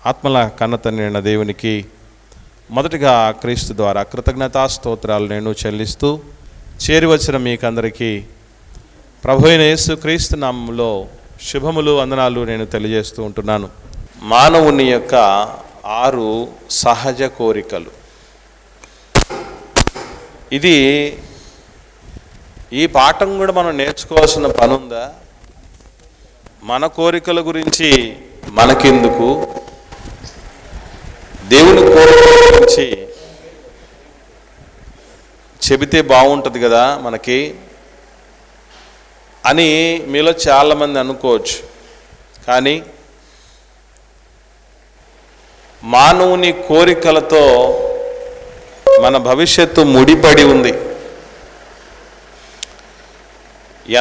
ఆత్మల కన్నతండ్రి అయిన దేవునికి మొదటిగా క్రీస్తు ద్వారా కృతజ్ఞతా స్తోత్రాలు నేను చెల్లిస్తూ చేరివచ్చిన మీకందరికీ ప్రభు అయిన యేసు క్రీస్తు నామములో శుభములు వందనాలు నేను తెలియజేస్తూ ఉంటున్నాను. మానవుని యొక్క 6 సహజ కోరికలు. ఇది ఈ పాఠం కూడా మనం నేర్చుకోవాల్సిన పని ఉందా? మన కోరికల గురించి మనకెందుకు, దేవుని కోరికల గురించి చెబితే బాగుంటుంది కదా మనకి అని మీలో చాలామంది అనుకోవచ్చు. కానీ మానవుని కోరికలతో మన భవిష్యత్తు ముడిపడి ఉంది.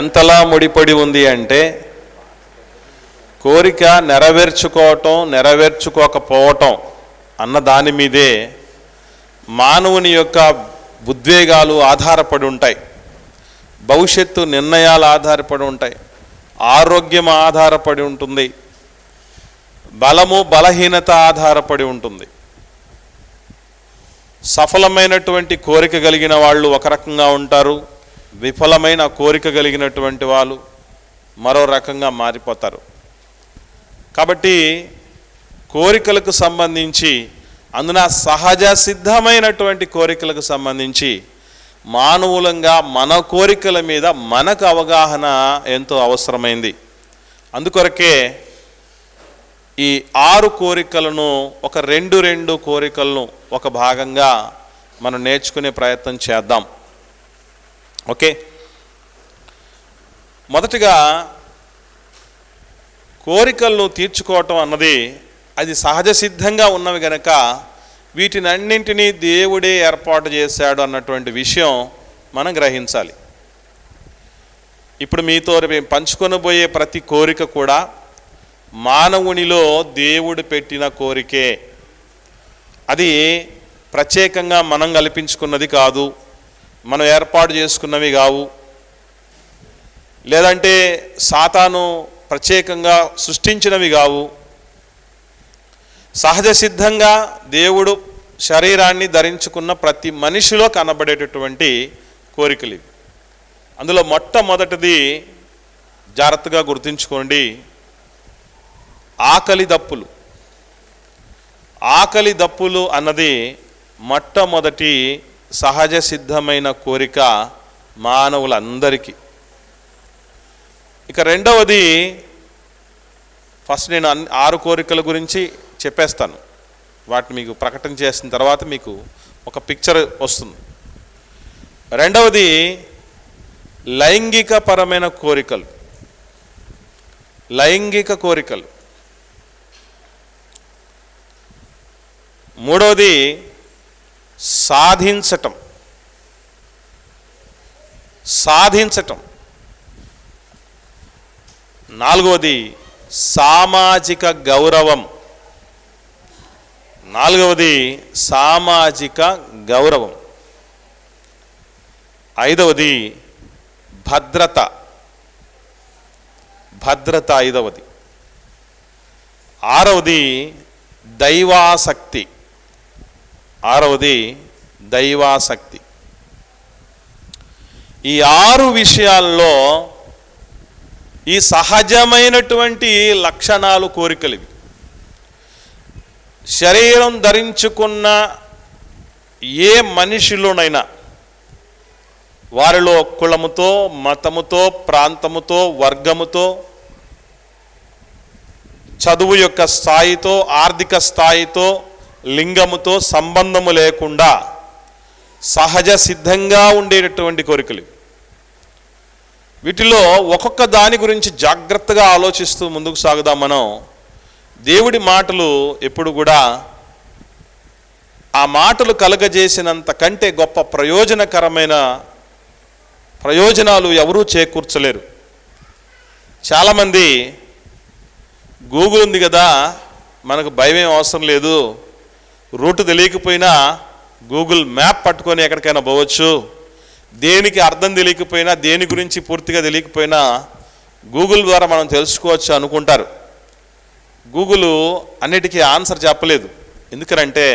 ఎంతలా ముడిపడి ఉంది అంటే, కోరిక నెరవేర్చుకోవటం నెరవేర్చుకోకపోవటం అన్న దాని మీదే మానవుని యొక్క ఉద్వేగాలు ఆధారపడి ఉంటాయి, భవిష్యత్తు నిర్ణయాలు ఆధారపడి ఉంటాయి, ఆరోగ్యం ఆధారపడి ఉంటుంది, బలము బలహీనత ఆధారపడి ఉంటుంది. సఫలమైనటువంటి కోరిక కలిగిన వాళ్ళు ఒక రకంగా ఉంటారు, విఫలమైన కోరిక కలిగినటువంటి వాళ్ళు మరో రకంగా మారిపోతారు. కాబట్టి కోరికలకు సంబంధించి, అందున సహజ సిద్ధమైనటువంటి కోరికలకు సంబంధించి మానవులంగా మన కోరికల మీద మనకు అవగాహన ఎంతో అవసరమైంది. అందుకొరకే ఈ 6 కోరికలను ఒక 2 కోరికలను ఒక భాగంగా మనం నేర్చుకునే ప్రయత్నం చేద్దాం. ఓకే, మొదటిగా కోరికలను తీర్చుకోవటం అన్నది అది సహజ సిద్ధంగా ఉన్నవి గనక వీటినన్నింటినీ దేవుడే ఏర్పాటు చేశాడు అన్నటువంటి విషయం మనం గ్రహించాలి. ఇప్పుడు మీతో పంచుకొనబోయే ప్రతి కోరిక కూడా మానవునిలో దేవుడు పెట్టిన కోరికే. అది ప్రత్యేకంగా మనం కల్పించుకున్నది కాదు, మనం ఏర్పాటు చేసుకున్నవి కావు, లేదంటే సాతాను ప్రత్యేకంగా సృష్టించినవి కావు. సహజ సిద్ధంగా దేవుడు శరీరాన్ని ధరించుకున్న ప్రతి మనిషిలో కనబడేటటువంటి కోరికలు ఇవి. అందులో మొట్టమొదటిది జాగ్రత్తగా గుర్తుంచుకోండి, ఆకలి దప్పులు. ఆకలి దప్పులు అన్నది మొట్టమొదటి సహజ సిద్ధమైన కోరిక మానవులందరికీ. ఇక రెండవది, ఫస్ట్ నేను 6 కోరికల గురించి చెప్పేస్తాను, వాటిని మీకు ప్రకటన చేసిన తర్వాత మీకు ఒక పిక్చర్ వస్తుంది. రెండవది లైంగిక పరమైన కోరికలు. లైంగిక కోరికలు. మూడవది సాధించటం. నాలుగవది సామాజిక గౌరవం. ఐదవది భద్రత. ఐదవది. ఆరవది దైవాసక్తి. ఈ 6 విషయాల్లో ఈ సహజమైనటువంటి లక్షణాలు కోరికలు ఇవి. శరీరం ధరించుకున్న ఏ మనిషిలోనైనా వారిలో కులముతో, మతముతో, ప్రాంతముతో, వర్గముతో, చదువు యొక్క స్థాయితో, ఆర్థిక స్థాయితో, లింగముతో సంబంధము లేకుండా సహజ సిద్ధంగా ఉండేటటువంటి కోరికలు. వీటిలో ఒక్కొక్క దాని గురించి జాగ్రత్తగా ఆలోచిస్తూ ముందుకు సాగుదాం. మనం దేవుడి మాటలు ఎప్పుడు కూడా ఆ మాటలు కలగజేసినంత కంటే గొప్ప ప్రయోజనకరమైన ప్రయోజనాలు ఎవరూ చేకూర్చలేరు. చాలామంది గూగుల్ ఉంది కదా, మనకు భయం అవసరం లేదు, రూట్ తెలియకపోయినా గూగుల్ మ్యాప్ పట్టుకొని ఎక్కడికైనా పోవచ్చు, దేనికి అర్థం తెలియకపోయినా, దేని గురించి పూర్తిగా తెలియకపోయినా గూగుల్ ద్వారా మనం తెలుసుకోవచ్చు అనుకుంటారు. గూగుల్ అన్నిటికీ ఆన్సర్ చెప్పలేదు. ఎందుకనంటే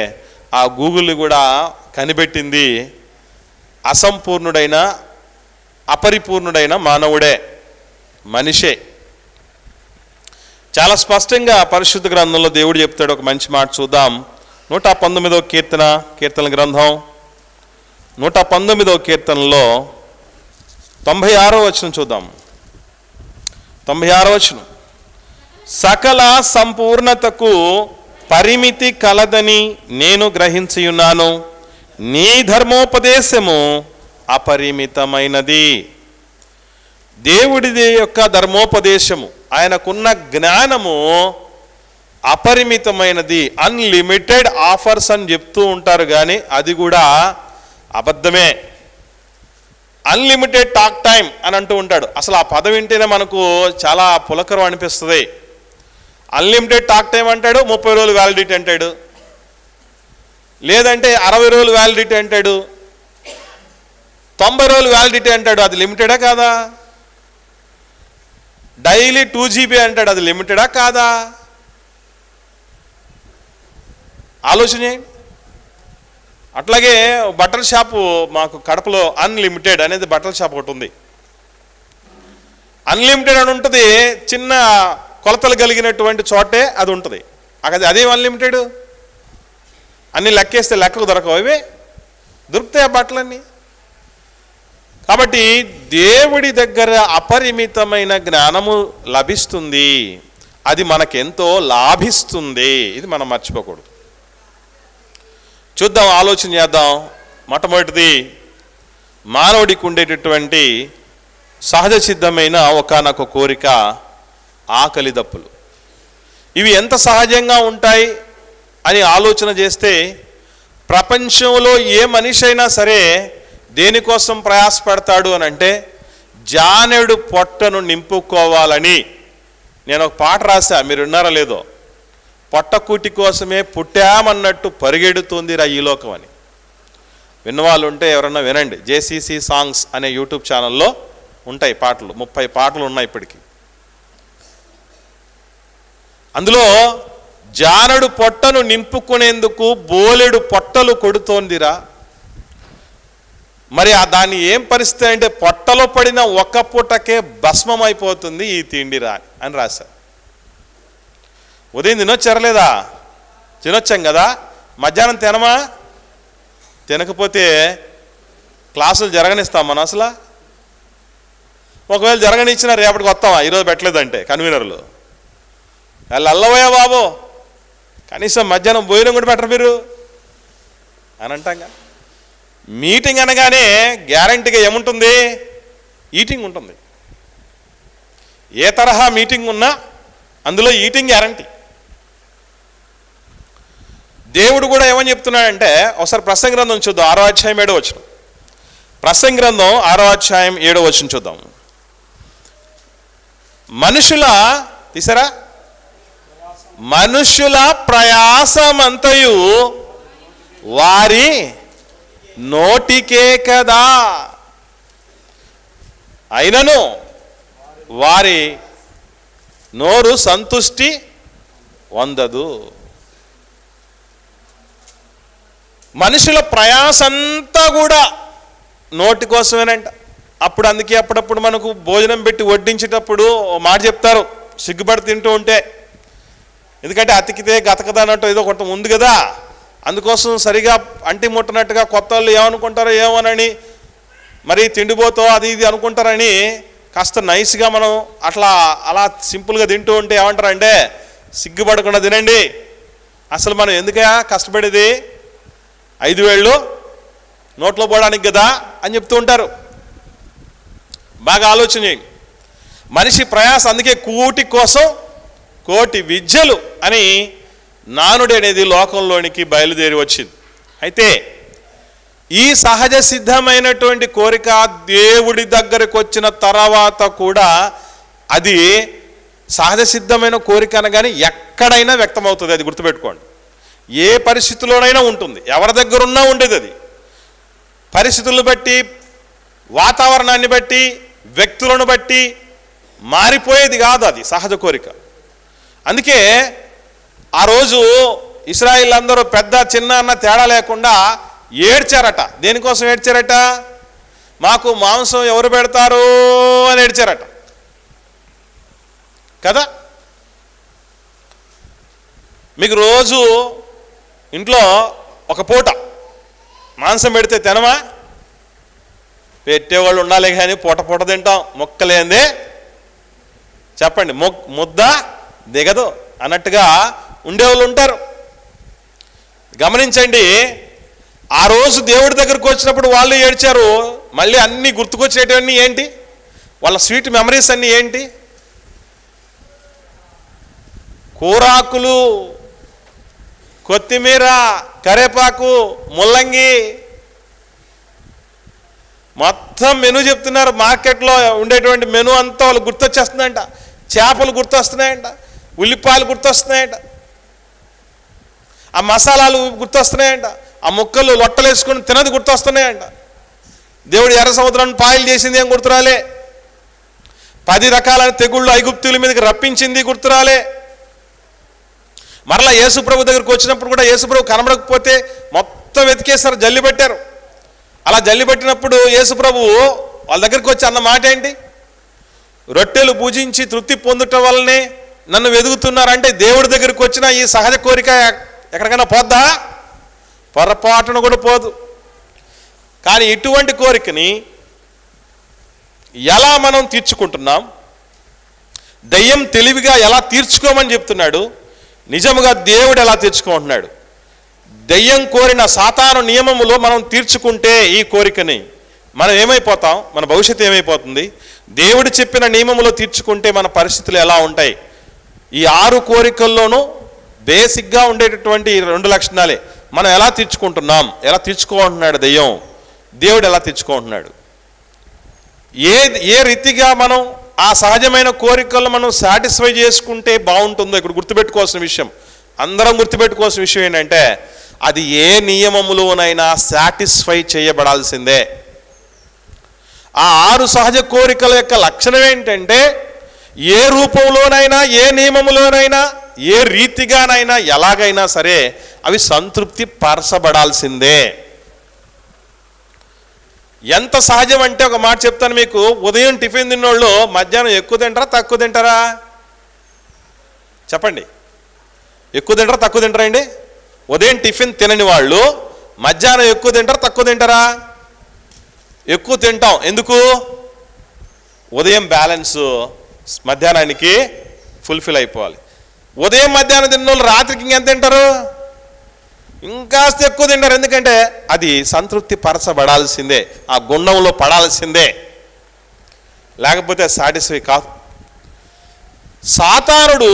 ఆ గూగుల్ని కూడా కనిపెట్టింది అసంపూర్ణుడైన అపరిపూర్ణుడైన మానవుడే, మనిషే. చాలా స్పష్టంగా పరిశుద్ధ గ్రంథంలో దేవుడు చెప్తాడు. ఒక మంచి మాట చూద్దాం. 119వ కీర్తన గ్రంథం 119వ కీర్తనలో 96వ వచనం చూద్దాం. 96వ వచనం, సకల సంపూర్ణతకు పరిమితి కలదని నేను గ్రహించియున్నాను, నీ ధర్మోపదేశము అపరిమితమైనది. దేవుడిది యొక్క ధర్మోపదేశము, ఆయనకున్న జ్ఞానము అపరిమితమైనది, అన్లిమిటెడ్ ఆఫర్స్ అని చెప్తూ ఉంటారు. కానీ అది కూడా అబద్ధమే. అన్లిమిటెడ్ టాక్ టైం అని అంటూ ఉంటాడు. అసలు ఆ పదం వింటేనే మనకు చాలా పులకరం అనిపిస్తుంది. అన్లిమిటెడ్ టాక్ టైం అంటాడు, 30 రోజులు వ్యాలిడిటీ అంటాడు, లేదంటే 60 రోజులు వ్యాలిడిటీ అంటాడు, 90 రోజులు వ్యాలిడిటీ అంటాడు. అది లిమిటెడా కాదా? డైలీ 2 GB అంటాడు, అది లిమిటెడా కాదా? ఆలోచన చేయండి. అట్లాగే బట్టల షాపు మాకు కడపలో అన్లిమిటెడ్ అనేది బట్టల షాప్ ఒకటి ఉంది. అన్లిమిటెడ్ అని ఉంటుంది, చిన్న కొలతలు కలిగినటువంటి చోటే అది ఉంటుంది. అదేం అన్లిమిటెడ్? అన్ని లెక్కేస్తే లెక్కకు దొరకవు, అవి దొరుకుతాయి ఆ బట్టలన్నీ. కాబట్టి దేవుడి దగ్గర అపరిమితమైన జ్ఞానము లభిస్తుంది, అది మనకెంతో లాభిస్తుంది. ఇది మనం మర్చిపోకూడదు. చూద్దాం, ఆలోచన చేద్దాం. మొట్టమొదటిది, మానవుడికి ఉండేటటువంటి సహజ సిద్ధమైన ఒకానొక కోరిక ఆకలి దప్పులు. ఇవి ఎంత సహజంగా ఉంటాయి అని ఆలోచన చేస్తే, ప్రపంచంలో ఏ మనిషి అయినా సరే దేనికోసం ప్రయాసపడతాడు అని అంటే జానెడు పొట్టను నింపుకోవాలని. నేను ఒక పాట రాశా, మీరు విన్నారా లేదో? పొట్టకూటి కోసమే పుట్టామన్నట్టు పరిగెడుతుందిరా ఈ లోకం అని. విన్నవాళ్ళు ఉంటే ఎవరన్నా వినండి. జేసీసీ సాంగ్స్ అనే యూట్యూబ్ ఛానల్లో ఉంటాయి పాటలు, 30 పాటలు ఉన్నాయి ఇప్పటికీ. అందులో జానడు పొట్టను నింపుకునేందుకు బోలెడు పొట్టలు కొడుతోందిరా. మరి దాన్ని ఏం పరిస్థితి అంటే, పొట్టలో పడిన ఒక్క పూటకే భస్మం అయిపోతుంది ఈ తిండిరా అని రాశారు. ఉదయం తినొచ్చారలేదా? తినొచ్చాం కదా. మధ్యాహ్నం తినమా? తినకపోతే క్లాసులు జరగనిస్తాం మనం అసలు? ఒకవేళ జరగనిచ్చినా రేపటికి వస్తామా? ఈరోజు పెట్టలేదంటే కన్వీనర్లు వాళ్ళు అల్లవయ్యా బాబు, కనీసం మధ్యాహ్నం భోజనం కూడా పెట్టరు మీరు అని అంటాం. మీటింగ్ అనగానే గ్యారంటీగా ఏముంటుంది? ఈటింగ్ ఉంటుంది. ఏ తరహా మీటింగ్ ఉన్నా అందులో ఈటింగ్ గ్యారంటీ. దేవుడు కూడా ఏమని చెప్తున్నాడంటే, ఒకసారి ప్రసంగ గ్రంథం చూద్దాం, 6వ అధ్యాయం 7వ వచనం. ప్రసంగ గ్రంథం 6వ అధ్యాయం 7వ వచనం చూద్దాం. మనుషుల ప్రయాసమంతయు వారి నోటికే కదా, అయినను వారి నోరు సంతుష్టి పొందదు. మనుషుల ప్రయాసంతా కూడా నోటి కోసమేనంట. అందుకే అప్పుడప్పుడు మనకు భోజనం పెట్టి వడ్డించేటప్పుడు మాట చెప్తారు, సిగ్గుపడి తింటూ ఉంటే. ఎందుకంటే అతికితే గతకదా అన్నట్టు ఏదో కొంత ఉంది కదా, అందుకోసం సరిగా అంటి ముట్టనట్టుగా కొత్త వాళ్ళు ఏమనుకుంటారో ఏమోనని, మరి తిండిపోతో అది ఇది అనుకుంటారని కాస్త నైస్గా మనం అలా సింపుల్గా తింటూ ఉంటే ఏమంటారంటే, సిగ్గుపడకుండా తినండి, అసలు మనం ఎందుకయా కష్టపడేది, 5 వేళ్ళు నోట్లో పోవడానికి కదా అని చెప్తూ ఉంటారు. బాగా ఆలోచన చేయండి. మనిషి ప్రయాస, అందుకే కూటి కోసం కోటి విద్యలు అని నానుడి అనేది లోకంలోనికి బయలుదేరి వచ్చింది. అయితే ఈ సహజ సిద్ధమైనటువంటి కోరిక దేవుడి దగ్గరకు వచ్చిన తర్వాత కూడా అది సహజ సిద్ధమైన కోరిక అనగానే ఎక్కడైనా వ్యక్తమవుతుంది. అది గుర్తుపెట్టుకోండి. ఏ పరిస్థితుల్లోనైనా ఉంటుంది, ఎవరి దగ్గర ఉన్నా ఉండేది. అది పరిస్థితులను బట్టి, వాతావరణాన్ని బట్టి, వ్యక్తులను బట్టి మారిపోయేది కాదు, అది సహజ కోరిక. అందుకే ఆ రోజు ఇశ్రాయేల్ అందరూ పెద్ద చిన్న అన్న తేడా లేకుండా ఏడ్చారట. దేనికోసం ఏడ్చారట? మాకు మాంసం ఎవరు పెడతారు అని ఏడ్చారట కదా. మీకు రోజు ఇంట్లో ఒక పూట మాంసం పెడితే తినమా? పెట్టేవాళ్ళు ఉండాలి కానీ పూట పూట తింటాం. మొక్కలేందే చెప్పండి, ముద్ద దిగదు అన్నట్టుగా ఉండేవాళ్ళు ఉంటారు. గమనించండి, ఆ రోజు దేవుడి దగ్గరకు వచ్చినప్పుడు వాళ్ళు ఏడ్చారు. మళ్ళీ అన్నీ గుర్తుకొచ్చేటివన్నీ ఏంటి? వాళ్ళ స్వీట్ మెమరీస్ అన్నీ ఏంటి? కూరాకులు, కొత్తిమీర, కరేపాకు, ముల్లంగి, మొత్తం మెనూ చెప్తున్నారు. మార్కెట్లో ఉండేటువంటి మెనూ అంతా వాళ్ళు గుర్తొచ్చేస్తుందంట. చేపలు గుర్తొస్తున్నాయంట, ఉల్లిపాయలు గుర్తొస్తున్నాయంట, ఆ మసాలాలు గుర్తొస్తున్నాయంట, ఆ ముక్కలు లొట్టలేసుకొని తినది గుర్తొస్తున్నాయంట. దేవుడు ఎర్ర సముద్రాన్ని పాయలు చేసింది ఏం గుర్తురాలే. 10 రకాలైన తెగుళ్ళు ఐగుప్తుల మీదకి రప్పించింది గుర్తురాలే. మరలా యేసుప్రభు దగ్గరికి వచ్చినప్పుడు కూడా యేసుప్రభు కనబడకపోతే మొత్తం వెతికేశారు, జల్లి పెట్టారు. అలా జల్లి పెట్టినప్పుడు యేసుప్రభు వాళ్ళ దగ్గరికి వచ్చి అన్న మాట ఏంటి? రొట్టెలు పూజించి తృప్తి పొందటం వల్లనే నన్ను వెతుకుతున్నారంటే దేవుడి దగ్గరికి వచ్చిన ఈ సహజ కోరిక ఎక్కడికైనా పోద్దా? పొరపాటున కూడా పోదు. కానీ ఇటువంటి కోరికని ఎలా మనం తీర్చుకుంటున్నాం? దయ్యం తెలివిగా ఎలా తీర్చుకోమని చెప్తున్నాడు, నిజముగా దేవుడు ఎలా తీర్చుకుంటున్నాడు? దయ్యం కోరిన సాతాను నియమములో మనం తీర్చుకుంటే ఈ కోరికని మనం ఏమైపోతాం? మన భవిష్యత్తు ఏమైపోతుంది? దేవుడు చెప్పిన నియమములో తీర్చుకుంటే మన పరిస్థితులు ఎలా ఉంటాయి? ఈ 6 కోరికల్లోనూ బేసిక్గా ఉండేటటువంటి 2 లక్షణాలే. మనం ఎలా తీర్చుకుంటున్నాం, ఎలా తీర్చుకుంటున్నాడు దయ్యం, దేవుడు ఎలా తీర్చుకుంటున్నాడు? ఏ రీతిగా మనం ఆ సహజమైన కోరికలను మనం సాటిస్ఫై చేసుకుంటే బాగుంటుందో ఇక్కడ గుర్తుపెట్టుకోవాల్సిన విషయం, అందరం గుర్తుపెట్టుకోవాల్సిన విషయం ఏంటంటే అది ఏ నియమములోనైనా సాటిస్ఫై చేయబడాల్సిందే. ఆ 6 సహజ కోరికల యొక్క లక్షణం ఏంటంటే ఏ రూపంలోనైనా, ఏ నియమములోనైనా, ఏ రీతిగానైనా, ఎలాగైనా సరే అవి సంతృప్తి పరచబడాల్సిందే. ఎంత సహజం అంటే ఒక మాట చెప్తాను మీకు. ఉదయం టిఫిన్ తిన్నోళ్ళు మధ్యాహ్నం ఎక్కువ తింటారా తక్కువ తింటారా? చెప్పండి, ఎక్కువ తింటారా తక్కువ తింటారా అండి? ఉదయం టిఫిన్ తినని వాళ్ళు మధ్యాహ్నం ఎక్కువ తింటారా తక్కువ తింటారా? ఎక్కువ తింటాం. ఎందుకు? ఉదయం బ్యాలెన్స్ మధ్యాహ్నానికి ఫుల్ఫిల్ అయిపోవాలి. ఉదయం మధ్యాహ్నం తిన్న వాళ్ళు రాత్రికి ఇంకెంత తింటారు? ఇంకాస్త ఎక్కువ తింటారు. ఎందుకంటే అది సంతృప్తి పరచబడాల్సిందే, ఆ గుండంలో పడాల్సిందే, లేకపోతే సాటిస్ఫై కాదు. సాతానుడు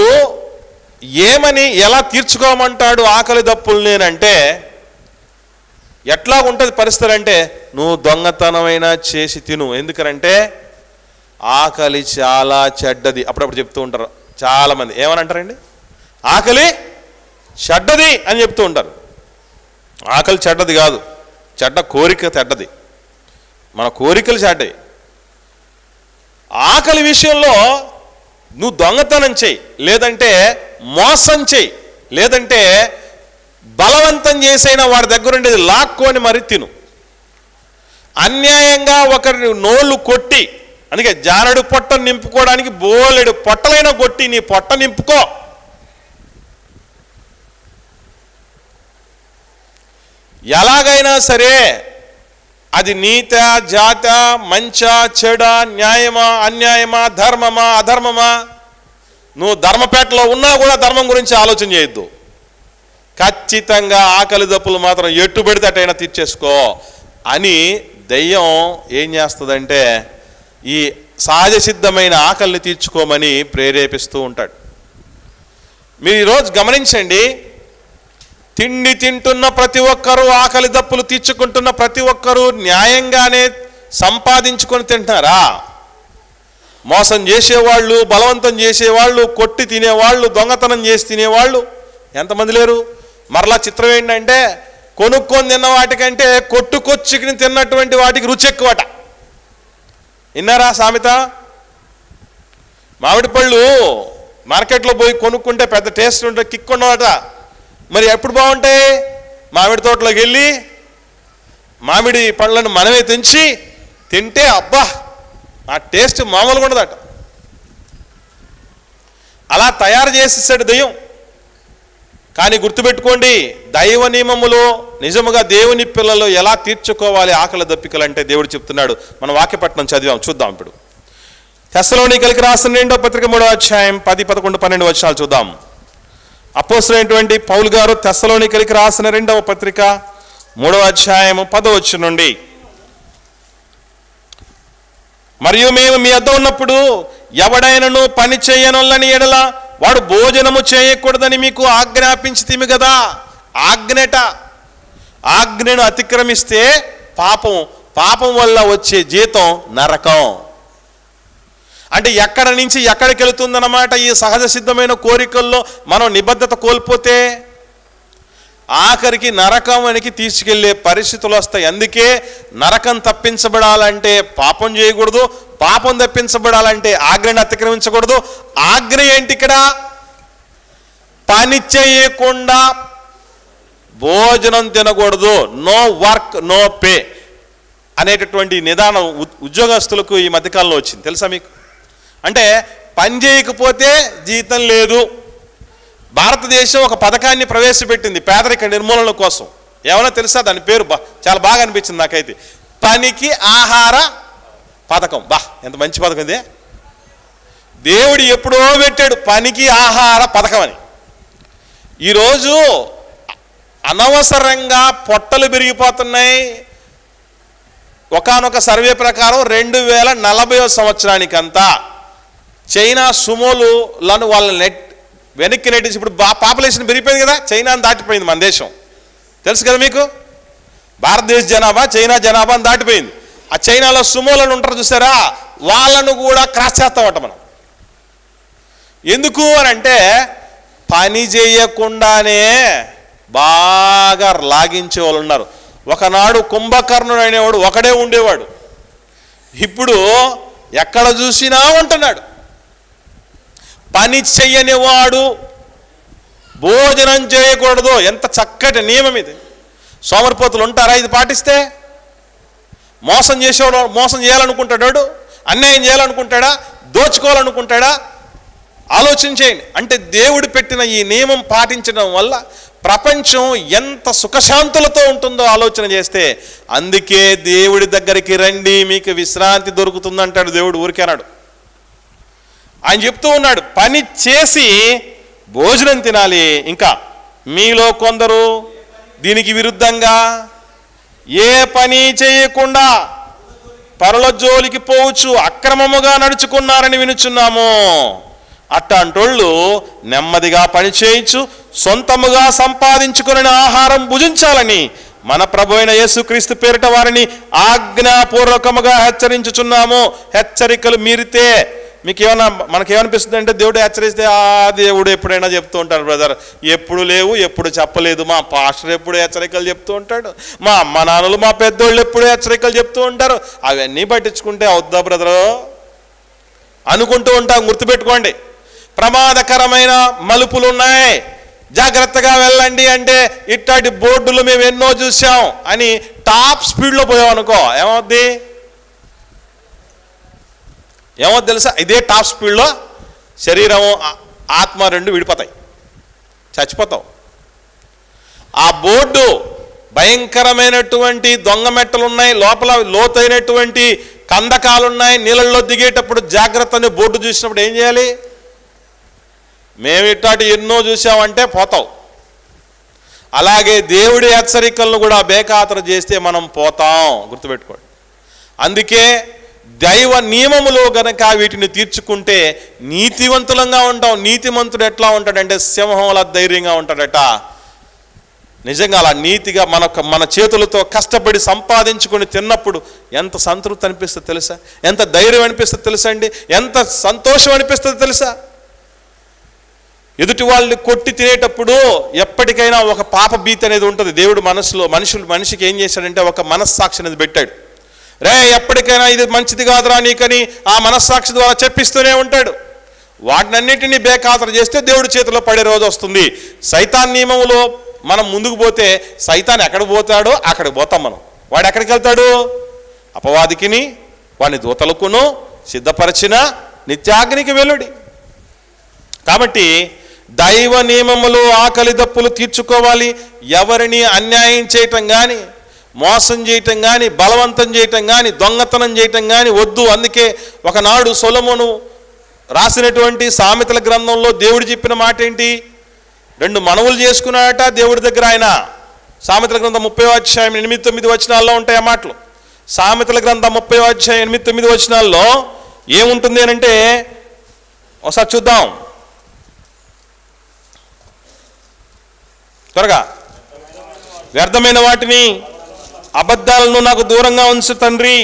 ఏమని ఎలా తీర్చుకోమంటాడు ఆకలి దప్పుల్నేనంటే ఎట్లా ఉంటుంది పరిస్థితి అంటే, నువ్వు దొంగతనమైనా చేసి తిను, ఎందుకనంటే ఆకలి చాలా చెడ్డది. అప్పుడప్పుడు చెప్తూ ఉంటారు చాలామంది. ఏమని అంటారండి? ఆకలి చెడ్డది అని చెప్తూ ఉంటారు. ఆకలి చెడ్డది కాదు, చెడ్డ కోరిక చెడ్డది. మన కోరికలు చెడ్డవి. ఆకలి విషయంలో నువ్వు దొంగతనం చెయ్యి, లేదంటే మోసం చెయ్యి, లేదంటే బలవంతం చేసైనా వాడి దగ్గర ఉండేది లాక్కొని మరి తిను. అన్యాయంగా ఒకరి నోళ్ళు కొట్టి, అందుకే జానడు పొట్ట నింపుకోవడానికి బోలెడు పొట్టలైన కొట్టి నీ పొట్ట నింపుకో. ఎలాగైనా సరే అది నీత జాత, మంచ చెడ, న్యాయమా అన్యాయమా, ధర్మమా అధర్మమా, నువ్వు ధర్మపేటలో ఉన్నా కూడా ధర్మం గురించి ఆలోచన చేయొద్దు. ఖచ్చితంగా ఆకలి దప్పులు మాత్రం ఎట్టు పెడితే అటైనా తీర్చేసుకో అని దయ్యం ఏం చేస్తుందంటే ఈ సహజ సిద్ధమైన ఆకలిని తీర్చుకోమని ప్రేరేపిస్తూ ఉంటాడు. మీరు ఈరోజు గమనించండి, తిండి తింటున్న ప్రతి ఒక్కరూ, ఆకలి దప్పులు తీర్చుకుంటున్న ప్రతి ఒక్కరూ న్యాయంగానే సంపాదించుకొని తింటున్నారా? మోసం చేసేవాళ్ళు, బలవంతం చేసేవాళ్ళు, కొట్టి తినేవాళ్ళు, దొంగతనం చేసి తినేవాళ్ళు ఎంతమంది లేరు? మరలా చిత్రం ఏంటంటే కొనుక్కొని తిన్న వాటికంటే కొట్టుకొచ్చుకుని తిన్నటువంటి వాటికి రుచి ఎక్కువట. విన్నారా సామెత? మామిడి పళ్ళు మార్కెట్లో పోయి కొనుక్కుంటే పెద్ద టేస్ట్ ఉంటే కిక్ ఉండవట. మరి ఎప్పుడు బాగుంటాయి? మామిడి తోటలోకి వెళ్ళి మామిడి పళ్ళను మనమే తెంచి తింటే అబ్బా ఆ టేస్ట్ మామూలుగా ఉండదట. అలా తయారు చేసేసాడు దెయ్యం. కానీ గుర్తుపెట్టుకోండి, దైవ నియమములో నిజముగా దేవుని పిల్లలు ఎలా తీర్చుకోవాలి ఆకలి దప్పికలు అంటే దేవుడు చెప్తున్నాడు. మనం వాక్యపట్నం చదివాం, చూద్దాం. ఇప్పుడు తెస్సలోనికైలకు రాసిన 2వ పత్రిక 3వ అధ్యాయం 10, 11, 12 వచనాలు చూద్దాం. అపోస్తలుడైనటువంటి పౌలు గారు తెస్సలోనికైలకు రాసిన 2వ పత్రిక 3వ అధ్యాయం 10వ వచనం నుండి, మరియు మేము మీ వద్ద ఉన్నప్పుడు ఎవడైనను పని చేయనొల్లని ఎడల వాడు భోజనము చేయకూడదని మీకు ఆజ్ఞాపించితిమి కదా. ఆజ్ఞను అతిక్రమిస్తే పాపం వల్ల వచ్చే జీతం నరకం. అంటే ఎక్కడి నుంచి ఎక్కడికి వెళుతుందన్నమాట. ఈ సహజ సిద్ధమైన కోరికల్లో మనం నిబద్ధత కోల్పోతే ఆఖరికి నరకానికి తీసుకెళ్లే పరిస్థితులు వస్తాయి. అందుకే నరకం తప్పించబడాలంటే పాపం చేయకూడదు, పాపం తప్పించబడాలంటే ఆజ్ఞను అతిక్రమించకూడదు. ఆజ్ఞ ఏంటి ఇక్కడ? పని చేయకుండా భోజనం తినకూడదు. నో వర్క్ నో పే అనేటటువంటి నిదానం ఉద్యోగస్తులకు ఈ మధ్యకాలంలో వచ్చింది, తెలుసా మీకు? అంటే పని చేయకపోతే జీతం లేదు. భారతదేశం ఒక పథకాన్ని ప్రవేశపెట్టింది పేదరిక నిర్మూలన కోసం. ఏమన్నా తెలుసా? దాని పేరు చాలా బాగా అనిపించింది నాకైతే, పనికి ఆహార పథకం. ఎంత మంచి పథకం ఇదే! దేవుడు ఎప్పుడో పెట్టాడు పనికి ఆహార పథకం అని. ఈరోజు అనవసరంగా పొట్టలు పెరిగిపోతున్నాయి. ఒకానొక సర్వే ప్రకారం 2040వ సంవత్సరానికంతా చైనా సుమోలను వాళ్ళ వెనక్కి నెట్టేసి, ఇప్పుడు పాపులేషన్ పెరిగిపోయింది కదా, చైనాని దాటిపోయింది మన దేశం, తెలుసు కదా మీకు. భారతదేశ జనాభా చైనా జనాభాని దాటిపోయింది. ఆ చైనాలో సుమోలను ఉంటారు చూసారా, వాళ్ళను కూడా క్రాస్ చేస్తామట మనం. ఎందుకు అని అంటే పని చేయకుండానే బాగా లాగించే వాళ్ళు ఉన్నారు. ఒకనాడు కుంభకర్ణుడు అనేవాడు ఒకడే ఉండేవాడు, ఇప్పుడు ఎక్కడ చూసినా ఉంటున్నాడు. పని చెయ్యనివాడు భోజనం చేయకూడదు. ఎంత చక్కటి నియమం ఇది! సోమరిపోతులు ఉంటారా ఇది పాటిస్తే? మోసం చేసేవాడు మోసం చేయాలనుకుంటాడు, అన్యాయం చేయాలనుకుంటాడా, దోచుకోవాలనుకుంటాడా? ఆలోచన చేయండి. అంటే దేవుడు పెట్టిన ఈ నియమం పాటించడం వల్ల ప్రపంచం ఎంత సుఖశాంతులతో ఉంటుందో ఆలోచన చేస్తే. అందుకే దేవుడి దగ్గరికి రండి, మీకు విశ్రాంతి దొరుకుతుందంటాడు దేవుడు. ఊరికేనాడు, ఆయన చెప్తూ ఉన్నాడు పని చేసి భోజనం తినాలి. ఇంకా మీలో కొందరు దీనికి విరుద్ధంగా ఏ పని చేయకుండా పరుల జోలికి పోవచ్చు అక్రమముగా నడుచుకున్నారని వినుచున్నాము. అట్టాంటోళ్ళు నెమ్మదిగా పని చేయొచ్చు, సొంతముగా సంపాదించుకుని ఆహారం భుజించాలని మన ప్రభు అయిన యేసుక్రీస్తు పేరిట వారిని ఆజ్ఞాపూర్వకముగా హెచ్చరించుచున్నాము. హెచ్చరికలు మీరితే మనకేమనిపిస్తుంది అంటే, దేవుడు హెచ్చరిస్తే దేవుడు ఎప్పుడైనా చెప్తూ ఉంటారు బ్రదర్, ఎప్పుడు లేవు, ఎప్పుడు చెప్పలేదు. మా పాస్టర్ ఎప్పుడు హెచ్చరికలు చెప్తూ ఉంటాడు, మా అమ్మ నాన్నలు మా పెద్దోళ్ళు ఎప్పుడు హెచ్చరికలు చెప్తూ ఉంటారు. అవన్నీ పట్టించుకుంటే అవుద్దా బ్రదరు అనుకుంటూ ఉంటాం. గుర్తుపెట్టుకోండి, ప్రమాదకరమైన మలుపులు ఉన్నాయి, జాగ్రత్తగా వెళ్ళండి అంటే ఇట్లాంటి బోర్డులు మేము ఎన్నో చూసాం అని టాప్ స్పీడ్లో పోయామనుకో ఏమవుద్ది తెలుసా? ఇదే టాప్ స్పీడ్లో శరీరం ఆత్మ రెండు విడిపోతాయి, చచ్చిపోతావు. ఆ బోర్డు భయంకరమైనటువంటి దొంగ మెట్టలు ఉన్నాయి, లోపల లోతైనటువంటి కందకాలు ఉన్నాయి. నీళ్ళల్లో దిగేటప్పుడు జాగ్రత్త అని బోర్డు చూసినప్పుడు ఏం చేయాలి? మేము ఇట్లాంటి ఎన్నో చూసామంటే పోతావు. అలాగే దేవుడి హెచ్చరికలను కూడా బేఖాతరు చేస్తే మనం పోతాం, గుర్తుపెట్టుకోండి. అందుకే దైవ నియమములో గనక వీటిని తీర్చుకుంటే నీతివంతులంగా ఉంటాం. నీతిమంతుడు ఎట్లా ఉంటాడంటే సింహంలా ధైర్యంగా ఉంటాడట. నిజంగా అలా నీతిగా మన చేతులతో కష్టపడి సంపాదించుకొని తిన్నప్పుడు ఎంత సంతృప్తి అనిపిస్తుంది తెలుసా? ఎంత ధైర్యం అనిపిస్తుంది తెలుసా అండి? ఎంత సంతోషం అనిపిస్తుంది తెలుసా? ఎదుటి వాళ్ళని కొట్టి తినేటప్పుడు ఎప్పటికైనా ఒక పాప భీతి అనేది ఉంటుంది. దేవుడు మనిషికి ఏం చేశాడంటే ఒక మనస్సాక్షి అనేది పెట్టాడు. ఎప్పటికైనా ఇది మంచిది కాదురా నీకని ఆ మనస్సాక్షి ద్వారా చెప్పిస్తూనే ఉంటాడు. వాటినన్నిటినీ బేఖాతరు చేస్తే దేవుడి చేతిలో పడే రోజు వస్తుంది. సైతాన్ నియమంలో మనం ముందుకు పోతే సైతాన్ ఎక్కడికి పోతాడో అక్కడికి పోతాం మనం. వాడు ఎక్కడికి వెళ్తాడు? అపవాదికిని వాడిని దూతలకును సిద్ధపరిచిన నిత్యాగ్నికి వెలుడి. కాబట్టి దైవ నియమములు ఆకలి దప్పులు తీర్చుకోవాలి. ఎవరిని అన్యాయం చేయటం కానీ, మోసం చేయటం కానీ, బలవంతం చేయటం కానీ, దొంగతనం చేయటం కానీ వద్దు. అందుకే ఒకనాడు సొలొమోను రాసినటువంటి సామెతల గ్రంథంలో దేవుడు చెప్పిన మాట ఏంటి? 2 మనవులు చేసుకున్నాడట దేవుడి దగ్గర ఆయన. సామెతల గ్రంథం 30వ అధ్యాయం 8-9 వచనాల్లో ఉంటాయి ఆ మాటలు. సామెతల గ్రంథం 30వ అధ్యాయం 8-9 వచనాల్లో ఏముంటుంది అని అంటే ఒకసారి చూద్దాం త్వరగా. వ్యర్థమైన వాటిని అబద్ధాలను నాకు దూరంగా ఉంచు తండ్రి,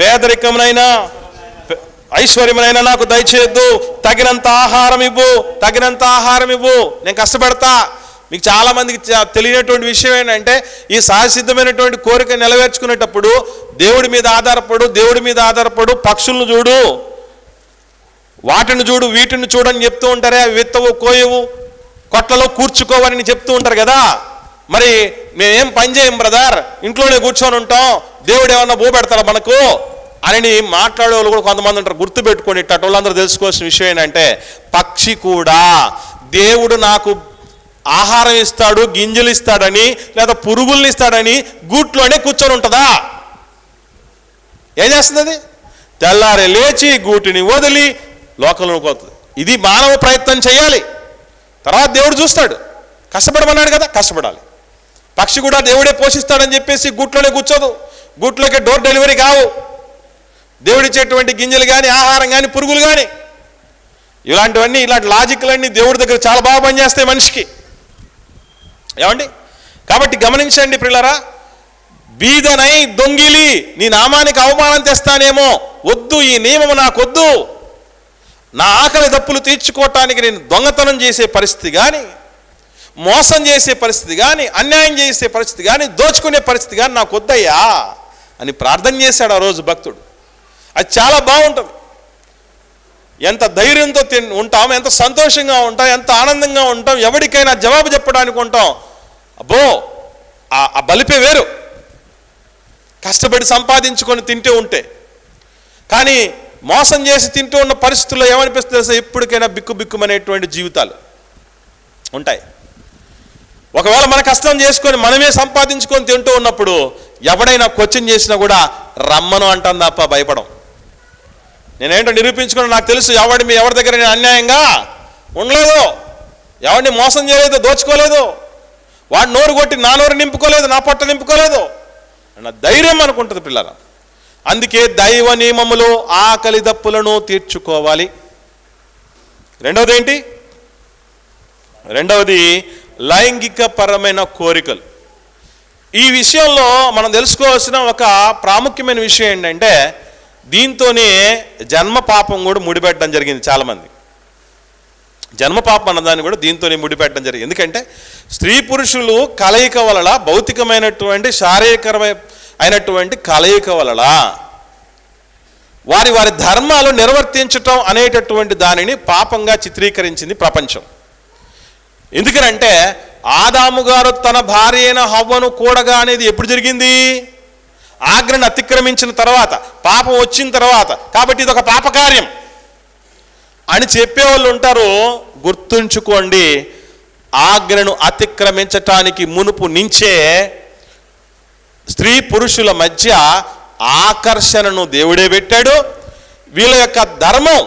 పేదరికమునైనా ఐశ్వర్యమునైనా నాకు దయచేయద్దు, తగినంత ఆహారం ఇవ్వు, తగినంత ఆహారం ఇవ్వు, నేను కష్టపడతా. మీకు చాలామందికి తెలియనటువంటి విషయం ఏంటంటే ఈ సహసిద్ధమైనటువంటి కోరిక నెరవేర్చుకునేటప్పుడు దేవుడి మీద ఆధారపడు, పక్షులను చూడు, వాటిని చూడు, వీటిని చూడని చెప్తూ ఉంటారే. అవి విత్తవు, కోయవు, కొట్లలో కూర్చుకోవని చెప్తూ ఉంటారు కదా. మరి మేమేం పని చేయం బ్రదర్, ఇంట్లోనే కూర్చొని ఉంటాం, దేవుడు ఏమన్నా భూపెడతారా మనకు అని మాట్లాడే వాళ్ళు కూడా కొంతమంది ఉంటారు. గుర్తుపెట్టుకోండి, వాళ్ళందరూ తెలుసుకోవాల్సిన విషయం ఏంటంటే పక్షి కూడా దేవుడు నాకు ఆహారం ఇస్తాడు, గింజలు ఇస్తాడని లేదా పురుగుల్ని ఇస్తాడని గూట్లోనే కూర్చొని ఉంటుందా? ఏం చేస్తుంది అది? తెల్లారే లేచి గూటిని వదిలి లోకంలోకి పోతుంది. ఇది మానవ ప్రయత్నం చేయాలి, తర్వాత దేవుడు చూస్తాడు. కష్టపడమన్నాడు కదా, కష్టపడాలి. పక్షి కూడా దేవుడే పోషిస్తాడని చెప్పేసి గూట్లోనే కూర్చోదు, గూట్లోకి డోర్ డెలివరీ కావు. దేవుడిచ్చేటువంటి గింజలు కానీ, ఆహారం కానీ, పురుగులు కానీ, ఇలాంటి లాజిక్లన్నీ దేవుడి దగ్గర చాలా బాగా పనిచేస్తాయి మనిషికి. ఏమండి? కాబట్టి గమనించండి ప్రియులారా, బీదనై దొంగిలి నీ నామానికి అవమానం తెస్తానేమో, వద్దు, ఈ నియమము నాకొద్దు. నా ఆకలి దప్పులు తీర్చుకోవటానికి నేను దొంగతనం చేసే పరిస్థితి కానీ, మోసం చేసే పరిస్థితి కానీ, అన్యాయం చేసే పరిస్థితి కానీ, దోచుకునే పరిస్థితి కానీ నాకు వద్దయ్యా అని ప్రార్థన చేశాడు ఆ రోజు భక్తుడు. అది చాలా బాగుంటుంది. ఎంత ధైర్యంతో ఉంటాం, ఎంత సంతోషంగా ఉంటాం, ఎంత ఆనందంగా ఉంటాం, ఎవరికైనా జవాబు చెప్పడానికి ఉంటాం. అబ్బో, ఆ బలిపే వేరు, కష్టపడి సంపాదించుకొని తింటూ ఉంటే. కానీ మోసం చేసి తింటూ ఉన్న పరిస్థితుల్లో ఏమనిపిస్తుంది? ఎప్పటికైనా బిక్కుబిక్కుమనేటువంటి జీవితాలు ఉంటాయి. ఒకవేళ మన కష్టం చేసుకొని మనమే సంపాదించుకొని తింటూ ఉన్నప్పుడు ఎవడైనా క్వశ్చన్ చేసినా కూడా రమ్మను అంటాం తప్ప భయపడం. నేనేంటో నిరూపించుకుని నాకు తెలుసు, ఎవరి దగ్గర నేను అన్యాయంగా ఉండలేదు, ఎవరిని మోసం చేయలేదు, దోచుకోలేదు, వాడు నోరు కొట్టి నా నోరు నింపుకోలేదు, నా పొట్ట నింపుకోలేదు అన్న ధైర్యం అనుకుంటుంది పిల్లల. అందుకే దైవ నియమములో ఆకలి దప్పులను తీర్చుకోవాలి. రెండవది ఏంటి? రెండవది లైంగిక పరమైన కోరికలు. ఈ విషయంలో మనం తెలుసుకోవాల్సిన ఒక ప్రాముఖ్యమైన విషయం ఏంటంటే దీంతోనే జన్మ పాపం కూడా ముడిపెట్టడం జరిగింది. చాలామంది జన్మ పాపం అన్నదాన్ని కూడా దీంతోనే ముడిపెట్టడం జరిగింది. ఎందుకంటే స్త్రీ పురుషులు కలయిక వలన, భౌతికమైనటువంటి శారీరకమైనటువంటి కలయిక వలన వారి ధర్మాలు నిర్వర్తించటం అనేటటువంటి దానిని పాపంగా చిత్రీకరించింది ప్రపంచం. ఎందుకనంటే ఆదాము గారు తన భార్య అయిన హవ్వను కూడగా అనేది ఎప్పుడు జరిగింది? ఆజ్ఞను అతిక్రమించిన తర్వాత, పాపం వచ్చిన తర్వాత. కాబట్టి ఇది ఒక పాపకార్యం అని చెప్పేవాళ్ళు ఉంటారు. గుర్తుంచుకోండి, ఆజ్ఞను అతిక్రమించటానికి మునుపు నుంచే స్త్రీ పురుషుల మధ్య ఆకర్షణను దేవుడే పెట్టాడు. వీళ్ళ యొక్క ధర్మం,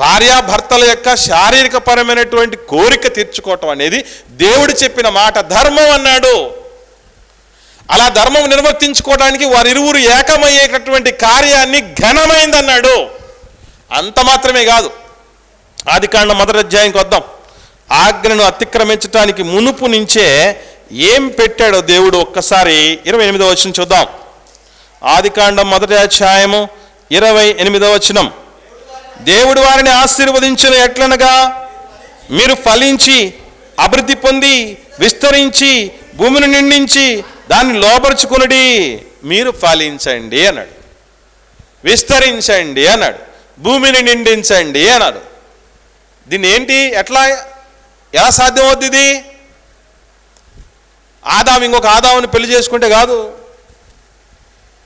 భార్యాభర్తల యొక్క శారీరక పరమైనటువంటి కోరిక తీర్చుకోవటం అనేది దేవుడు చెప్పిన మాట, ధర్మం అన్నాడు. అలా ధర్మం నిర్వర్తించుకోవడానికి వారిరువురు ఏకమయ్యేటటువంటి కార్యాన్ని ఘనమైందన్నాడు. అంత మాత్రమే కాదు, ఆదికాండం 1వ అధ్యాయంకి వద్దాం. ఆజ్ఞను అతిక్రమించడానికి మునుపు నుంచే ఏం పెట్టాడో దేవుడు ఒక్కసారి 28వ వచనం చూద్దాం. ఆదికాండం 1వ అధ్యాయము 28వ వచనం. దేవుడు వారిని ఆశీర్వదించిన ఎట్లనగా మీరు ఫలించి అభివృద్ధి పొంది విస్తరించి భూమిని నిండించి దాన్ని లోపరుచుకునుడి. మీరు ఫలించండి అన్నాడు, విస్తరించండి అన్నాడు, భూమిని నిండించండి అన్నారు. దీన్ని ఏంటి, ఎలా సాధ్యం అవుద్ది ఇది? ఆదాము ఇంకొక ఆదాముని పెళ్లి చేసుకుంటే కాదు,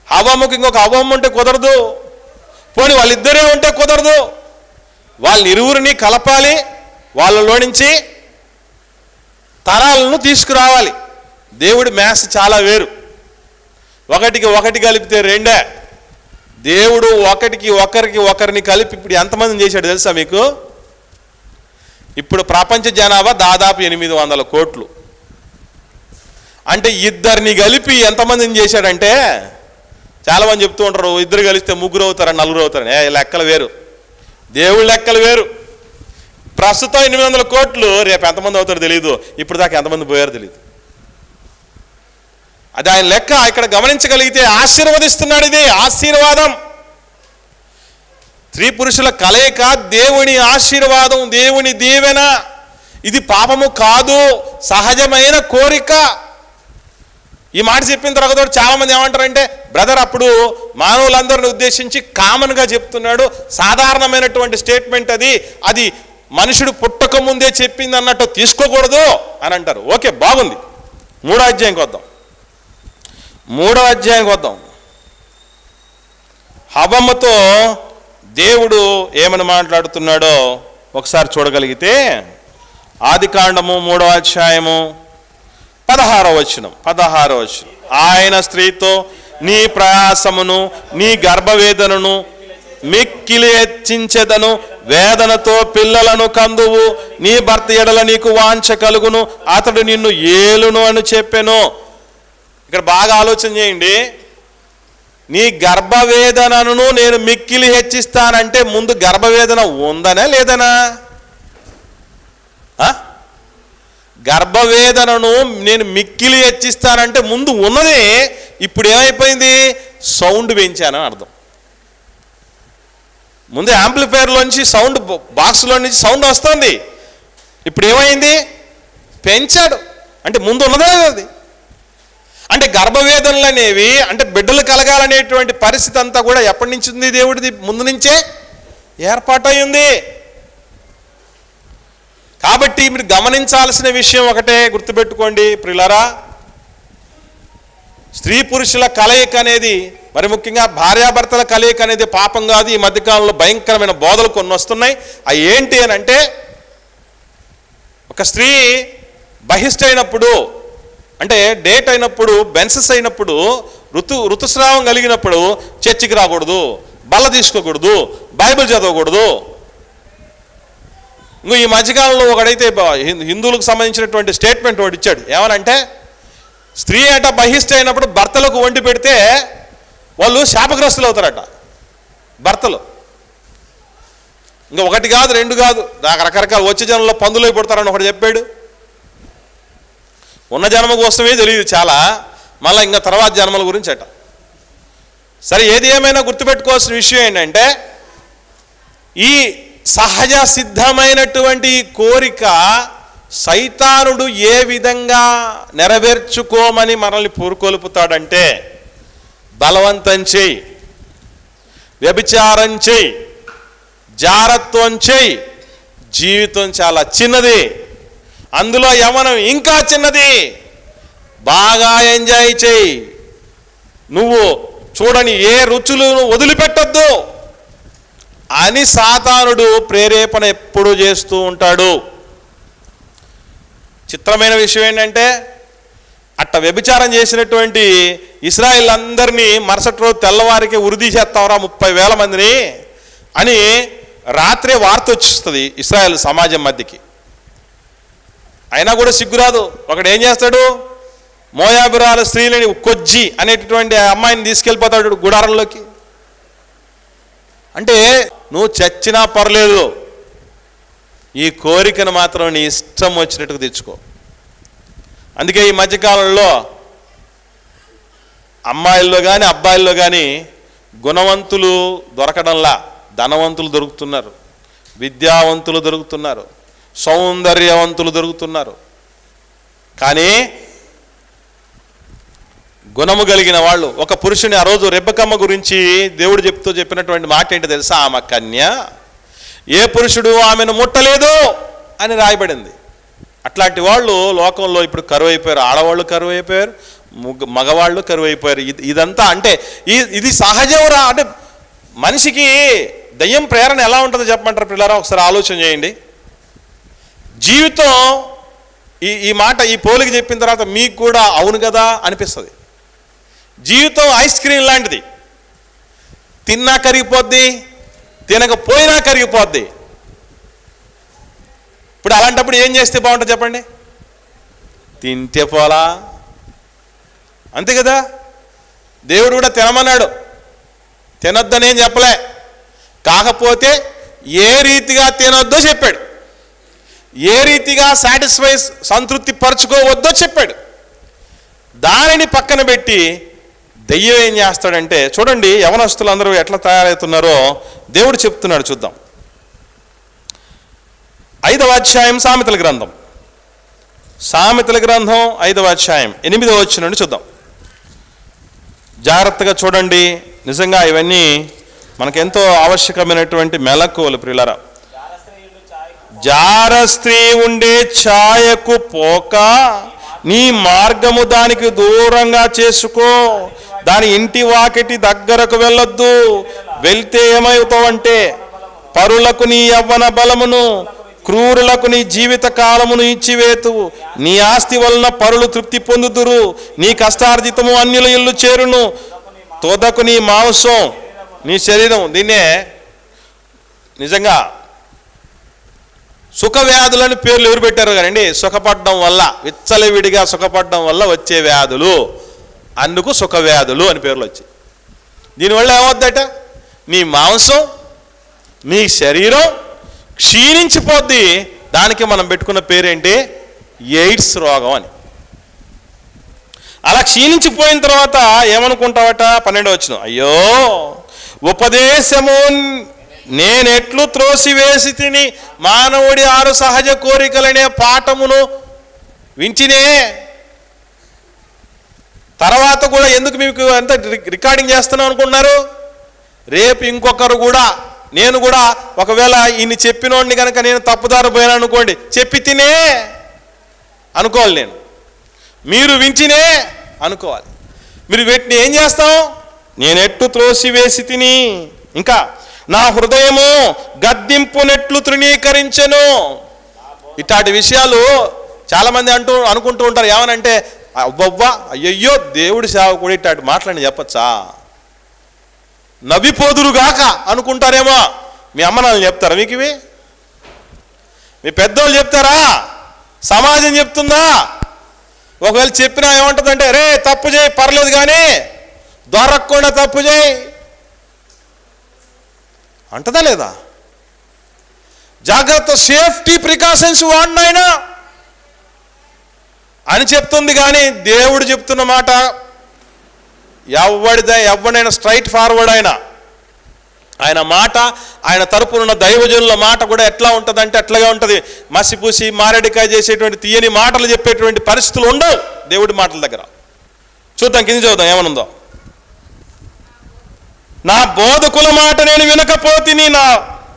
హవ్వమ్మకి ఇంకొక హవ్వమ్మ ఉంటే కుదరదు, పోనీ వాళ్ళిద్దరే ఉంటే కుదరదు, వాళ్ళని ఇరువురిని కలపాలి, వాళ్ళలో నుంచి తరాలను తీసుకురావాలి. దేవుడి మ్యాథ్స్ చాలా వేరు. ఒకటికి ఒకటి కలిపితే రెండే. దేవుడు ఒకరిని కలిపి ఇప్పుడు ఎంతమందిని చేశాడు తెలుసా మీకు? ఇప్పుడు ప్రపంచ జనాభా దాదాపు 800 కోట్లు. అంటే ఇద్దరిని కలిపి ఎంతమందిని చేశాడంటే, చాలామంది చెప్తూ ఉంటారు ఇద్దరు కలిస్తే 3 అవుతారని 4 అవుతారని. లెక్కలు వేరు, దేవుడి లెక్కలు వేరు. ప్రస్తుతం 800 కోట్లు, రేపు ఎంతమంది అవుతారో తెలియదు, ఇప్పుడు దాకా ఎంతమంది పోయారో తెలియదు. అది ఆయన లెక్క. ఇక్కడ గమనించగలిగితే ఆశీర్వదిస్తున్నాడు. ఇది ఆశీర్వాదం, స్త్రీ పురుషుల కలయిక, దేవుని ఆశీర్వాదం, దేవుని దీవెన. ఇది పాపము కాదు, సహజమైన కోరిక. ఈ మాట చెప్పిన తర్వాత చాలామంది ఏమంటారంటే, బ్రదర్ అప్పుడు మానవులందరిని ఉద్దేశించి కామన్గా చెప్తున్నాడు, సాధారణమైనటువంటి స్టేట్మెంట్ అది మనుషుడు పుట్టక ముందే చెప్పింది అన్నట్టు తీసుకోకూడదు అని అంటారు. ఓకే, బాగుంది. 3వ అధ్యాయానికి వద్దాం. హవ్వమ్మతో దేవుడు ఏమని మాట్లాడుతున్నాడో ఒకసారి చూడగలిగితే, ఆదికాండము 3వ అధ్యాయము 16వ వచనం. ఆయన స్త్రీతో నీ ప్రయాసమును నీ గర్భవేదనను మిక్కిలి హెచ్చించెదను, వేదనతో పిల్లలను కందువు, నీ భర్త ఎడల నీకు వాంఛ కలుగును, అతడు నిన్ను ఏలును అని చెప్పెను. ఇక్కడ బాగా ఆలోచన చేయండి. నీ గర్భవేదనను నేను మిక్కిలి హెచ్చిస్తానంటే ముందు గర్భవేదన ఉందనా లేదనా? గర్భవేదనను నేను మిక్కిలి హెచ్చిస్తానంటే ముందు ఉన్నదే. ఇప్పుడు ఏమైపోయింది? సౌండ్ పెంచానని అర్థం. ముందు యాంప్లిఫైర్లోంచి సౌండ్ బాక్స్లో నుంచి సౌండ్ వస్తుంది, ఇప్పుడు ఏమైంది? పెంచాడు. అంటే ముందు ఉన్నదే అది. అంటే గర్భవేదనలు అనేవి, అంటే బిడ్డలు కలగాలనేటువంటి పరిస్థితి అంతా కూడా ఎప్పటి నుంచి ఉంది? దేవుడిది ముందు నుంచే ఏర్పాటై ఉంది. కాబట్టి మీరు గమనించాల్సిన విషయం ఒకటే గుర్తుపెట్టుకోండి ప్రియులారా, స్త్రీ పురుషుల కలయిక అనేది, మరి ముఖ్యంగా భార్యాభర్తల కలయిక అనేది పాపం కాదు. ఈ మధ్యకాలంలో భయంకరమైన బోధలు కొన్ని వస్తున్నాయి. అవి ఏంటి అని అంటే, ఒక స్త్రీ బహిష్టైనప్పుడు, అంటే డేట్ అయినప్పుడు, బెన్సెస్ అయినప్పుడు, ఋతుస్రావం కలిగినప్పుడు చర్చికి రాకూడదు, బల్ల తీసుకోకూడదు, బైబిల్ చదవకూడదు. ఇంకో ఈ మధ్యకాలంలో ఒకడైతే హిందువులకు సంబంధించినటువంటి స్టేట్మెంట్ ఒకటి ఇచ్చాడు. ఏమనంటే, స్త్రీ అట బహిష్ట అయినప్పుడు భర్తలకు వండి పెడితే వాళ్ళు శాపగ్రస్తులు అవుతారట భర్తలు. ఇంకా ఒకటి కాదు, 2 కాదు, రకరకాల వచ్చే జనంలో పందులు పుడతారని ఒకటి చెప్పాడు. ఉన్న జన్మ కోసమే తెలియదు చాలా, మళ్ళీ ఇంకా తర్వాత జన్మల గురించి అట. సరే, ఏది ఏమైనా గుర్తుపెట్టుకోవాల్సిన విషయం ఏంటంటే, ఈ సహజ సిద్ధమైనటువంటి కోరిక సైతానుడు ఏ విధంగా నెరవేర్చుకోమని మనల్ని పూరుకొల్పుతాడంటే, బలవంతం చేయి, వ్యభిచారం చేయి, జారత్వం చేయి. జీవితం చాలా చిన్నది, అందులో యవ్వనం ఇంకా చిన్నది, బాగా ఎంజాయ్ చేయి, నువ్వు చూడని ఏ రుచులను వదిలిపెట్టద్దు అని సాతానుడు ప్రేరేపణ ఎప్పుడూ చేస్తూ ఉంటాడు. చిత్రమైన విషయం ఏంటంటే, అట్ట వ్యభిచారం చేసినటువంటి ఇశ్రాయేల్ అందరినీ మరుసటి రోజు తెల్లవారికి ఉరిదీసేస్తాంరా 30,000 మందిని అని రాత్రే వార్త వచ్చేస్తుంది ఇశ్రాయేల్ సమాజం మధ్యకి. అయినా కూడా సిగ్గురాదు. ఒకడు ఏం చేస్తాడు? మోయాబురాల స్త్రీలని కొజ్జి అనేటటువంటి అమ్మాయిని తీసుకెళ్ళిపోతాడు గుడారంలోకి. అంటే నువ్వు చచ్చినా పర్లేదు, ఈ కోరికను మాత్రం నీ ఇష్టం వచ్చినట్టుగా తెచ్చుకో. అందుకే ఈ మధ్యకాలంలో అమ్మాయిల్లో కానీ అబ్బాయిల్లో కానీ గుణవంతులు దొరకడంలా ధనవంతులు దొరుకుతున్నారు, విద్యావంతులు దొరుకుతున్నారు, సౌందర్యవంతులు దొరుకుతున్నారు. కానీ గుణము కలిగిన వాళ్ళు. ఒక పురుషుని ఆ రోజు రెబ్బకమ్మ గురించి దేవుడు చెప్పినటువంటి మాట ఏంటో తెలుసా? ఆమె కన్య, ఏ పురుషుడు ఆమెను ముట్టలేదు అని రాయబడింది. అట్లాంటి వాళ్ళు లోకంలో ఇప్పుడు కరువు అయిపోయారు. ఆడవాళ్ళు కరువు అయిపోయారు, మగవాళ్ళు కరువు అయిపోయారు. ఇదంతా అంటే ఇది సహజంరా. అంటే మనిషికి దయ్యం ప్రేరణ ఎలా ఉంటుందో చెప్పమంటారు పిల్లరా? ఒకసారి ఆలోచన చేయండి. జీవితం ఈ మాట ఈ పోలిక చెప్పిన తర్వాత మీకు కూడా అవును కదా అనిపిస్తుంది. జీవితం ఐస్ క్రీమ్ లాంటిది, తిన్నా కరిగిపోద్ది, తినకపోయినా కరిగిపోద్ది. ఇప్పుడు అలాంటప్పుడు ఏం చేస్తే బాగుంటుంది చెప్పండి? తింటే పోలా, అంతే కదా. దేవుడు కూడా తినమన్నాడు, తినొద్దని ఏం చెప్పలే. కాకపోతే ఏ రీతిగా తినొద్దో చెప్పాడు, ఏ రీతిగా సంతృప్తి పరుచుకోవద్దో చెప్పాడు. దానిని పక్కన పెట్టి దెయ్యం ఏం చేస్తాడంటే, చూడండి యవనస్తులందరూ ఎట్లా తయారవుతున్నారో దేవుడు చెప్తున్నాడు. చూద్దాం 5వ అధ్యాయం సామెతల గ్రంథం 5వ అధ్యాయం 8వ వచనం నుండి చూద్దాం. జాగ్రత్తగా చూడండి. నిజంగా ఇవన్నీ మనకెంతో ఆవశ్యకమైనటువంటి మెలకువలు ప్రియులారా. జార స్త్రీ ఉండే ఛాయకు పోక నీ మార్గము దానికి దూరంగా చేసుకో. దాని ఇంటి వాకిటి దగ్గరకు వెళ్ళొద్దు. వెళ్తే ఏమవుతావంటే, పరులకు నీ యవ్వన బలమును, క్రూరులకు నీ జీవిత కాలమును ఇచ్చివేతువు. నీ ఆస్తి వలన పరులు తృప్తి పొందుదురు. నీ కష్టార్జితము అన్యుల ఇల్లు చేరును. తోదకు నీ మాంసం, నీ శరీరం. దీన్నే నిజంగా సుఖవ్యాధులని పేర్లు ఎవరు పెట్టారు కానండి? సుఖపడడం వల్ల, విచ్చలవిడిగా సుఖపడడం వల్ల వచ్చే వ్యాధులు, అందుకు సుఖవ్యాధులు అని పేర్లు వచ్చాయి. దీనివల్ల ఏమవుద్దట? నీ మాంసం, నీ శరీరం క్షీణించిపోద్ది. దానికి మనం పెట్టుకున్న పేరేంటి? ఎయిడ్స్ రోగం అని. అలా క్షీణించిపోయిన తర్వాత ఏమనుకుంటావట? 12వ వచనం, అయ్యో ఉపదేశము నేనెట్లు త్రోసివేసి తిని మానవుడి 6 సహజ కోరికలనే పాఠమును వించినే. తర్వాత కూడా ఎందుకు మీకు ఎంత రికార్డింగ్ చేస్తున్నాం అనుకుంటున్నారు? రేపు ఇంకొకరు కూడా, నేను కూడా ఒకవేళ ఈయన చెప్పినోడిని కనుక నేను తప్పుదారు పోయాను అనుకోండి, చెప్పి తినే అనుకోవాలి, నేను మీరు వించినే అనుకోవాలి. మీరు వీటిని ఏం చేస్తాం? నేనెట్టు త్రోసివేసి తిని, ఇంకా నా హృదయము గద్దింపునెట్లు తృణీకరించెను. ఇట్లాంటి విషయాలు చాలామంది అనుకుంటూ ఉంటారు. ఏమనంటే, అబ్బబ్బా అయ్యయ్యో దేవుడి సేవకుడు ఇట్లాంటి మాటలని చెప్పచ్చా, నవ్విపోదురుగాక అనుకుంటారేమో. మీ అమ్మ నాన్నలు చెప్తారా మీకు ఇవి? మీ పెద్దోళ్ళు చెప్తారా? సమాజం చెప్తుందా? ఒకవేళ చెప్పినా ఏమంటుందంటే, రే తప్పు చేయి పర్లేదు కానీ దొరకకుండా తప్పు చేయి అంటదా లేదా? జాగ్రత్త, సేఫ్టీ ప్రికాషన్స్ వాడినైనా అని చెప్తుంది. కానీ దేవుడు చెప్తున్న మాట ఎవడైనా స్ట్రైట్ ఫార్వర్డ్ ఆయన మాట, ఆయన తరపునున్న దైవజనుల మాట కూడా ఎట్లా ఉంటుందంటే అట్లాగే ఉంటుంది. మసిపూసి మారేడికాయ చేసేటువంటి తీయని మాటలు చెప్పేటువంటి పరిస్థితులు ఉండవు దేవుడి మాటల దగ్గర. చూద్దాం, కింద చూద్దాం ఏమనుందో. నా బోధకుల మాట నేను వినకపోతిని, నా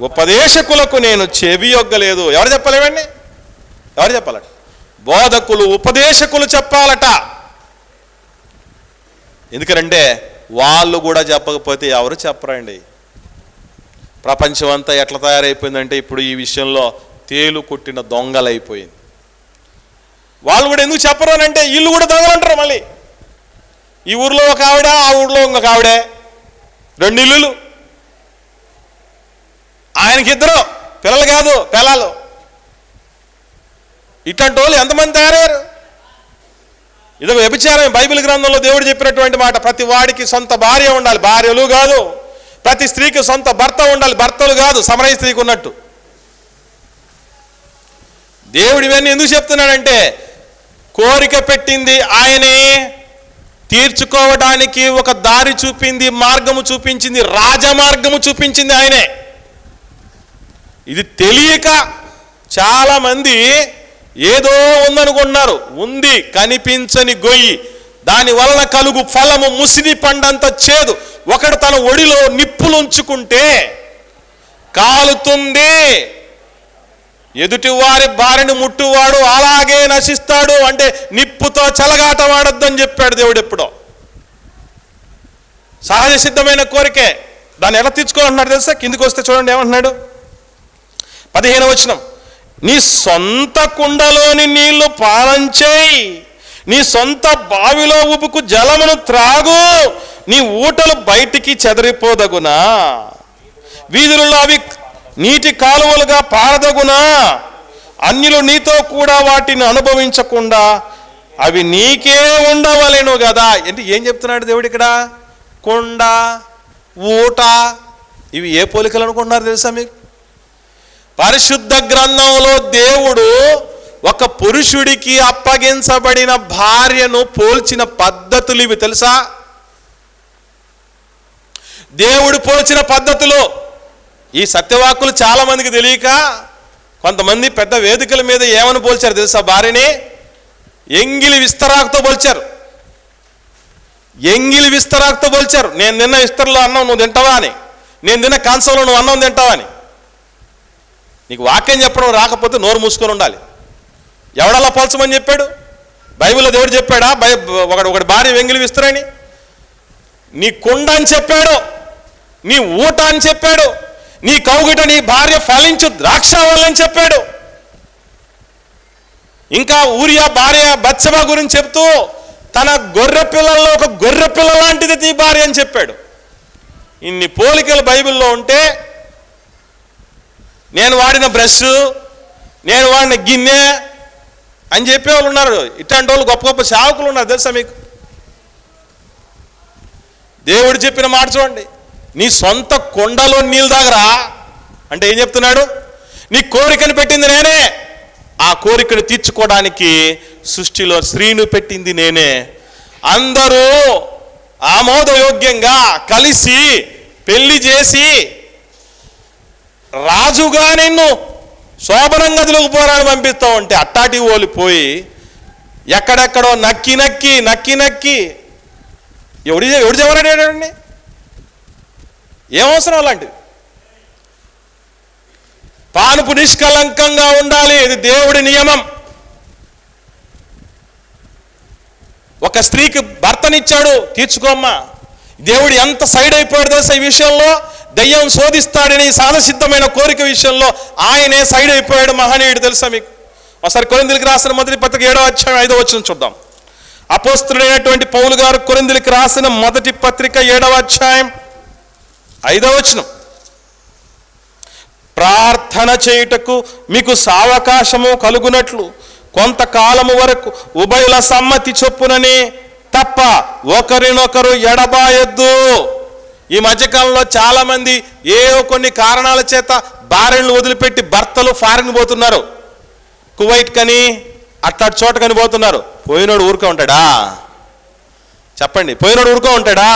ఉపదేశకులకు నేను చెవియొగ్గలేదు. ఎవరు చెప్పలేవండి? ఎవరు చెప్పాలట? బోధకులు, ఉపదేశకులు చెప్పాలట. ఎందుకంటే వాళ్ళు కూడా చెప్పకపోతే ఎవరు చెప్పరండి. ప్రపంచం అంతా ఎట్లా తయారైపోయిందంటే ఇప్పుడు ఈ విషయంలో తేలు కొట్టిన దొంగలైపోయింది. వాళ్ళు కూడా ఎందుకు చెప్పరు అని అంటే, వీళ్ళు కూడా దొంగలు అంటారు. మళ్ళీ ఈ ఊర్లో ఒక ఆవిడ, ఆ ఊర్లో ఇంకొక ఆవిడే, 2 ఇల్లులు. ఆయనకి 2 పిల్లలు కాదు, పిల్లలు. ఇట్లాంటి వాళ్ళు ఎంతమంది తయారయ్యారు? ఇదో వ్యభిచారం. బైబిల్ గ్రంథంలో దేవుడు చెప్పినటువంటి మాట, ప్రతి వాడికి సొంత భార్య ఉండాలి, భార్యలు కాదు. ప్రతి స్త్రీకి సొంత భర్త ఉండాలి, భర్తలు కాదు, సమరయ స్త్రీకి ఉన్నట్టు. దేవుడు ఇవన్నీ ఎందుకు చెప్తున్నాడంటే, కోరిక పెట్టింది ఆయనే, తీర్చుకోవడానికి ఒక దారి చూపింది, మార్గము చూపించింది, రాజమార్గము చూపించింది ఆయనే. ఇది తెలియక చాలామంది ఏదో ఉందనుకుంటున్నారు. ఉంది, కనిపించని గొయ్యి, దాని వలన కలుగు ఫలము ముసిడి పండంత చేదు. ఒకడు తన ఒడిలో నిప్పులుంచుకుంటే కాలుతుంది, ఎదుటివారి భార్యను ముట్టువాడు అలాగే నశిస్తాడు. అంటే నిప్పుతో చెలగాటం ఆడొద్దని చెప్పాడు దేవుడు ఎప్పుడో. సహజ సిద్ధమైన కోరికే. దాన్ని ఎలా తీర్చుకోవాలంటున్నాడు తెలుసా? కిందికి వస్తే చూడండి ఏమంటున్నాడు, 15వ వచనం. నీ సొంత కుండలోని నీళ్లు పానం చేయి, నీ సొంత బావిలో ఉబుకు జలమును త్రాగు, నీ ఊటలు బయటికి చెదరిపోదగునా, వీధులలో అవి నీటి కాలువలుగా పారదగునా, అన్యులు నీతో కూడా వాటిని అనుభవించకుండా అవి నీకే ఉండవలెను కదా. అంటే ఏం చెప్తున్నాడు దేవుడు ఇక్కడ? కొండ, ఊట, ఇవి ఏ పోలికలు అనుకుంటున్నారు తెలుసా మీకు? పరిశుద్ధ గ్రంథంలో దేవుడు ఒక పురుషుడికి అప్పగించబడిన భార్యను పోల్చిన పద్ధతులు ఇవి తెలుసా? దేవుడు పోల్చిన పద్ధతులు. ఈ సత్యవాక్కులు చాలా మందికి తెలియక కొంతమంది పెద్ద వేదికల మీద ఏమని పోల్చారు తెలుసా? భార్యని ఎంగిలి విస్తరాకుతో పోల్చారు. ఎంగిలి విస్తరాకుతో పోల్చారు. నేను తిన్న విస్తరలో అన్నం నువ్వు తింటావా అని, నేను తిన్న కంచంలో నువ్వు అన్నం తింటావా అని. నీకు వాక్యం చెప్పడం రాకపోతే నోరు మూసుకొని ఉండాలి. ఎవడలా పోల్చమని చెప్పాడు? బైబిల్లో దేవుడు చెప్పాడా ఒకటి భార్య వెంగిలి విస్తరని? నీ కుండ అని చెప్పాడు, నీ ఊట అని చెప్పాడు, నీ కౌగిట నీ భార్య ఫలించు ద్రాక్షావల్లని చెప్పాడు. ఇంకా ఊరియా భార్య బత్షెబ గురించి చెప్తూ తన గొర్రె పిల్లల్లో ఒక గొర్రె పిల్ల లాంటిది నీ భార్య అని చెప్పాడు. ఇన్ని పోలికలు బైబిల్లో ఉంటే నేను వాడిన బ్రష్, నేను వాడిన గిన్నె అని చెప్పేవాళ్ళు ఉన్నారు. ఇట్లాంటి వాళ్ళు గొప్ప గొప్ప సేవకులు ఉన్నారు తెలుసా మీకు? దేవుడు చెప్పిన మాట చూడండి, నీ సొంత కొండలో నీళ్ళు తాగరా అంటే ఏం చెప్తున్నాడు? నీ కోరికను పెట్టింది నేనే, ఆ కోరికను తీర్చుకోవడానికి సృష్టిలో స్త్రీని పెట్టింది నేనే. అందరూ ఆమోదయోగ్యంగా కలిసి పెళ్లి చేసి రాజుగా నిన్ను శోభనం గదిలోకి పోరాని పంపిస్తూ ఉంటే అట్టాటి ఓలిపోయి ఎక్కడెక్కడో నక్కి నక్కి నక్కి నక్కి ఎవడు చెప్పాడండి? ఏమవసరం అలాంటివి? పానుపు నిష్కలంకంగా ఉండాలి, ఇది దేవుడి నియమం. ఒక స్త్రీకి భర్తనిచ్చాడు, తీర్చుకోమ్మా. దేవుడు ఎంత సైడ్ అయిపోయాడు తెలుసా ఈ విషయంలో? దయ్యం శోధిస్తాడని సాధసిద్ధమైన కోరిక విషయంలో ఆయనే సైడ్ అయిపోయాడు మహనీయుడు తెలుసా మీకు? ఒకసారి కొరింథీయులకు రాసిన మొదటి పత్రిక 7వ అధ్యాయం 5వ వచనం చూద్దాం. అపోస్తలుడైనటువంటి పౌలు గారు కొరింథీయులకు రాసిన మొదటి పత్రిక 7వ అధ్యాయం 5వ వచనం. ప్రార్థన చేయుటకు మీకు సావకాశము కలుగునట్లు కొంతకాలము వరకు ఉభయుల సమ్మతి చొప్పునని తప్ప ఒకరినొకరు ఎడబాయొద్దు. ఈ మధ్యకాలంలో చాలా మంది ఏవో కొన్ని కారణాల చేత భార్యలను వదిలిపెట్టి భర్తలు ఫారిన్ పోతున్నారు, కువైట్ కని అట్లాంటి చోట కని పోతున్నారు. పోయినోడు ఊరుకో ఉంటాడా? చెప్పండి, పోయినోడు ఊరుకో ఉంటాడా?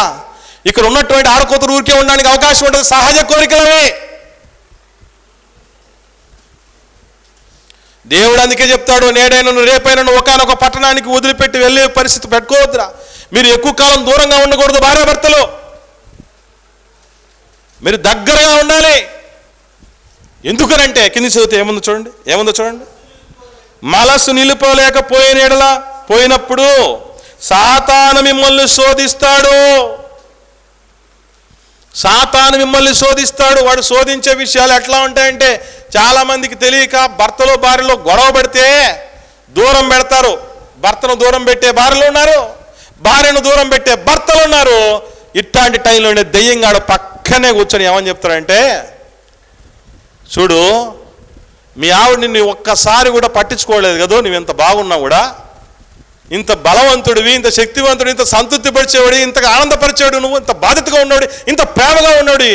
ఇక్కడ ఉన్నటువంటి ఆడకూతురు ఊరికే ఉండడానికి అవకాశం ఉంటుంది. సహజ కోరికలవే. దేవుడు అందుకే చెప్తాడు, నేడైనను రేపైనను ఒకనొక పట్టణానికి వదిలిపెట్టి వెళ్ళే పరిస్థితి పెట్టుకోవద్దురా. మీరు ఎక్కువ కాలం దూరంగా ఉండకూడదు. భార్యాభర్తలు మీరు దగ్గరగా ఉండాలి. ఎందుకనంటే కింది చదివితే ఏముందో చూడండి. మనసు నిలుపలేకపోయిన ఎడల పోయినప్పుడు సాతాను మిమ్మల్ని శోధిస్తాడు. సాతాను మిమ్మల్ని శోధిస్తాడు. వాడు శోధించే విషయాలు ఎట్లా ఉంటాయంటే చాలా మందికి తెలియక భర్తలో భార్యలో గొడవ పెడితే దూరం పెడతారు. భర్తను దూరం పెట్టే భార్యలు ఉన్నారు, భార్యను దూరం పెట్టే భర్తలు ఉన్నారు. ఇట్లాంటి టైంలోనే దెయ్యంగాడు పక్కనే కూర్చొని ఏమని చెప్తాడంటే, చూడు మీ ఆవిడ నిన్ను ఒక్కసారి కూడా పట్టించుకోలేదు కదా, నువ్వు ఇంత బాగున్నా కూడా, ఇంత బలవంతుడివి, ఇంత శక్తివంతుడు, ఇంత సంతృప్తి పరిచేవాడు, ఇంతగా ఆనందపరిచేవాడు, నువ్వు ఇంత బాధ్యతగా ఉన్నాడు, ఇంత ప్రేమగా ఉన్నాడు,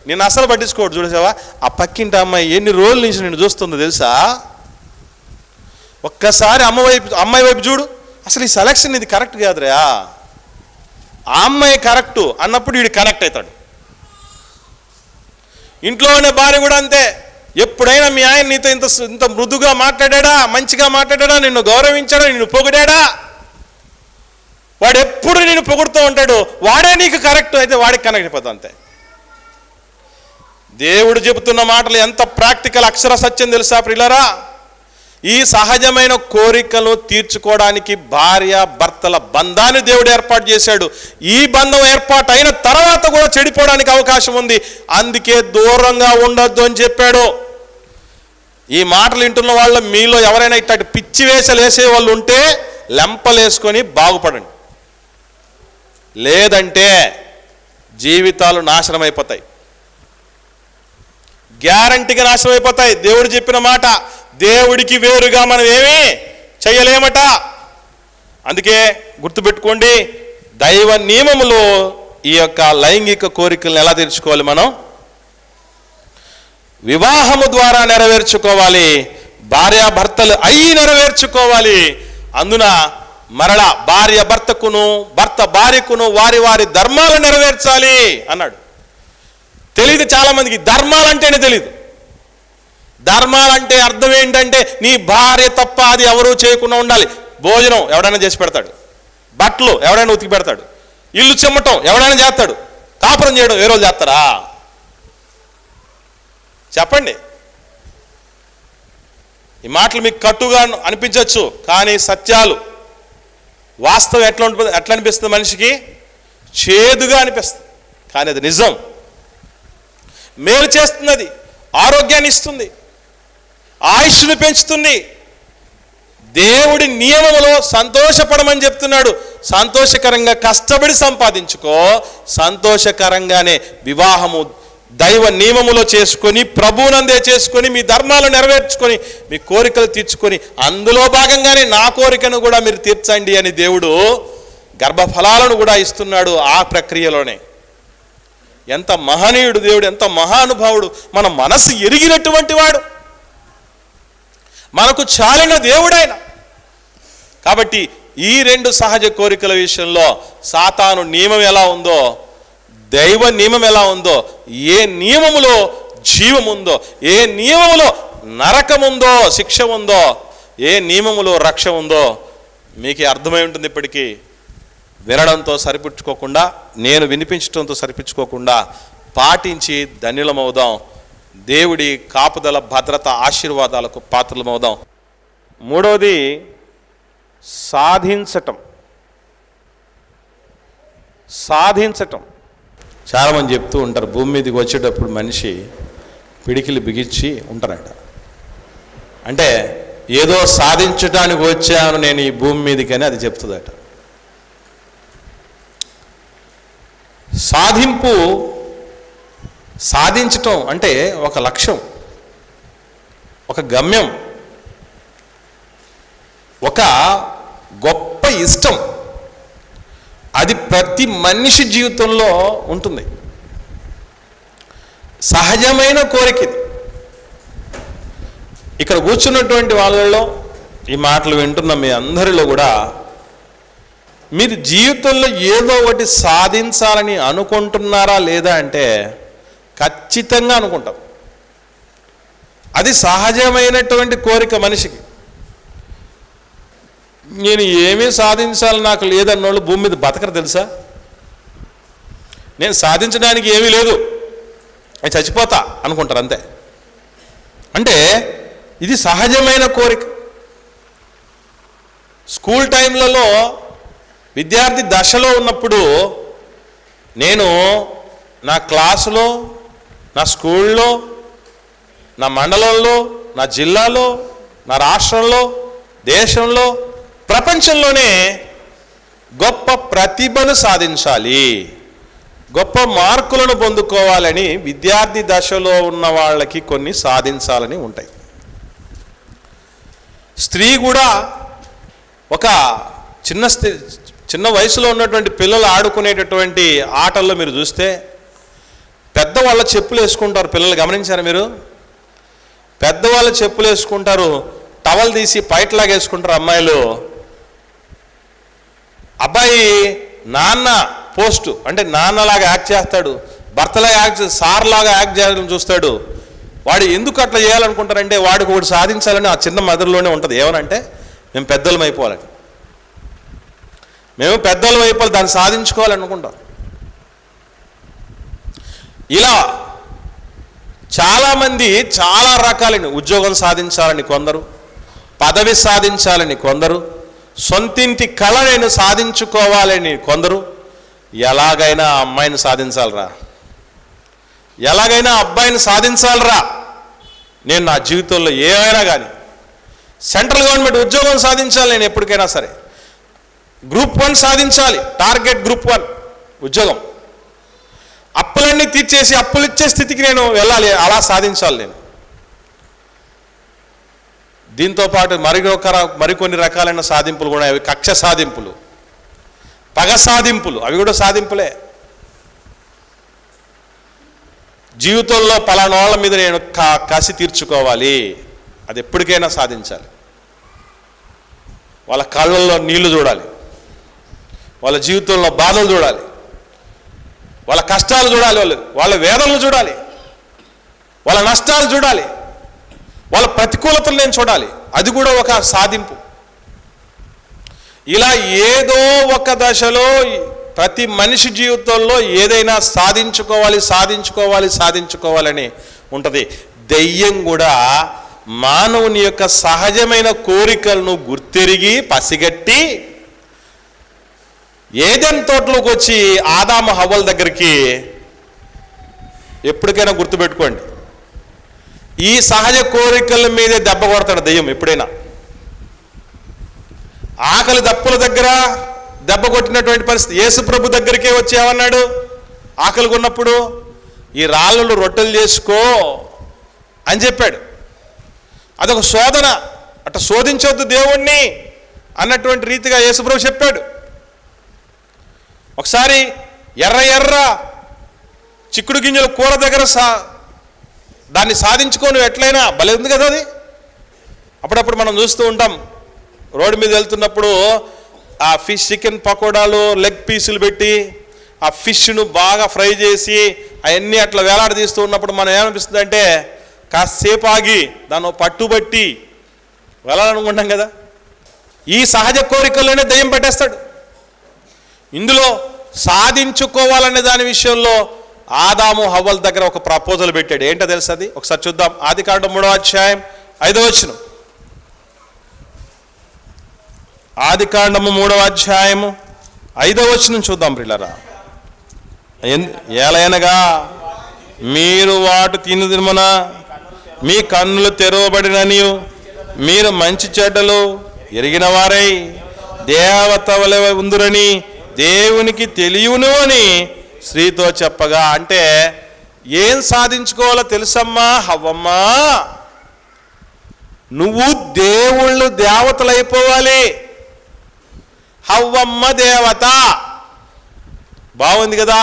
నేను అసలు పట్టించుకోడు. చూడేసావా ఆ పక్కింటి అమ్మాయి ఎన్ని రోజుల నుంచి నేను చూస్తుందో తెలుసా? ఒక్కసారి అమ్మాయి వైపు చూడు, అసలు ఈ సెలక్షన్ ఇది కరెక్ట్ కాదురా, ఆ అమ్మాయి కరెక్టు అన్నప్పుడు వీడు కనెక్ట్ అవుతాడు. ఇంట్లో ఉండే భార్య కూడా అంతే. ఎప్పుడైనా మీ ఆయన నీతో ఇంత మృదుగా మాట్లాడా, మంచిగా మాట్లాడా, నిన్ను గౌరవించాడా, నిన్ను పొగిడా, వాడు ఎప్పుడు నేను పొగుడుతూ ఉంటాడు, వాడే నీకు కరెక్ట్ అయితే వాడికి కనెక్ట్ అయిపోతావు అంతే. దేవుడు చెబుతున్న మాటలు ఎంత ప్రాక్టికల్, అక్షర సత్యం తెలుసా ప్రియులారా? ఈ సహజమైన కోరికలు తీర్చుకోవడానికి భార్య భర్తల బంధాన్ని దేవుడు ఏర్పాటు చేశాడు. ఈ బంధం ఏర్పాటు అయిన తర్వాత కూడా చెడిపోవడానికి అవకాశం ఉంది. అందుకే దూరంగా ఉండొద్దు అని చెప్పాడు. ఈ మాటలు వింటున్న వాళ్ళు మీలో ఎవరైనా ఇట్లాంటి పిచ్చి వేషాలు వేసే వాళ్ళు ఉంటే లెంపలేసుకొని బాగుపడండి, లేదంటే జీవితాలు నాశనం అయిపోతాయి, గ్యారంటీగా నాశనం అయిపోతాయి. దేవుడు చెప్పిన మాట, దేవుడికి వేరుగా మనం ఏమీ చేయలేమట. అందుకే గుర్తుపెట్టుకోండి, దైవ నియమములో ఈ యొక్క లైంగిక కోరికలను ఎలా తీర్చుకోవాలి? మనం వివాహము ద్వారా నెరవేర్చుకోవాలి, భార్యాభర్తలు అయ్యి నెరవేర్చుకోవాలి. అందున మరలా భార్య భర్తకును భర్త భార్యకును వారి వారి ధర్మాలు నెరవేర్చాలి అన్నాడు. తెలియదు చాలామందికి, ధర్మాలంటేనే తెలియదు. ధర్మాలంటే అర్థం ఏంటంటే నీ భార్య తప్ప అది ఎవరూ చేయకుండా ఉండాలి. భోజనం ఎవడైనా చేసి పెడతాడు, బట్టలు ఎవడైనా ఉతికి పెడతాడు, ఇల్లు చిమ్మటం ఎవడైనా చేస్తాడు, కాపురం చేయడం ఏ రోజు చేస్తారా చెప్పండి? ఈ మాటలు మీకు కట్టుగా అనిపించవచ్చు, కానీ సత్యాలు, వాస్తవం ఎట్లా అనిపిస్తుంది మనిషికి? చేదుగా అనిపిస్తుంది, కానీ అది నిజం. మేలు చేస్తుంది, అది ఆరోగ్యాన్ని ఇస్తుంది, ఆయుష్ను పెంచుతుంది. దేవుడి నియమములో సంతోషపడమని చెప్తున్నాడు. సంతోషకరంగా కష్టపడి సంపాదించుకో, సంతోషకరంగానే వివాహము దైవ నియమములో చేసుకొని, ప్రభువునందే చేసుకొని, మీ ధర్మాలు నెరవేర్చుకొని, మీ కోరికలు తీర్చుకొని, అందులో భాగంగానే నా కోరికను కూడా మీరు తీర్చండి అని దేవుడు గర్భఫలాలను కూడా ఇస్తున్నాడు ఆ ప్రక్రియలోనే. ఎంత మహనీయుడు దేవుడు, ఎంత మహానుభావుడు, మన మనసు ఎరిగినటువంటి వాడు, మనకు చాలిన దేవుడైన. కాబట్టి ఈ రెండు సహజ కోరికల విషయంలో సాతాను నియమం ఎలా ఉందో, దైవ నియమం ఎలా ఉందో, ఏ నియమములో జీవం ఉందో, ఏ నియమములో నరకం ఉందో, శిక్ష ఉందో, ఏ నియమములో రక్ష ఉందో మీకు అర్థమై ఉంటుంది. ఇప్పటికీ వినడంతో సరిపుచ్చుకోకుండా, నేను వినిపించడంతో సరిపుచ్చుకోకుండా పాటించి ధన్యులమవుదాం. దేవుడి కాపుదల, భద్రత, ఆశీర్వాదాలకు పాత్రలమవుదాం. మూడవది సాధించటం. చాలామంది చెప్తూ ఉంటారు, భూమి మీదకి వచ్చేటప్పుడు మనిషి పిడికిలు బిగించి ఉంటారట. అంటే ఏదో సాధించడానికి వచ్చాను నేను ఈ భూమి మీదకి అని అది చెప్తుందట. సాధించటం అంటే ఒక లక్ష్యం, ఒక గమ్యం, ఒక గొప్ప ఇష్టం. అది ప్రతి మనిషి జీవితంలో ఉంటుంది. సహజమైన కోరిక ఇది. ఇక్కడ కూర్చున్నటువంటి వాళ్ళలో, ఈ మాటలు వింటున్న మీ అందరిలో కూడా మీరు జీవితంలో ఏదో ఒకటి సాధించాలని అనుకుంటున్నారా లేదా అంటే ఖచ్చితంగా అనుకుంటాం. అది సహజమైనటువంటి కోరిక మనిషికి. నేను ఏమీ సాధించాలని నాకు లేదన్నోళ్ళు భూమి మీద బతకరు తెలుసా? నేను సాధించడానికి ఏమీ లేదు, నేను చచ్చిపోతా అనుకుంటారు అంతే. అంటే ఇది సహజమైన కోరిక. స్కూల్ టైంలలో విద్యార్థి దశలో ఉన్నప్పుడు నేను నా క్లాసులో, నా స్కూల్లో, నా మండలంలో, నా జిల్లాలో, నా రాష్ట్రంలో, దేశంలో, ప్రపంచంలోనే గొప్ప ప్రతిభను సాధించాలి, గొప్ప మార్కులను పొందుకోవాలని విద్యార్థి దశలో ఉన్న వాళ్ళకి కొన్ని సాధించాలని ఉంటాయి. స్త్రీ కూడా ఒక చిన్న వయసులో ఉన్నటువంటి పిల్లలు ఆడుకునేటటువంటి ఆటల్లో మీరు చూస్తే పెద్దవాళ్ళ చెప్పులు వేసుకుంటారు పిల్లలు. గమనించారా మీరు? పెద్దవాళ్ళ చెప్పులు వేసుకుంటారు, టవల్ తీసి పైట్లాగా వేసుకుంటారు అమ్మాయిలు. అబ్బాయి నాన్న పోస్టు అంటే నాన్నలాగా యాక్ట్ చేస్తాడు, భర్తలాగా యాక్ట్, సార్ లాగా యాక్ట్ చేయాలని చూస్తాడు. వాడు ఎందుకు అట్లా చేయాలనుకుంటారంటే వాడికి ఒకటి సాధించాలని ఆ చిన్న మదర్లోనే ఉంటుంది. ఏమనంటే మేము పెద్దలం అయిపోవాలని. మేము పెద్దలు అయిపోయి దాన్ని సాధించుకోవాలనుకుంటాం. ఇలా చాలామంది చాలా రకాలని, ఉద్యోగం సాధించాలని కొందరు, పదవి సాధించాలని కొందరు, సొంతింటి కళ నేను సాధించుకోవాలని కొందరు, ఎలాగైనా అమ్మాయిని సాధించాలరా, ఎలాగైనా అబ్బాయిని సాధించాలరా, నేను నా జీవితంలో ఏమైనా కానీ సెంట్రల్ గవర్నమెంట్ ఉద్యోగం సాధించాలి, నేను ఎప్పటికైనా సరే గ్రూప్ 1 సాధించాలి, టార్గెట్ గ్రూప్ 1 ఉద్యోగం, అప్పులన్నీ తీర్చేసి అప్పులు ఇచ్చే స్థితికి నేను వెళ్ళాలి, అలా సాధించాలి నేను. దీంతోపాటు మరికొన్ని రకాలైన సాధింపులు కూడా, అవి కక్ష సాధింపులు, పగ సాధింపులు, అవి కూడా సాధింపులే. జీవితంలో పలానా వాళ్ళ మీద నేను కసి తీర్చుకోవాలి, అది ఎప్పటికైనా సాధించాలి. వాళ్ళ కళ్ళల్లో నీళ్లు చూడాలి, వాళ్ళ జీవితంలో బాధలు చూడాలి, వాళ్ళ కష్టాలు చూడాలి, వాళ్ళ వేదనలు చూడాలి, వాళ్ళ నష్టాలు చూడాలి, వాళ్ళ ప్రతికూలతలు నేను చూడాలి, అది కూడా ఒక సాధింపు. ఇలా ఏదో ఒక దశలో ప్రతి మనిషి జీవితంలో ఏదైనా సాధించుకోవాలని ఉంటుంది. దెయ్యం కూడా మానవుని యొక్క సహజమైన కోరికలను గుర్తెరిగి పసిగట్టి ఏదెన్ తోటలోకి వచ్చి ఆదాము హవ్వల దగ్గరికి, ఎప్పటికైనా గుర్తుపెట్టుకోండి, ఈ సహజ కోరికల మీదే దెబ్బ కొడతాడు దెయ్యం. ఎప్పుడైనా ఆకలి దప్పుల దగ్గర దెబ్బ కొట్టినటువంటి పరిస్థితి. యేసు ప్రభు దగ్గరికే వచ్చి ఏమన్నాడు ఆకలిగా ఉన్నప్పుడు? ఈ రాళ్ళను రొట్టెలు చేసుకో అని చెప్పాడు. అదొక శోధన, అట్ట శోధించొద్దు దేవుణ్ణి అన్నటువంటి రీతిగా యేసు ప్రభు చెప్పాడు. ఒకసారి ఎర్ర చిక్కుడు గింజల కూర దగ్గర దాన్ని సాధించుకొని ఎట్లయినా భలే ఉంది కదా అది. అప్పుడప్పుడు మనం చూస్తూ ఉంటాం, రోడ్డు మీద వెళ్తున్నప్పుడు ఆ ఫిష్ చికెన్ పకోడాలు లెగ్ పీసులు పెట్టి ఆ ఫిష్ను బాగా ఫ్రై చేసి అవన్నీ అట్లా వేలాడదీస్తూ ఉన్నప్పుడు మనం ఏమనిపిస్తుంది అంటే కాసేపు ఆగి దాన్ని పట్టుబట్టి వెళ్ళాలనుకుంటాం కదా. ఈ సహజ కోరికల్లోనే దయ్యం పట్టేస్తాడు. ఇందులో సాధించుకోవాలనే దాని విషయంలో ఆదాము హవ్వల దగ్గర ఒక ప్రపోజల్ పెట్టాడు. ఏంటో తెలుసు అది? ఒకసారి చూద్దాం. ఆదికాండం 3వ అధ్యాయం 5వ వచనం. ఆదికాండము 3వ అధ్యాయము 5వ వచనం చూద్దాం ప్రియులారా. ఏలయనగా మీరు వాటి తినుదిమున మీ కన్నులు తెరవబడిననియు మీరు మంచి చెడ్డలు ఎరిగిన వారై దేవతవలె ఉందురని దేవునికి తెలియను అని స్త్రీతో చెప్పగా, అంటే ఏం సాధించుకోవాలో తెలుసమ్మా హవ్వమ్మా, నువ్వు దేవుళ్ళు దేవతలైపోవాలి. హవ్వమ్మ దేవత, బాగుంది కదా.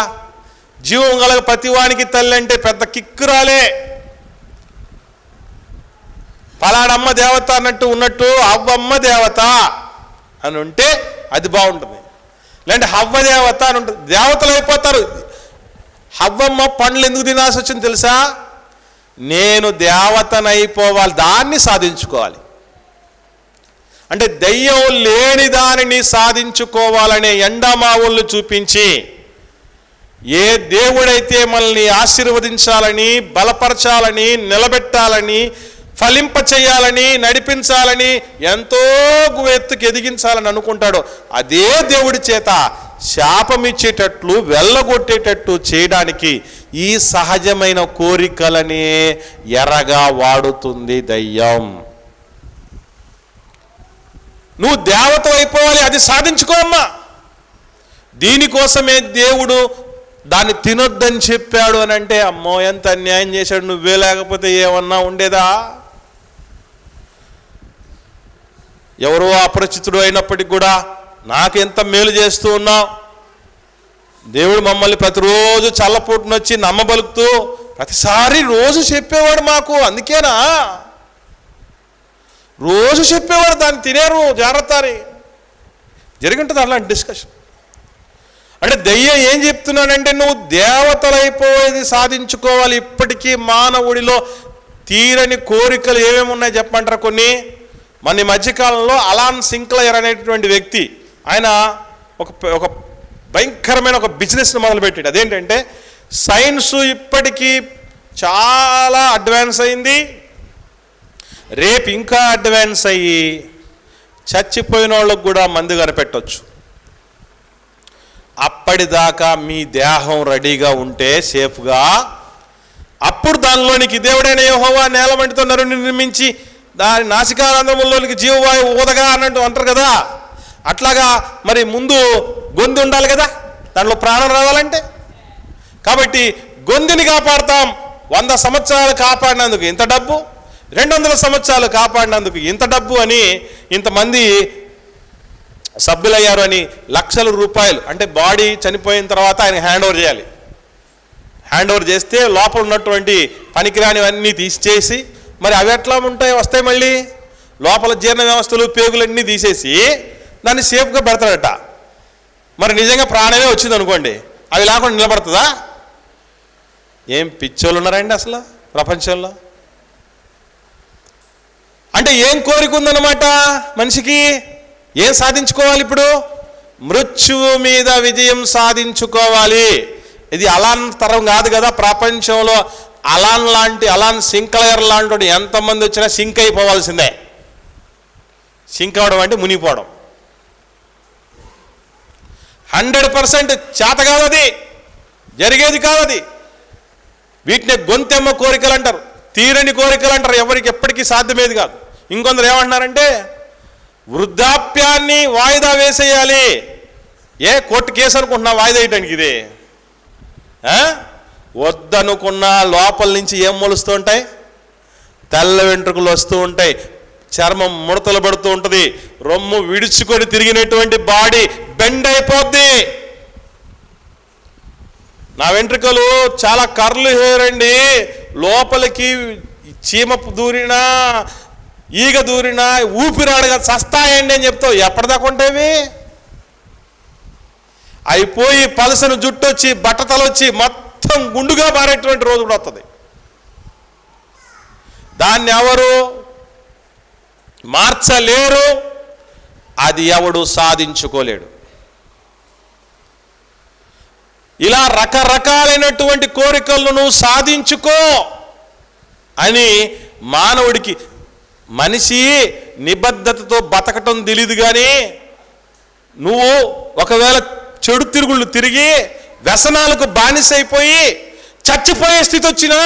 జీవం గల ప్రతివానికి తల్లి అంటే పెద్ద కిక్కురాలే. పలాడమ్మ దేవత అన్నట్టు ఉన్నట్టు హవ్వమ్మ దేవత అని ఉంటే అది బాగుంటుంది. లేదంటే హవ్వ దేవత అని ఉంటుంది, దేవతలు అయిపోతారు. హవ్వమ్మ పండ్లు ఎందుకు తినాల్సి వచ్చింది తెలుసా? నేను దేవతనైపోవాలి, దాన్ని సాధించుకోవాలి. అంటే దెయ్యం లేని దానిని సాధించుకోవాలనే ఎండమావుళ్ళు చూపించి, ఏ దేవుడైతే మనల్ని ఆశీర్వదించాలని, బలపరచాలని, నిలబెట్టాలని, ఫలింప చేయాలని, నడిపించాలని, ఎంతో ఎత్తుకు ఎదిగించాలని అనుకుంటాడో అదే దేవుడి చేత శాపమిచ్చేటట్లు వెళ్ళగొట్టేటట్టు చేయడానికి ఈ సహజమైన కోరికలనే ఎరగా వాడుతుంది దయ్యం. నువ్వు దేవత అయిపోవాలి, అది సాధించుకోమ్మా. దీనికోసమే దేవుడు దాన్ని తినొద్దని చెప్పాడు అని అంటే, అమ్మో ఎంత అన్యాయం చేశాడు, నువ్వే లేకపోతే ఏమన్నా ఉండేదా? ఎవరో అపరిచితుడు అయినప్పటికీ కూడా నాకు ఎంత మేలు చేస్తూ ఉన్నావు, దేవుడు మమ్మల్ని ప్రతిరోజు చల్లపూటనొచ్చి నమ్మబలుకుతూ ప్రతిసారి రోజు చెప్పేవాడు మాకు, అందుకేనా రోజు చెప్పేవాడు దాన్ని తినేరు జాగ్రత్త అని జరిగి ఉంటుంది అలాంటి డిస్కషన్. అంటే దెయ్యం ఏం చెప్తున్నానంటే, నువ్వు దేవతలైపోయేది సాధించుకోవాలి. ఇప్పటికీ మానవుడిలో తీరని కోరికలు ఏమేమి ఉన్నాయి చెప్పంటారా? కొన్ని మన ఈ మధ్యకాలంలో అలాన్ సింక్లయర్ అనేటువంటి వ్యక్తి, ఆయన ఒక భయంకరమైన ఒక బిజినెస్ని మొదలుపెట్టాడు. అదేంటంటే సైన్సు ఇప్పటికీ చాలా అడ్వాన్స్ అయింది, రేపు ఇంకా అడ్వాన్స్ అయ్యి చచ్చిపోయిన వాళ్ళకు కూడా మందు కనిపెట్టవచ్చు. అప్పటిదాకా మీ దేహం రెడీగా ఉంటే సేఫ్గా, అప్పుడు దానిలోనికి దేవుడైన యెహోవా నేల మంటితో నరుని నిర్మించి దాని నాసికారంధ్రములోనికి జీవవాయువు ఊదగా అన్నట్టు అంటారు కదా, అట్లాగా మరి ముందు గొంతు ఉండాలి కదా దాంట్లో ప్రాణం రావాలంటే. కాబట్టి గొంతుని కాపాడతాం, 100 సంవత్సరాలు కాపాడినందుకు ఇంత డబ్బు, 200 సంవత్సరాలు కాపాడినందుకు ఇంత డబ్బు అని ఇంతమంది సభ్యులయ్యారు అని లక్షల రూపాయలు, అంటే బాడీ చనిపోయిన తర్వాత ఆయన హ్యాండ్ ఓవర్ చేయాలి. హ్యాండ్ ఓవర్ చేస్తే లోపల ఉన్నటువంటి పనికిరానివన్నీ తీసేసి, మరి అవి ఎట్లా వస్తాయి మళ్ళీ లోపల జీర్ణ వ్యవస్థలు పేగులన్నీ తీసేసి దాన్ని సేఫ్గా పెడతాడట. మరి నిజంగా ప్రాణమే వచ్చింది అనుకోండి, అవి లేకుండా నిలబడుతుందా? ఏం పిచ్చోళ్ళు ఉన్నారండి అసలు ప్రపంచంలో. అంటే ఏం కోరిక ఉందన్నమాట మనిషికి, ఏం సాధించుకోవాలి ఇప్పుడు? మృత్యువు మీద విజయం సాధించుకోవాలి. ఇది అలాన్ తరం కాదు కదా, ప్రపంచంలో అలాన్ సింక్లయర్ లాంటి ఎంతమంది వచ్చినా సింక్ అయిపోవాల్సిందే. సింక్ అవడం అంటే మునిగిపోవడం. 100% చేత కాదు, అది జరిగేది కాదు. అది వీటిని గొంతెమ్మ కోరికలు అంటారు, తీరని కోరికలు అంటారు, ఎవరికి ఎప్పటికీ సాధ్యమేది కాదు. ఇంకొందరు ఏమంటున్నారంటే వృద్ధాప్యాన్ని వాయిదా వేసేయాలి. ఏ కోర్టు కేసు అనుకుంటున్నా వాయిదా వేయటానికి? ఇది వద్దనుకున్నా లోపల నుంచి ఏం మొలుస్తూ ఉంటాయి? తెల్ల వెంట్రుకలు వస్తూ ఉంటాయి, చర్మం ముడతలు పడుతూ ఉంటుంది, రొమ్ము విడుచుకొని తిరిగినటువంటి బాడీ బెండ్ అయిపోద్ది. నా వెంట్రుకలు చాలా కర్లు హెయిర్ అండి, లోపలికి చీమ దూరినా ఈగ దూరినా ఊపిరాడగా చస్తాయండి అని చెప్తావు. ఎప్పటిదాకా ఉంటాయి? అయిపోయి పలసను జుట్టు వచ్చి బట్టతలు వచ్చి మొత్తం గుండుగా మారేటువంటి రోజు కూడా వస్తుంది. దాన్ని ఎవరు మార్చలేరు, అది ఎవడు సాధించుకోలేడు. ఇలా రకరకాలైనటువంటి కోరికలను నువ్వు సాధించుకో అని మానవుడికి, మనిషి నిబద్ధతతో బతకటం తెలియదు. కానీ నువ్వు ఒకవేళ చెడు తిరుగుళ్ళు తిరిగి వ్యసనాలకు బానిసైపోయి చచ్చిపోయే స్థితి వచ్చినా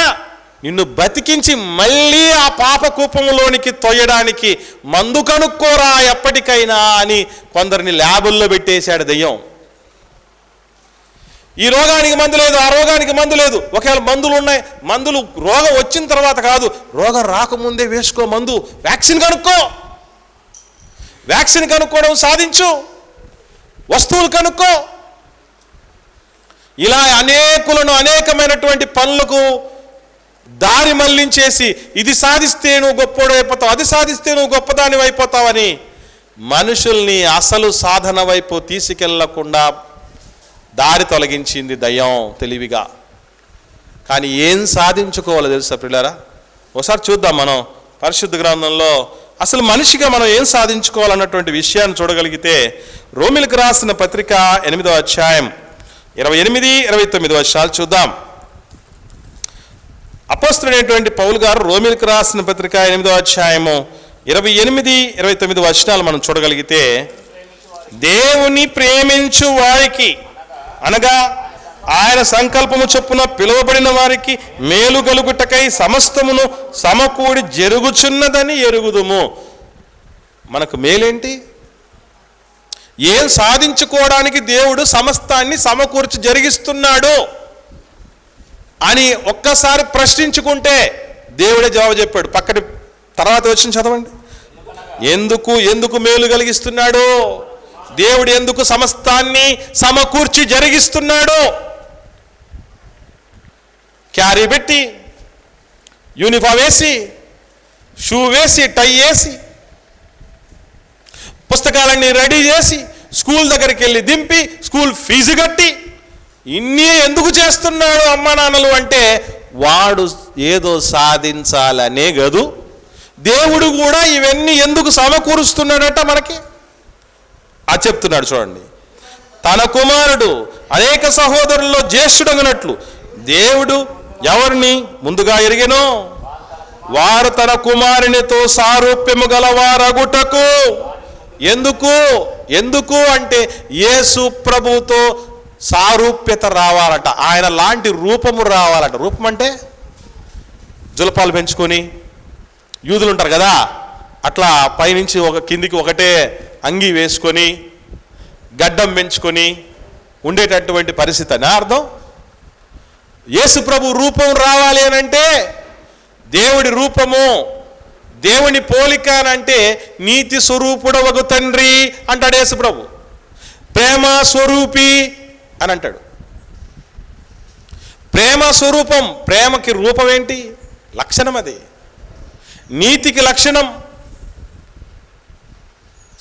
నిన్ను బతికించి మళ్ళీ ఆ పాప కూపంలోనికి తొయ్యడానికి మందు కనుక్కోరా ఎప్పటికైనా అని కొందరిని ల్యాబుల్లో పెట్టేశాడు దెయ్యం. ఈ రోగానికి మందు లేదు, ఆ రోగానికి మందు లేదు. ఒకవేళ మందులు ఉన్నాయి, మందులు రోగం వచ్చిన తర్వాత కాదు, రోగం రాకముందే వేసుకో మందు. వ్యాక్సిన్ కనుక్కో, వ్యాక్సిన్ కనుక్కోవడం సాధించు, వస్తువులు కనుక్కో. ఇలా అనేకమైనటువంటి పనులకు దారి మళ్లించేసి ఇది సాధిస్తే నువ్వు గొప్పోడు అయిపోతావు, అది సాధిస్తే నువ్వు గొప్పదాని అయిపోతావని మనుషుల్ని అసలు సాధన వైపు తీసుకెళ్లకుండా దారి తొలగించింది దయ్యం తెలివిగా. కానీ ఏం సాధించుకోవాలో తెలుసా ప్రియులారా? ఒకసారి చూద్దాం మనం పరిశుద్ధ గ్రంథంలో అసలు మనిషిగా మనం ఏం సాధించుకోవాలన్నటువంటి విషయాన్ని చూడగలిగితే, రోమిలకు రాసిన పత్రిక 8వ అధ్యాయం 28, 29 వచనాలు చూద్దాం. అపోస్తలుడైనటువంటి పౌలు గారు రోమిలకు రాసిన పత్రిక 8వ అధ్యాయము 28, 29 వచనాలు మనం చూడగలిగితే, దేవుని ప్రేమించు వారికి అనగా ఆయన సంకల్పము చొప్పున పిలువబడిన వారికి మేలు కలుగుటకై సమస్తమును సమకూడి జరుగుచున్నదని ఎరుగుదుము. మనకు మేలేంటి? ఏం సాధించుకోవడానికి దేవుడు సమస్తాన్ని సమకూర్చి జరిగిస్తున్నాడు అని ఒక్కసారి ప్రశ్నించుకుంటే దేవుడే జవాబు చెప్పాడు. పక్కటి తర్వాత వచ్చిన చదవండి. ఎందుకు మేలు కలిగిస్తున్నాడు? దేవుడు ఎందుకు సమస్తాన్ని సమకూర్చి జరిగిస్తున్నాడు? క్యారీ పెట్టి, యూనిఫామ్ వేసి, షూ వేసి, టై వేసి, పుస్తకాలన్నీ రెడీ చేసి, స్కూల్ దగ్గరికి వెళ్ళి దింపి, స్కూల్ ఫీజు కట్టి, ఇన్ని ఎందుకు చేస్తున్నాడు అమ్మా నాన్నలు అంటే వాడు ఏదో సాధించాలనే గదు. దేవుడు కూడా ఇవన్నీ ఎందుకు సమకూరుస్తున్నాడట మనకి అది చెప్తున్నాడు చూడండి. తన కుమారుడు అనేక సహోదరుల్లో జ్యేష్ఠుడగినట్లు దేవుడు ఎవరిని ముందుగా ఎరిగెనో వారు తన కుమారునితో సారూప్యము గలవారగుటకు. ఎందుకు అంటే యేసు ప్రభువుతో సారూప్యత రావాలట, ఆయన లాంటి రూపము రావాలట. రూపం అంటే జులపాలు పెంచుకొని యూదులు ఉంటారు కదా, అట్లా పైనుంచి కిందికి ఒకటే అంగి వేసుకొని గడ్డం పెంచుకొని ఉండేటటువంటి పరిస్థితి అని అర్థం. యేసు ప్రభు రూపం రావాలి అని అంటే దేవుడి రూపము, దేవుని పోలిక అంటే నీతి స్వరూపుడవగు తండ్రి అంటాడు యేసు ప్రభు. ప్రేమ స్వరూపి అని అంటాడు. ప్రేమ స్వరూపం, ప్రేమకి రూపం ఏంటి? లక్షణం. అది నీతికి లక్షణం.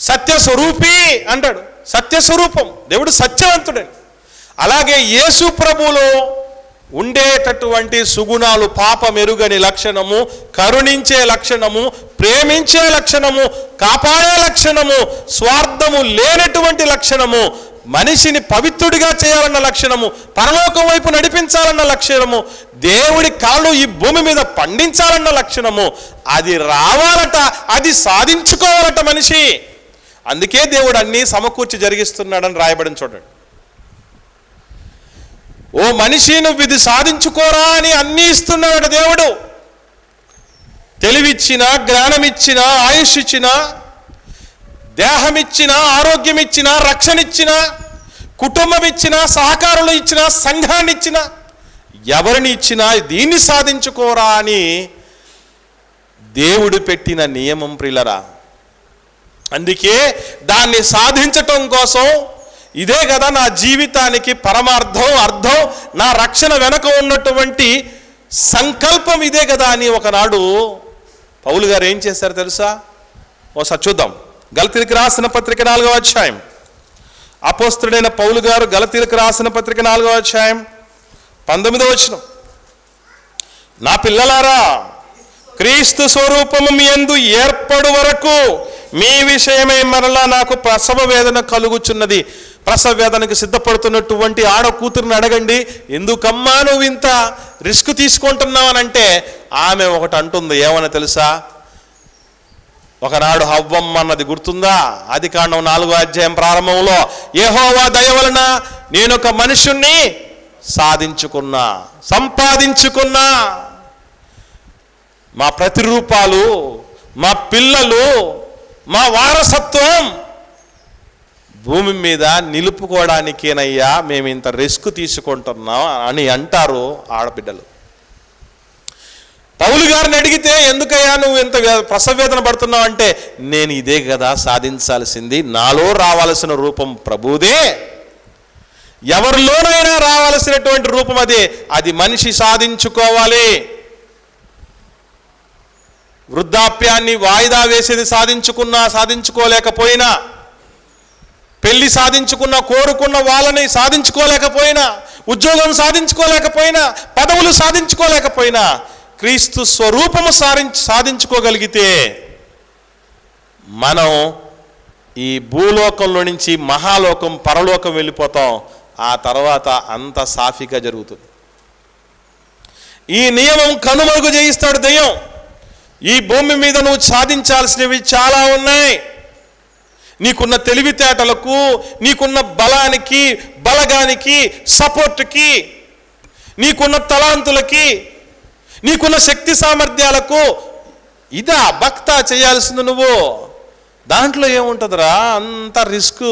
సత్యస్వరూపి అంటాడు, సత్యస్వరూపం, దేవుడు సత్యవంతుడని. అలాగే యేసు ప్రభువులో ఉండేటటువంటి సుగుణాలు పాపమెరుగని లక్షణము, కరుణించే లక్షణము, ప్రేమించే లక్షణము, కాపాడే లక్షణము, స్వార్థము లేనటువంటి లక్షణము, మనిషిని పవిత్రుడిగా చేయాలన్న లక్షణము, పరలోకం వైపు నడిపించాలన్న లక్షణము, దేవుడి కాళ్ళు ఈ భూమి మీద పండించాలన్న లక్షణము, అది రావాలట, అది సాధించుకోవాలట మనిషి. అందుకే దేవుడు అన్నీ సమకూర్చి జరిగిస్తున్నాడని రాయబడిన చూడండి. ఓ మనిషి, నువ్వు ఇది సాధించుకోరా అని అన్నీ ఇస్తున్నాడు దేవుడు. తెలివిచ్చిన, జ్ఞానమిచ్చిన, ఆయుష్ ఇచ్చిన, దేహం ఇచ్చిన, ఆరోగ్యం ఇచ్చిన, రక్షణ ఇచ్చిన, కుటుంబం ఇచ్చిన, సహకారులు ఇచ్చిన, సంఘాన్ని ఇచ్చిన, ఎవరిని ఇచ్చినా దీన్ని సాధించుకోరా అని దేవుడు పెట్టిన నియమం ప్రియులరా. అందుకే దాన్ని సాధించటం కోసం ఇదే కదా నా జీవితానికి పరమార్థం, అర్థం, నా రక్షణ వెనక ఉన్నటువంటి సంకల్పం ఇదే కదా అని ఒకనాడు పౌలు గారు ఏం చేశారు తెలుసా? ఒకసారి చూద్దాం. గలతీయులకు రాసిన పత్రిక 4వ అధ్యాయం. అపోస్తలుడైన పౌలు గారు గలతీయులకు రాసిన పత్రిక 4వ అధ్యాయం 19వ వచనం. నా పిల్లలారా, క్రీస్తు స్వరూపము మీ యందు ఏర్పడు వరకు మీ విషయమై మరలా నాకు ప్రసవ వేదన కలుగుచున్నది. ప్రసవ వేదనకు సిద్ధపడుతున్నటువంటి ఆడ కూతురుని అడగండి, ఎందుకమ్మా నువ్వు ఇంత రిస్క్ తీసుకుంటున్నావు అని అంటే ఆమె ఒకటి అంటుంది. ఏమని తెలుసా? ఒకనాడు హవ్వమ్మ అన్నది గుర్తుందా? ఆదికాండం 4వ అధ్యాయం ప్రారంభంలో, యెహోవా దయ వలన నేను ఒక మనుషుణ్ణి సాధించుకున్నా, సంపాదించుకున్నా. మా ప్రతిరూపాలు, మా పిల్లలు, మా వారసత్వం భూమి మీద నిలుపుకోవడానికేనయ్యా మేము ఇంత రిస్క్ తీసుకుంటున్నాం అని అంటారు ఆడబిడ్డలు. పౌలు గారిని అడిగితే, ఎందుకయ్యా నువ్వు ఇంత ప్రసవేదన పడుతున్నావు అంటే, నేను ఇదే కదా సాధించాల్సింది, నాలో రావాల్సిన రూపం ప్రభుదే, ఎవరిలోనైనా రావాల్సినటువంటి రూపం అదే, అది మనిషి సాధించుకోవాలి. వృద్ధాప్యాన్ని వాయిదా వేసేది సాధించుకున్నా సాధించుకోలేకపోయినా, పెళ్లి సాధించుకున్న కోరుకున్న వాళ్ళని సాధించుకోలేకపోయినా, ఉద్యోగం సాధించుకోలేకపోయినా, పదవులు సాధించుకోలేకపోయినా, క్రీస్తు స్వరూపము సాధించుకోగలిగితే మనం ఈ భూలోకంలో నుంచి మహాలోకం, పరలోకం వెళ్ళిపోతాం. ఆ తర్వాత అంత సాఫీగా జరుగుతుంది. ఈ నియమం కనుమరుగు చేయిస్తాడు దెయ్యం. ఈ భూమి మీద నువ్వు సాధించాల్సినవి చాలా ఉన్నాయి. నీకున్న తెలివితేటలకు, నీకున్న బలానికి, బలగానికి, సపోర్ట్కి, నీకున్న తలాంతులకి, నీకున్న శక్తి సామర్థ్యాలకు ఇదా భక్త చేయాల్సింది నువ్వు. దాంట్లో ఏముంటుందిరా, అంత రిస్క్.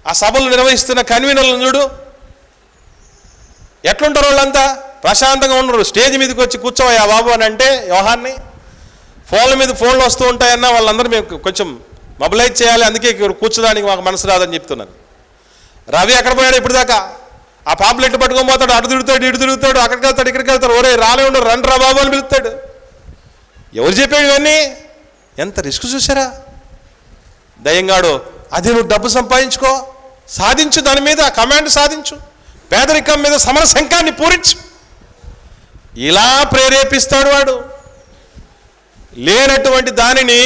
ఆ సభలు నిర్వహిస్తున్న కన్వీనర్లను చూడు, ఎట్లుంటారు వాళ్ళంతా? ప్రశాంతంగా ఉండరు. స్టేజ్ మీదకి వచ్చి కూర్చోవయ్యా బాబు అని అంటే వ్యవహాన్ని ఫోన్ల మీద ఫోన్లు వస్తూ ఉంటాయన్నా వాళ్ళందరూ మేము కొంచెం మొబిలైజ్ చేయాలి, అందుకే కూర్చోడానికి మాకు మనసు రాదని చెప్తున్నారు. రవి ఎక్కడ పోయాడు ఇప్పుడు దాకా? ఆ పాంప్లెట్ పట్టుకొని పోతాడు, అటు తిరుగుతాడు, ఇటు తిరుగుతాడు, అక్కడికి వెళ్తాడు, ఇక్కడికి వెళ్తాడు. ఒరే రాలే ఉండరు, రండి రా బాబు అని పిలుస్తాడు. ఎవరు చెప్పాడు ఇవన్నీ? ఎంత రిస్క్ చూసారా? దయ్యంగాడు, అది నువ్వు డబ్బు సంపాదించుకో, సాధించు, దాని మీద కమాండ్ సాధించు, పేదరికం మీద సమర శంఖాన్ని పూరించు, ఇలా ప్రేరేపిస్తాడు వాడు. లేనటువంటి దానిని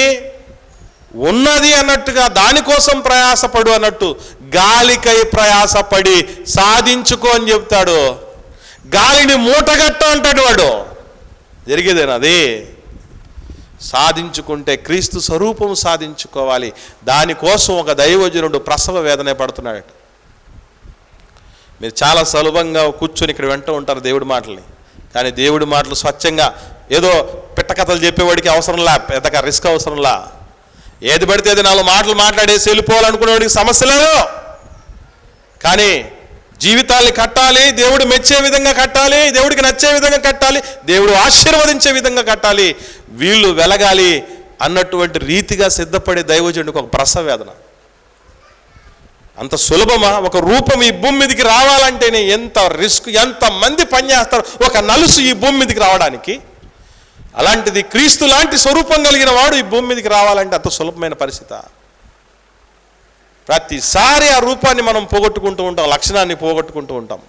ఉన్నది అన్నట్టుగా దానికోసం ప్రయాసపడు అన్నట్టు గాలికై ప్రయాసపడి సాధించుకో అని చెప్తాడు. గాలిని మూటగట్టు అంటాడు వాడు. జరిగేదేనా అది? సాధించుకుంటే క్రీస్తు స్వరూపం సాధించుకోవాలి. దానికోసం ఒక దైవజనుడు ప్రసవ వేదనే పడుతున్నాడు. మీరు చాలా సులభంగా కూర్చొని ఇక్కడ వింటూ ఉంటారు దేవుడి మాటల్ని. కానీ దేవుడి మాటలు స్వచ్ఛంగా ఏదో పిట్టకథలు చెప్పేవాడికి అవసరంలా, పెద్దగా రిస్క్ అవసరంలా. ఏది పడితే అది 4 మాటలు మాట్లాడేసి వెళ్ళిపోవాలనుకునేవాడికి సమస్య లేదు. కానీ జీవితాల్ని కట్టాలి, దేవుడు మెచ్చే విధంగా కట్టాలి, దేవుడికి నచ్చే విధంగా కట్టాలి, దేవుడు ఆశీర్వదించే విధంగా కట్టాలి, వీళ్ళు వెలగాలి అన్నటువంటి రీతిగా సిద్ధపడే దైవజనుడికి ఒక ప్రసవ వేదన. అంత సులభమా? ఒక రూపం ఈ భూమి మీదకి రావాలంటేనే ఎంత రిస్క్, ఎంతమంది పనిచేస్తారు ఒక నలుసు ఈ భూమి మీదకి రావడానికి. అలాంటిది క్రీస్తు లాంటి స్వరూపం కలిగిన వాడు ఈ భూమి మీదకి రావాలంటే అంత సులభమైన పరిస్థితి. ప్రతిసారి ఆ రూపాన్ని మనం పోగొట్టుకుంటూ ఉంటాం, లక్షణాన్ని పోగొట్టుకుంటూ ఉంటాం.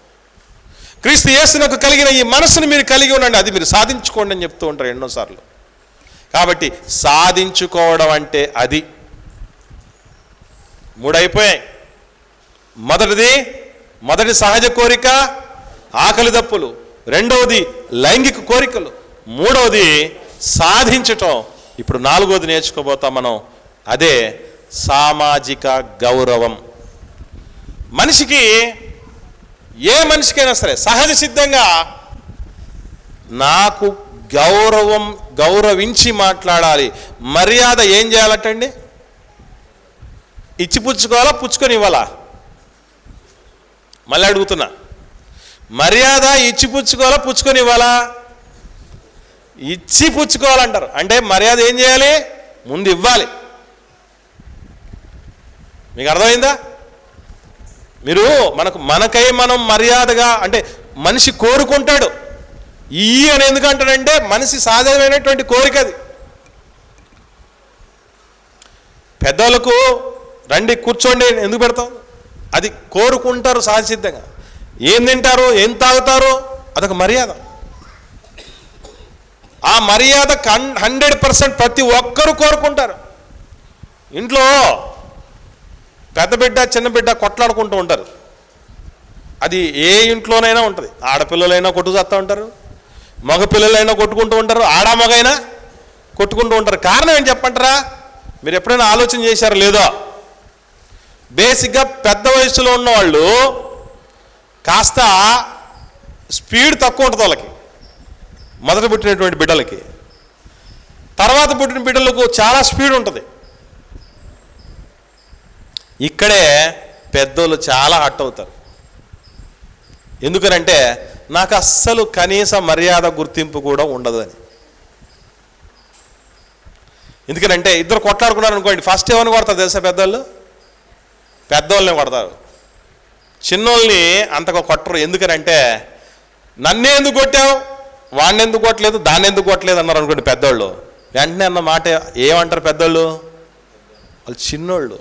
క్రీస్తు యేసునకు కలిగిన ఈ మనసును మీరు కలిగి ఉండండి, అది మీరు సాధించుకోండి అని చెప్తూ ఉంటారు ఎన్నోసార్లు. కాబట్టి సాధించుకోవడం అంటే అది. 3 అయిపోయాయి. మొదటి సహజ కోరిక ఆకలి దప్పులు, రెండవది లైంగిక కోరికలు, మూడవది సాధించటం. ఇప్పుడు 4వది నేర్చుకోబోతాం మనం, అదే సామాజిక గౌరవం. మనిషికి, ఏ మనిషికైనా సరే సహజ సిద్ధంగా నాకు గౌరవించి మాట్లాడాలి. మర్యాద ఏం చేయాలటండి? ఇచ్చి పుచ్చుకోవాలా, పుచ్చుకొని ఇవ్వాలా? మళ్ళీ అడుగుతున్నా, మర్యాద ఇచ్చి పుచ్చుకోవాలా, పుచ్చుకొని ఇవ్వాలా? ఇచ్చి పుచ్చుకోవాలంటారు. అంటే మర్యాద ఏం చేయాలి? ముందు ఇవ్వాలి. మీకు అర్థమైందా? మీరు మనకై మనం మర్యాదగా, అంటే మనిషి కోరుకుంటాడు. ఈ అని ఎందుకంటాడంటే మనిషి సాధారణమైనటువంటి కోరిక అది. పెద్దలకు రండి కూర్చోండి ఎందుకు పెడతాం? అది కోరుకుంటారు సహజసిద్ధంగా. ఏం తింటారు, ఏం తాగుతారు, అదొక మర్యాద. ఆ మర్యాద 100% ప్రతి ఒక్కరూ కోరుకుంటారు. ఇంట్లో పెద్ద బిడ్డ చిన్న బిడ్డ కొట్లాడుకుంటూ ఉంటారు. అది ఏ ఇంట్లోనైనా ఉంటుంది. ఆడపిల్లలైనా కొట్టుకొస్తూ ఉంటారు, మగపిల్లలైనా కొట్టుకుంటూ ఉంటారు, మగైనా కొట్టుకుంటూ ఉంటారు. కారణం ఏం చెప్పంటారా? మీరు ఎప్పుడైనా ఆలోచన చేశారో లేదో? బేసిక్గా పెద్ద వయసులో ఉన్నవాళ్ళు కాస్త స్పీడ్ తక్కువ ఉంటుంది వాళ్ళకి, మొదట పుట్టినటువంటి బిడ్డలకి. తర్వాత పుట్టిన బిడ్డలకు చాలా స్పీడ్ ఉంటుంది. ఇక్కడే పెద్దోళ్ళు చాలా హట్ అవుతారు. ఎందుకనంటే నాకు అస్సలు కనీస మర్యాద గుర్తింపు కూడా ఉండదు అని. ఎందుకనంటే ఇద్దరు కొట్లాడుకున్నారు అనుకోండి, ఫస్ట్ ఏమని కొడతారు తెలుసా? పెద్దోళ్ళని కొడతారు, చిన్నోళ్ళని అంతగా కొట్టరు. ఎందుకనంటే నన్నే ఎందుకు కొట్టావు, వాడిని ఎందుకు కొట్టలేదు, దాన్ని ఎందుకు కొట్టలేదు అన్నారు అనుకోండి పెద్దోళ్ళు. వెంటనే అన్న మాట ఏమంటారు పెద్దోళ్ళు? వాళ్ళు చిన్నోళ్ళు,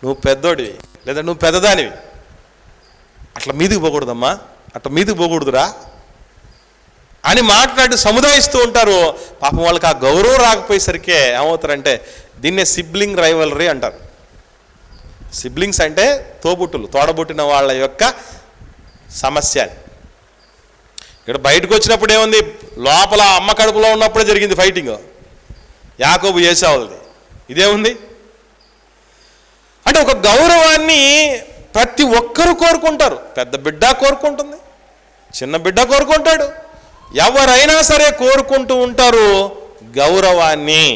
నువ్వు పెద్దోడివి లేదా నువ్వు పెద్దదానివి, అట్లా మీదికి పోకూడదమ్మా, అట్లా మీదికి పోకూడదురా అని మాట్లాడి సముదాయిస్తూ ఉంటారు. పాపం వాళ్ళకి ఆ గౌరవం రాకపోయేసరికే ఏమవుతారంటే దీన్నే సిబ్లింగ్ రైవలరీ అంటారు. సిబ్లింగ్స్ అంటే తోడబుట్టిన వాళ్ళ యొక్క సమస్య. ఇక్కడ బయటకు వచ్చినప్పుడు ఏముంది? లోపల అమ్మ కడుపులో ఉన్నప్పుడే జరిగింది ఫైటింగ్, యాకోబు ఏశావులది. ఇదేముంది అంటే ఒక గౌరవాన్ని ప్రతి ఒక్కరూ కోరుకుంటారు. పెద్ద బిడ్డ కోరుకుంటుంది, చిన్న బిడ్డ కోరుకుంటాడు, ఎవరైనా సరే కోరుకుంటూ ఉంటారు గౌరవాన్ని.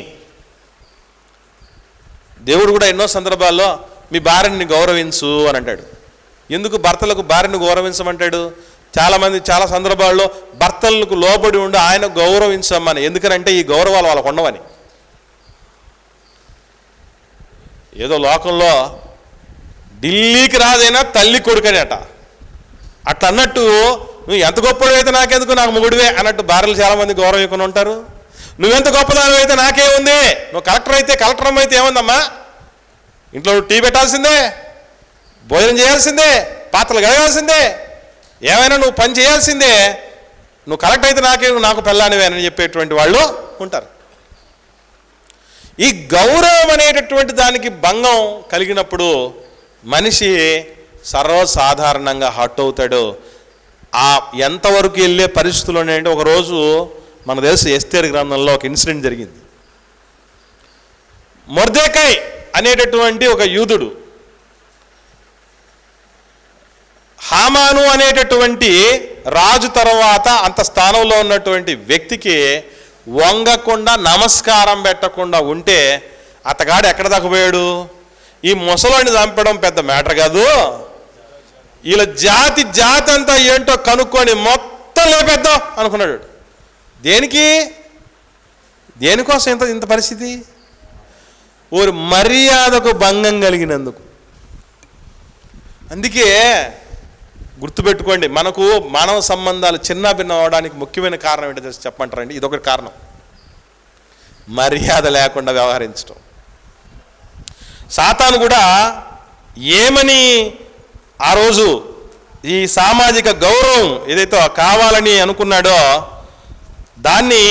దేవుడు కూడా ఎన్నో సందర్భాల్లో మీ భార్యని గౌరవించు అని అంటాడు. ఎందుకు భర్తలకు భార్యను గౌరవించమంటాడు? చాలామంది చాలా సందర్భాల్లో భర్తలకు లోబడి ఉండి ఆయన గౌరవించమని. ఎందుకనంటే ఈ గౌరవాలు వాళ్ళకు ఉండవని. ఏదో లోకంలో ఢిల్లీకి రాదైనా తల్లి కొడుకని అట, అట్లా అన్నట్టు నువ్వు ఎంత గొప్పడైతే నాకెందుకు, నాకు మొగుడివే అన్నట్టు భార్యలు చాలామంది గౌరవం ఇవ్వకుండా ఉంటారు. నువ్వెంత గొప్పదాని అయితే నాకేముంది, నువ్వు కలెక్టర్ అయితే కలెక్టర్ అమ్మ అయితే ఏముందమ్మా, ఇంట్లో టీ పెట్టాల్సిందే, భోజనం చేయాల్సిందే, పాత్రలు కడగాల్సిందే, ఏమైనా నువ్వు పని చేయాల్సిందే, నువ్వు కలెక్టర్ అయితే నాకు పెళ్ళానివే అని చెప్పేటువంటి వాళ్ళు ఉంటారు. ఈ గౌరవం అనేటటువంటి దానికి భంగం కలిగినప్పుడు మనిషి సర్వసాధారణంగా హర్ట్ అవుతాడు. ఆ ఎంతవరకు వెళ్ళే పరిస్థితులు ఉన్నాయంటే, ఒకరోజు మనకు తెలుసు ఎస్తేరు గ్రంథంలో ఒక ఇన్సిడెంట్ జరిగింది. మొర్దెకై అనేటటువంటి ఒక యూదుడు హామాను అనేటటువంటి రాజు తర్వాత అంత స్థానంలో ఉన్నటువంటి వ్యక్తికి వంగకుండా నమస్కారం పెట్టకుండా ఉంటే అతగాడు ఎక్కడ దాకా పోయాడు? ఈ ముసలాన్ని చంపడం పెద్ద మ్యాటర్ కాదు, వీళ్ళ జాతి అంతా ఏంటో కనుక్కొని మొత్తం లేపేద్దాం అనుకున్నాడు. దేనికోసం ఇంత పరిస్థితి? ఓరి మర్యాదకు భంగం కలిగినందుకు. అందుకే గుర్తుపెట్టుకోండి, మనకు మానవ సంబంధాలు చిన్న భిన్నం అవడానికి ముఖ్యమైన కారణం ఏంటో తెలిసి చెప్పమంటారండి. ఇదొకటి కారణం, మర్యాద లేకుండా వ్యవహరించడం. సాతాను కూడా ఏమని ఆ రోజు ఈ సామాజిక గౌరవం ఏదైతే కావాలని అనుకున్నాడో దాన్ని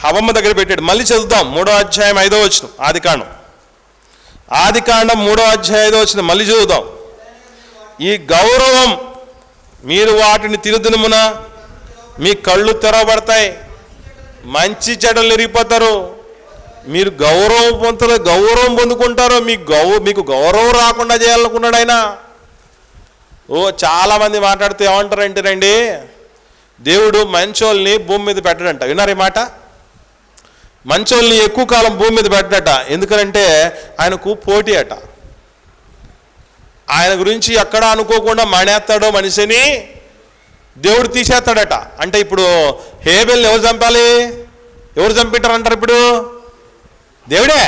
హవమ్మ దగ్గర పెట్టాడు. మళ్ళీ చదువుతాం, 3వ అధ్యాయం 5వ వచనం, ఆదికాండం 3వ అధ్యాయం 5వ వచనం మళ్ళీ చదువుతాం. ఈ గౌరవం, మీరు వాటిని తినుదినమున మీ కళ్ళు తెరవబడతాయి, మంచి చెడ్డలు ఎరిగిపోతారు, మీరు గౌరవం పొందుకుంటారు. మీకు గౌరవం రాకుండా చేయాలనుకున్నాడు ఆయన. చాలామంది మాట్లాడితే ఏమంటారంటే రండి, దేవుడు మంచోళ్ళని భూమి మీద పెట్టడంట. విన్నారు ఈ మాట? మంచోళ్ళని ఎక్కువ కాలం భూమి మీద పెట్టడట. ఎందుకంటే ఆయనకు పోటీ అట. ఆయన గురించి ఎక్కడ అనుకోకుండా మానేస్తాడో మనిషిని దేవుడు తీసేస్తాడట. అంటే ఇప్పుడు హేబెల్ని ఎవరు చంపాలి? ఎవరు చంపింటారంటారు ఇప్పుడు? దేవుడే.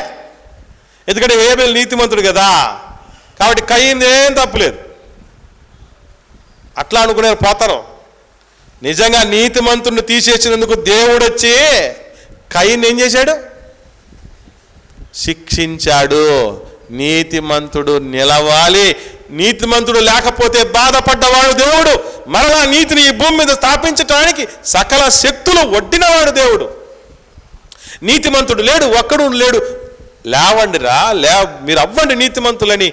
ఎందుకంటే హేబెల్ నీతిమంతుడు కదా, కాబట్టి కయ్యింది ఏం తప్పులేదు. అట్లా అనుకునే పోతారు. నిజంగా నీతిమంతుడిని తీసేసినందుకు దేవుడు వచ్చి కయ్యిని ఏం చేశాడు? శిక్షించాడు. నీతిమంతుడు నిలవాలి. నీతిమంతుడు లేకపోతే బాధపడ్డవాడు దేవుడు. మరలా నీతిని ఈ భూమి మీద స్థాపించడానికి సకల శక్తులు ఒడ్డినవాడు దేవుడు. నీతిమంతుడు లేడు, ఒక్కడు లేడు. లేవండిరా, మీరు అవ్వండి నీతిమంతులని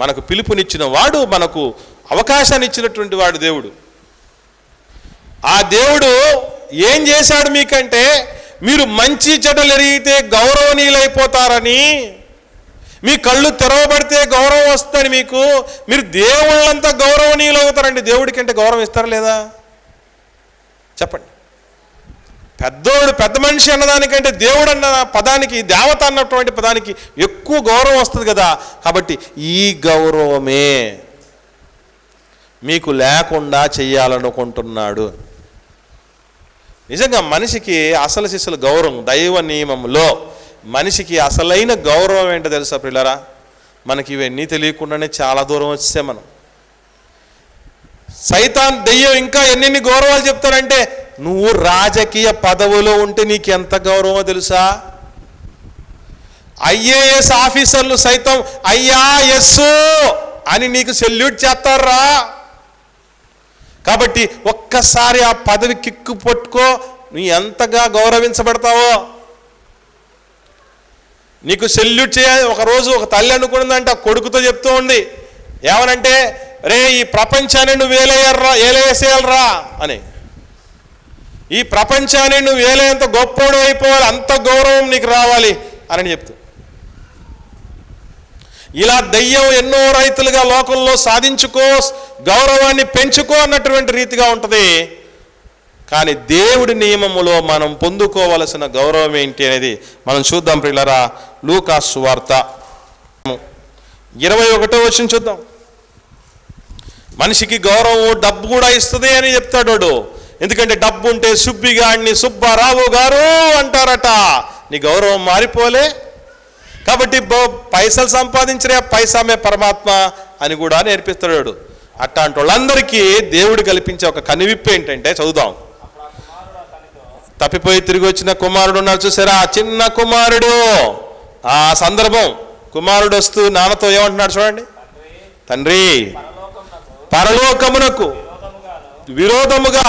మనకు పిలుపునిచ్చిన వాడు, మనకు అవకాశాన్ని ఇచ్చినటువంటి వాడు దేవుడు. ఆ దేవుడు ఏం చేశాడు మీకంటే, మీరు మంచి చెడ్డలు ఎరిగితే గౌరవనీయులైపోతారని, మీ కళ్ళు తెరవబడితే గౌరవం వస్తుందని మీరు దేవుళ్ళంతా గౌరవనీయులు అవుతారండి. దేవుడికి అంటే గౌరవం ఇస్తారా లేదా చెప్పండి? పెద్ద మనిషి అన్నదానికంటే దేవుడు అన్న పదానికి, దేవత అన్నటువంటి పదానికి ఎక్కువ గౌరవం వస్తుంది కదా. కాబట్టి ఈ గౌరవమే మీకు లేకుండా చెయ్యాలనుకుంటున్నాడు. నిజంగా మనిషికి అసలు శిశుల గౌరవం, దైవ నియమంలో మనిషికి అసలైన గౌరవం ఏంటో తెలుసా ప్రియులారా? మనకి ఇవన్నీ తెలియకుండానే చాలా దూరం వచ్చే మనం. సైతాన్ దెయ్యం ఇంకా ఎన్నెన్ని గౌరవాలు చెప్తారంటే, నువ్వు రాజకీయ పదవిలో ఉంటే నీకు ఎంత గౌరవమో తెలుసా? ఐఏఎస్ ఆఫీసర్లు సైతం అయ్యా ఎస్సు అని నీకు సెల్యూట్ చేస్తారా. కాబట్టి ఒక్కసారి ఆ పదవి కిక్కు పట్టుకో, నువ్వు ఎంతగా గౌరవించబడతావో. నీకు సెల్యూట్ చేయాలి. ఒకరోజు ఒక తల్లి అనుకున్నదంట, కొడుకుతో చెప్తూ ఉంది, ఏమనంటే, రే ఈ ప్రపంచాన్ని నువ్వు ఏలేసేయాలరా అని. ఈ ప్రపంచాన్ని నువ్వు ఏలేంత గొప్పోడు అయిపోవాలి, అంత గౌరవం నీకు రావాలి అని చెప్తూ. ఇలా దయ్యం ఎన్నో రైతులుగా లోకంలో సాధించుకో, గౌరవాన్ని పెంచుకో అన్నటువంటి రీతిగా ఉంటుంది. కానీ దేవుడి నియమములో మనం పొందుకోవలసిన గౌరవం ఏంటి అనేది మనం చూద్దాం ప్రియులారా. లూకా సువార్త 21వ వచనం చూద్దాం. మనిషికి గౌరవం డబ్బు కూడా ఇస్తుంది అని చెప్తాడు. ఎందుకంటే డబ్బు ఉంటే సుబ్బిగాడిని సుబ్బారావు గారు అంటారట. నీ గౌరవం మారిపోలే. కాబట్టి పైసలు సంపాదించరే, పైసామే పరమాత్మ అని కూడా నేర్పిస్తాడు. అట్లాంటి వాళ్ళందరికీ దేవుడు కల్పించే ఒక కనివిప్పు ఏంటంటే, చదువుదాం. తప్పిపోయి తిరిగి వచ్చిన కుమారుడు ఉన్నారు చూసారా, చిన్న కుమారుడు. ఆ సందర్భం, కుమారుడు వస్తూ నాన్నతో ఏమంటున్నాడు చూడండి, తండ్రి పరలోకమునకు విరోధముగా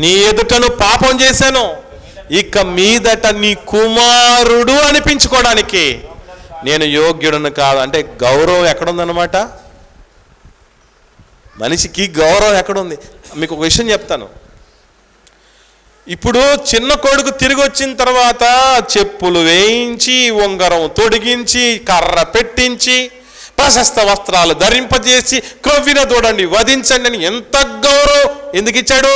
నీ ఎదుటను పాపం చేశాను, ఇక మీదట నీ కుమారుడు అనిపించుకోవడానికి నేను యోగ్యుడను కాదు అంటే గౌరవం ఎక్కడుందన్నమాట. మనిషికి గౌరవం ఎక్కడుంది? మీకు ఒక విషయం చెప్తాను. ఇప్పుడు చిన్న కొడుకు తిరిగి వచ్చిన తర్వాత చెప్పులు వేయించి, ఉంగరం తొడిగించి, కర్ర పెట్టించి, ప్రశస్త వస్త్రాలు ధరింపజేసి, క్రొవ్విన దూడండి వధించండి అని ఎంత గౌరవం ఎందుకు ఇచ్చాడు?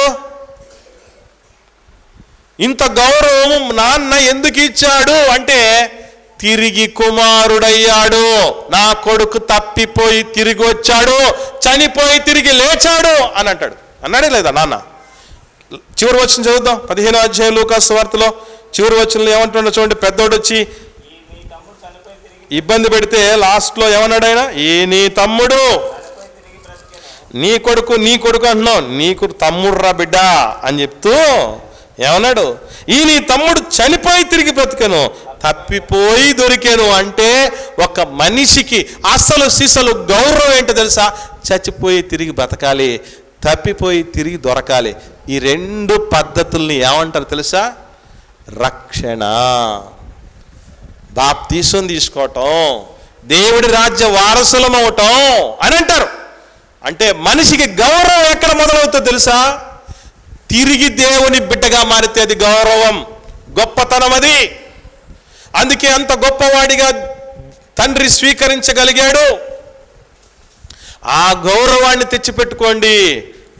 ఇంత గౌరవం నాన్న ఎందుకు ఇచ్చాడు అంటే తిరిగి కుమారుడయ్యాడు, నా కొడుకు తప్పిపోయి తిరిగి వచ్చాడు, చనిపోయి తిరిగి లేచాడు అని అంటాడు. అన్నాడే లేదా నాన్న? చివరి వచనం చదువుదాం. 15వ అధ్యాయం లూకాసు వార్తలో చివరి వచనంలో ఏమంటున్నాడో చూడండి. పెద్దోడు వచ్చి ఇబ్బంది పెడితే లాస్ట్లో ఏమన్నాడు ఆయన? ఈ నీ తమ్ముడు, నీ కొడుకు అంటున్నావు, నీకు తమ్ముడు రా బిడ్డ అని చెప్తూ ఏమన్నాడు? ఈ నీ తమ్ముడు చనిపోయి తిరిగి బ్రతికెను, తప్పిపోయి దొరికాను. అంటే ఒక మనిషికి అసలు సిసలు గౌరవం ఏంటో తెలుసా? చచ్చిపోయి తిరిగి బ్రతకాలి, తప్పిపోయి తిరిగి దొరకాలి. ఈ రెండు పద్ధతుల్ని ఏమంటారు తెలుసా? రక్షణ. బాప్తీసం తీసుకోవటం, దేవుడి రాజ్య వారసులం అవటం అని అంటారు. అంటే మనిషికి గౌరవం ఎక్కడ మొదలవుతుందో తెలుసా? తిరిగి దేవుని బిడ్డగా మారితే అది గౌరవం, గొప్పతనం అది. అందుకే అంత గొప్పవాడిగా తండ్రి స్వీకరించగలిగాడు. ఆ గౌరవాన్ని తెచ్చిపెట్టుకోండి.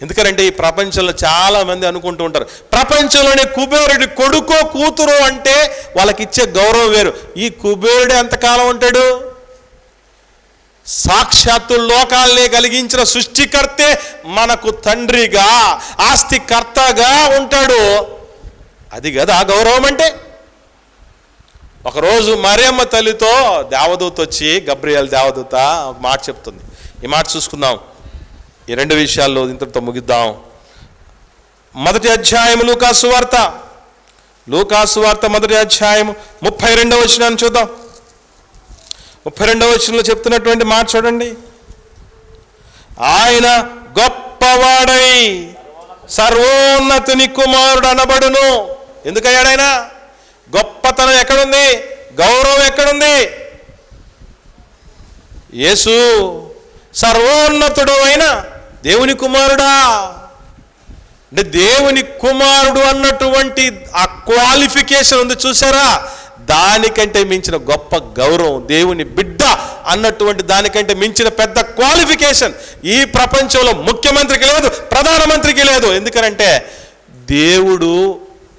ఎందుకంటే ఈ ప్రపంచంలో చాలా మంది అనుకుంటూ ఉంటారు, ప్రపంచంలోనే కుబేరుడి కొడుకో కూతురు అంటే వాళ్ళకి ఇచ్చే గౌరవం వేరు. ఈ కుబేరుడు ఎంతకాలం ఉంటాడు? సాక్షాత్తు లోకాల్ని కలిగించిన సృష్టికర్తే మనకు తండ్రిగా, ఆస్తికర్తగా ఉంటాడు. అది కదా గౌరవం అంటే. ఒకరోజు మరియమ్మ తల్లితో దేవదూత వచ్చి, గబ్రియేల్ దేవదూత ఒక మాట చెప్తుంది. ఈ మాట చూసుకుందాం. ఈ రెండు విషయాల్లో ఇంతటితో ముగిద్దాం. మొదటి అధ్యాయం లూకాసు వార్త 1వ అధ్యాయం 32వ వచనాన్ని చూద్దాం. 32వ వచనంలో చెప్తున్నటువంటి మాట చూడండి. ఆయన గొప్పవాడై సర్వోన్నతుని కుమారుడు అనబడును. ఎందుకయ్యాడు ఆయన? గొప్పతనం ఎక్కడుంది? గౌరవం ఎక్కడుంది? యేసు సర్వోన్నతుడు అయిన దేవుని కుమారుడా. అంటే దేవుని కుమారుడు అన్నటువంటి ఆ క్వాలిఫికేషన్ ఉంది చూసారా? దానికంటే మించిన గొప్ప గౌరవం, దేవుని బిడ్డ అన్నటువంటి దానికంటే మించిన పెద్ద క్వాలిఫికేషన్ ఈ ప్రపంచంలో ముఖ్యమంత్రికి లేదు, ప్రధానమంత్రికి లేదు. ఎందుకనంటే దేవుడు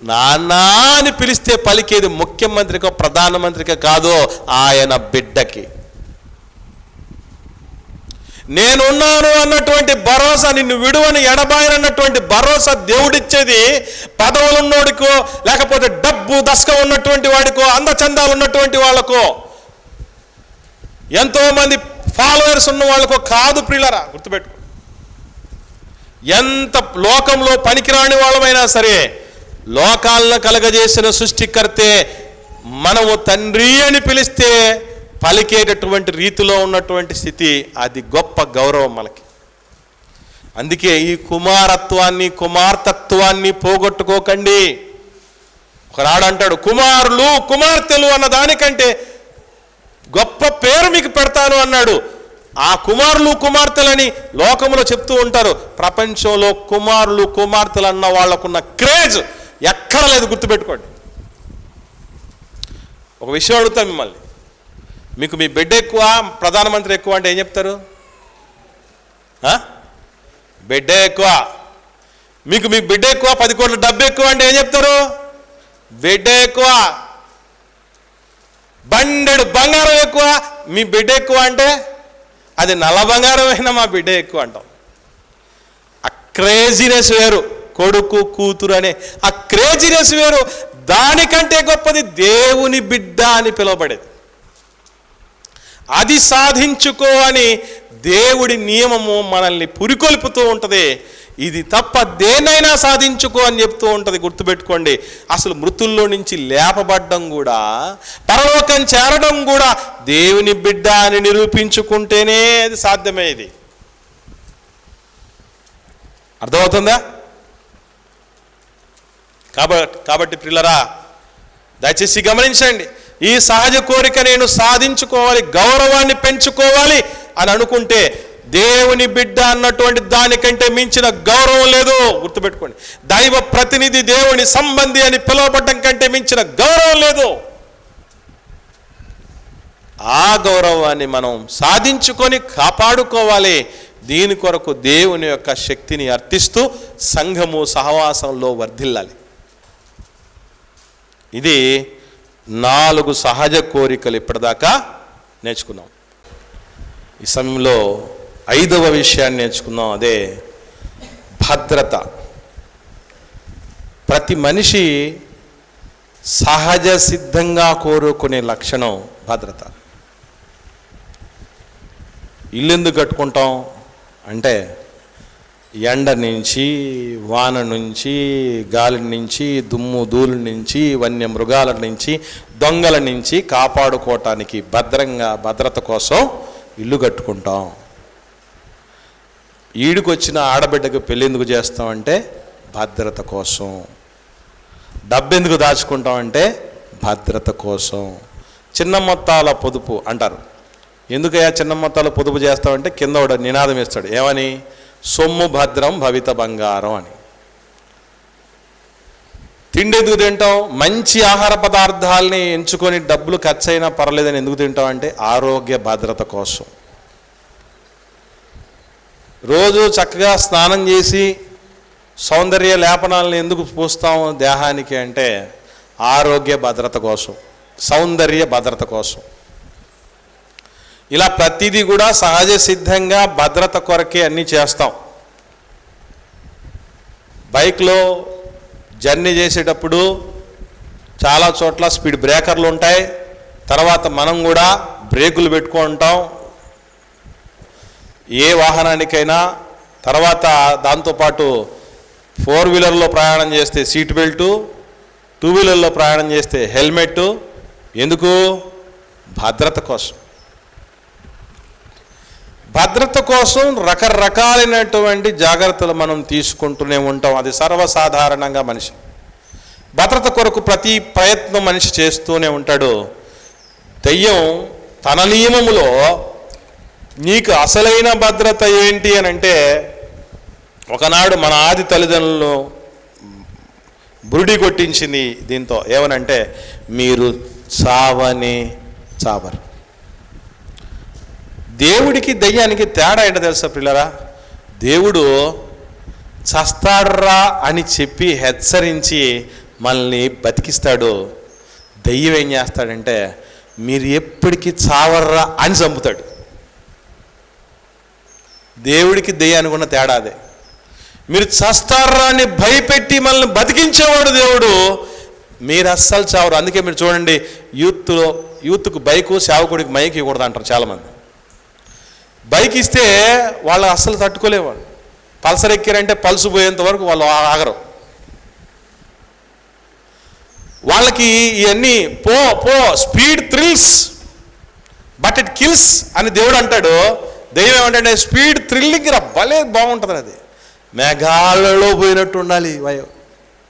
నాన్నా అని పిలిస్తే పలికేది ముఖ్యమంత్రికో ప్రధానమంత్రికో కాదో, ఆయన బిడ్డకి. నేనున్నాను అన్నటువంటి భరోసా, నిన్ను విడువని ఎడబాయనన్నటువంటి భరోసా దేవుడిచ్చేది పదవులున్నోడికో, లేకపోతే డబ్బు దశకం ఉన్నటువంటి వాడికో, అందచందాలు ఉన్నటువంటి వాళ్ళకో, ఎంతోమంది ఫాలోవర్స్ ఉన్న వాళ్ళకో కాదు ప్రియులారా. గుర్తుపెట్టుకో, ఎంత లోకంలో పనికిరాని వాళ్ళమైనా సరే లోకాలను కలగజేసిన సృష్టికర్తే మనము తండ్రి అని పిలిస్తే పలికేటటువంటి రీతిలో ఉన్నటువంటి స్థితి, అది గొప్ప గౌరవం మనకి. అందుకే ఈ కుమారత్వాన్ని, కుమార్తత్వాన్ని పోగొట్టుకోకండి. ఒకనాడు అంటాడు, కుమారులు కుమార్తెలు అన్న దానికంటే గొప్ప పేరు మీకు పెడతాను అన్నాడు. ఆ కుమారులు కుమార్తెలని లోకంలో చెప్తూ ఉంటారు. ప్రపంచంలో కుమారులు కుమార్తెలు అన్న వాళ్ళకున్న క్రేజ్ ఎక్కడ లేదు. గుర్తుపెట్టుకోండి. ఒక విషయం అడుగుతాను మిమ్మల్ని, మీకు మీ బిడ్డ ఎక్కువ, ప్రధానమంత్రి ఎక్కువ అంటే ఏం చెప్తారు? బిడ్డ ఎక్కువ. మీకు మీ బిడ్డ ఎక్కువ, 10 కోట్ల డబ్బు ఎక్కువ అంటే ఏం చెప్తారు? బిడ్డ ఎక్కువ. బండెడు బంగారం ఎక్కువ, మీ బిడ్డ ఎక్కువ అంటే అది నల్ల బంగారం అయినా మా బిడ్డ ఎక్కువ అంటాం. ఆ క్రేజీనెస్ వేరు, కొడుకు కూతురు అనే ఆ క్రేజీనెస్ వేరు. దానికంటే గొప్పది దేవుని బిడ్డ అని పిలువబడేది. అది సాధించుకో అని దేవుడి నియమము మనల్ని పురికొల్పుతూ ఉంటుంది. ఇది తప్ప దేనైనా సాధించుకో అని చెప్తూ ఉంటుంది. గుర్తుపెట్టుకోండి, అసలు మృతుల్లో నుంచి లేపబడ్డం కూడా, పరలోకం చేరడం కూడా దేవుని బిడ్డ అని నిరూపించుకుంటేనే అది సాధ్యమయ్యేది. అర్థమవుతుందా? కాబట్టి ప్రియులారా, దయచేసి గమనించండి, ఈ సహజ కోరిక నేను సాధించుకోవాలి, గౌరవాన్ని పెంచుకోవాలి అని అనుకుంటే దేవుని బిడ్డ అన్నటువంటి దానికంటే మించిన గౌరవం లేదు. గుర్తుపెట్టుకోండి, దైవ ప్రతినిధి, దేవుని సంబంధి అని పిలువబడటం కంటే మించిన గౌరవం లేదు. ఆ గౌరవాన్ని మనం సాధించుకొని కాపాడుకోవాలి. దీని కొరకు దేవుని యొక్క శక్తిని అర్థిస్తూ సంఘము సహవాసంలో వర్ధిల్లాలి. ఇది 4 సహజ కోరికలు ఇప్పటిదాకా నేర్చుకున్నాం. ఈ సమయంలో 5వ విషయాన్ని నేర్చుకున్నాం, అదే భద్రత. ప్రతి మనిషి సహజ సిద్ధంగా కోరుకునే లక్షణం భద్రత. ఇల్లు ఎందుకు కట్టుకుంటాం అంటే ఎండ నుంచి, వాన నుంచి, గాలి నుంచి, దుమ్ము ధూళి నుంచి, వన్య మృగాల నుంచి, దొంగల నుంచి కాపాడుకోవటానికి భద్రత కోసం ఇల్లు కట్టుకుంటాం. ఈడుకొచ్చిన ఆడబిడ్డకు పెళ్ళి ఎందుకు చేస్తామంటే భద్రత కోసం. డబ్బు ఎందుకు దాచుకుంటామంటే భద్రత కోసం. చిన్న మొత్తాల పొదుపు అంటారు. ఎందుకయ్యా చిన్న మొత్తాల పొదుపు చేస్తామంటే కింద ఒక నినాదం ఇస్తాడు, ఏమని? సొమ్ము భద్రం భవిత బంగారం అని. తిండి ఎందుకు తింటాం? మంచి ఆహార పదార్థాలని ఎంచుకొని డబ్బులు ఖర్చు అయినా పర్లేదని ఎందుకు తింటాం అంటే ఆరోగ్య భద్రత కోసం. రోజు చక్కగా స్నానం చేసి సౌందర్య లేపనాలను ఎందుకు పూస్తాం దేహానికి అంటే ఆరోగ్య భద్రత కోసం, సౌందర్య భద్రత కోసం. ఇలా ప్రతిదీ కూడా సహజ సిద్ధంగా భద్రత కొరకే అన్నీ చేస్తాం. బైక్లో జర్నీ చేసేటప్పుడు చాలా చోట్ల స్పీడ్ బ్రేకర్లు ఉంటాయి. తర్వాత మనం కూడా బ్రేకులు పెట్టుకుంటాం ఏ వాహనానికైనా. తర్వాత దాంతోపాటు 4 వీలర్లో ప్రయాణం చేస్తే సీట్ బెల్టు, 2 వీలర్లో ప్రయాణం చేస్తే హెల్మెట్. ఎందుకు? భద్రత కోసం. భద్రత కోసం రకరకాలైనటువంటి జాగ్రత్తలు మనం తీసుకుంటూనే ఉంటాం. అది సర్వసాధారణంగా మనిషి భద్రత కొరకు ప్రతి ప్రయత్నం మనిషి చేస్తూనే ఉంటాడు. దెయ్యం తన నియమములో నీకు అసలైన భద్రత ఏంటి అని అంటే, ఒకనాడు మన ఆది తల్లిదండ్రులను బురుడి కొట్టించింది దీంతో. ఏమనంటే, మీరు చావని చావరు. దేవుడికి దెయ్యానికి తేడా ఏంటో తెలుసా పిల్లరా? దేవుడు చస్తాడ్రా అని చెప్పి హెచ్చరించి మనల్ని బతికిస్తాడు. దెయ్యం ఏం చేస్తాడంటే, మీరు ఎప్పటికీ చావర్రా అని చంపుతాడు. దేవుడికి దెయ్యానికి ఉన్న తేడా అదే. మీరు చస్తారా అని భయపెట్టి బతికించేవాడు దేవుడు, మీరు అస్సలు చావరు. అందుకే మీరు చూడండి, యూత్కు బైకు, సేవకుడికి మైక్ ఇవ్వకూడదు అంటారు చాలామంది. బైక్ ఇస్తే వాళ్ళు అస్సలు తట్టుకోలేవాళ్ళు. పల్సర్ ఎక్కారంటే పల్సు పోయేంత వరకు వాళ్ళు ఆగరు. వాళ్ళకి ఇవన్నీ పో speed thrills but it kills అని దేవుడు అంటాడు. దైవం ఏమంటే స్పీడ్ థ్రిల్లింగ్ రా, భలే బాగుంటుంది. అది మేఘాలలో పోయినట్టు ఉండాలి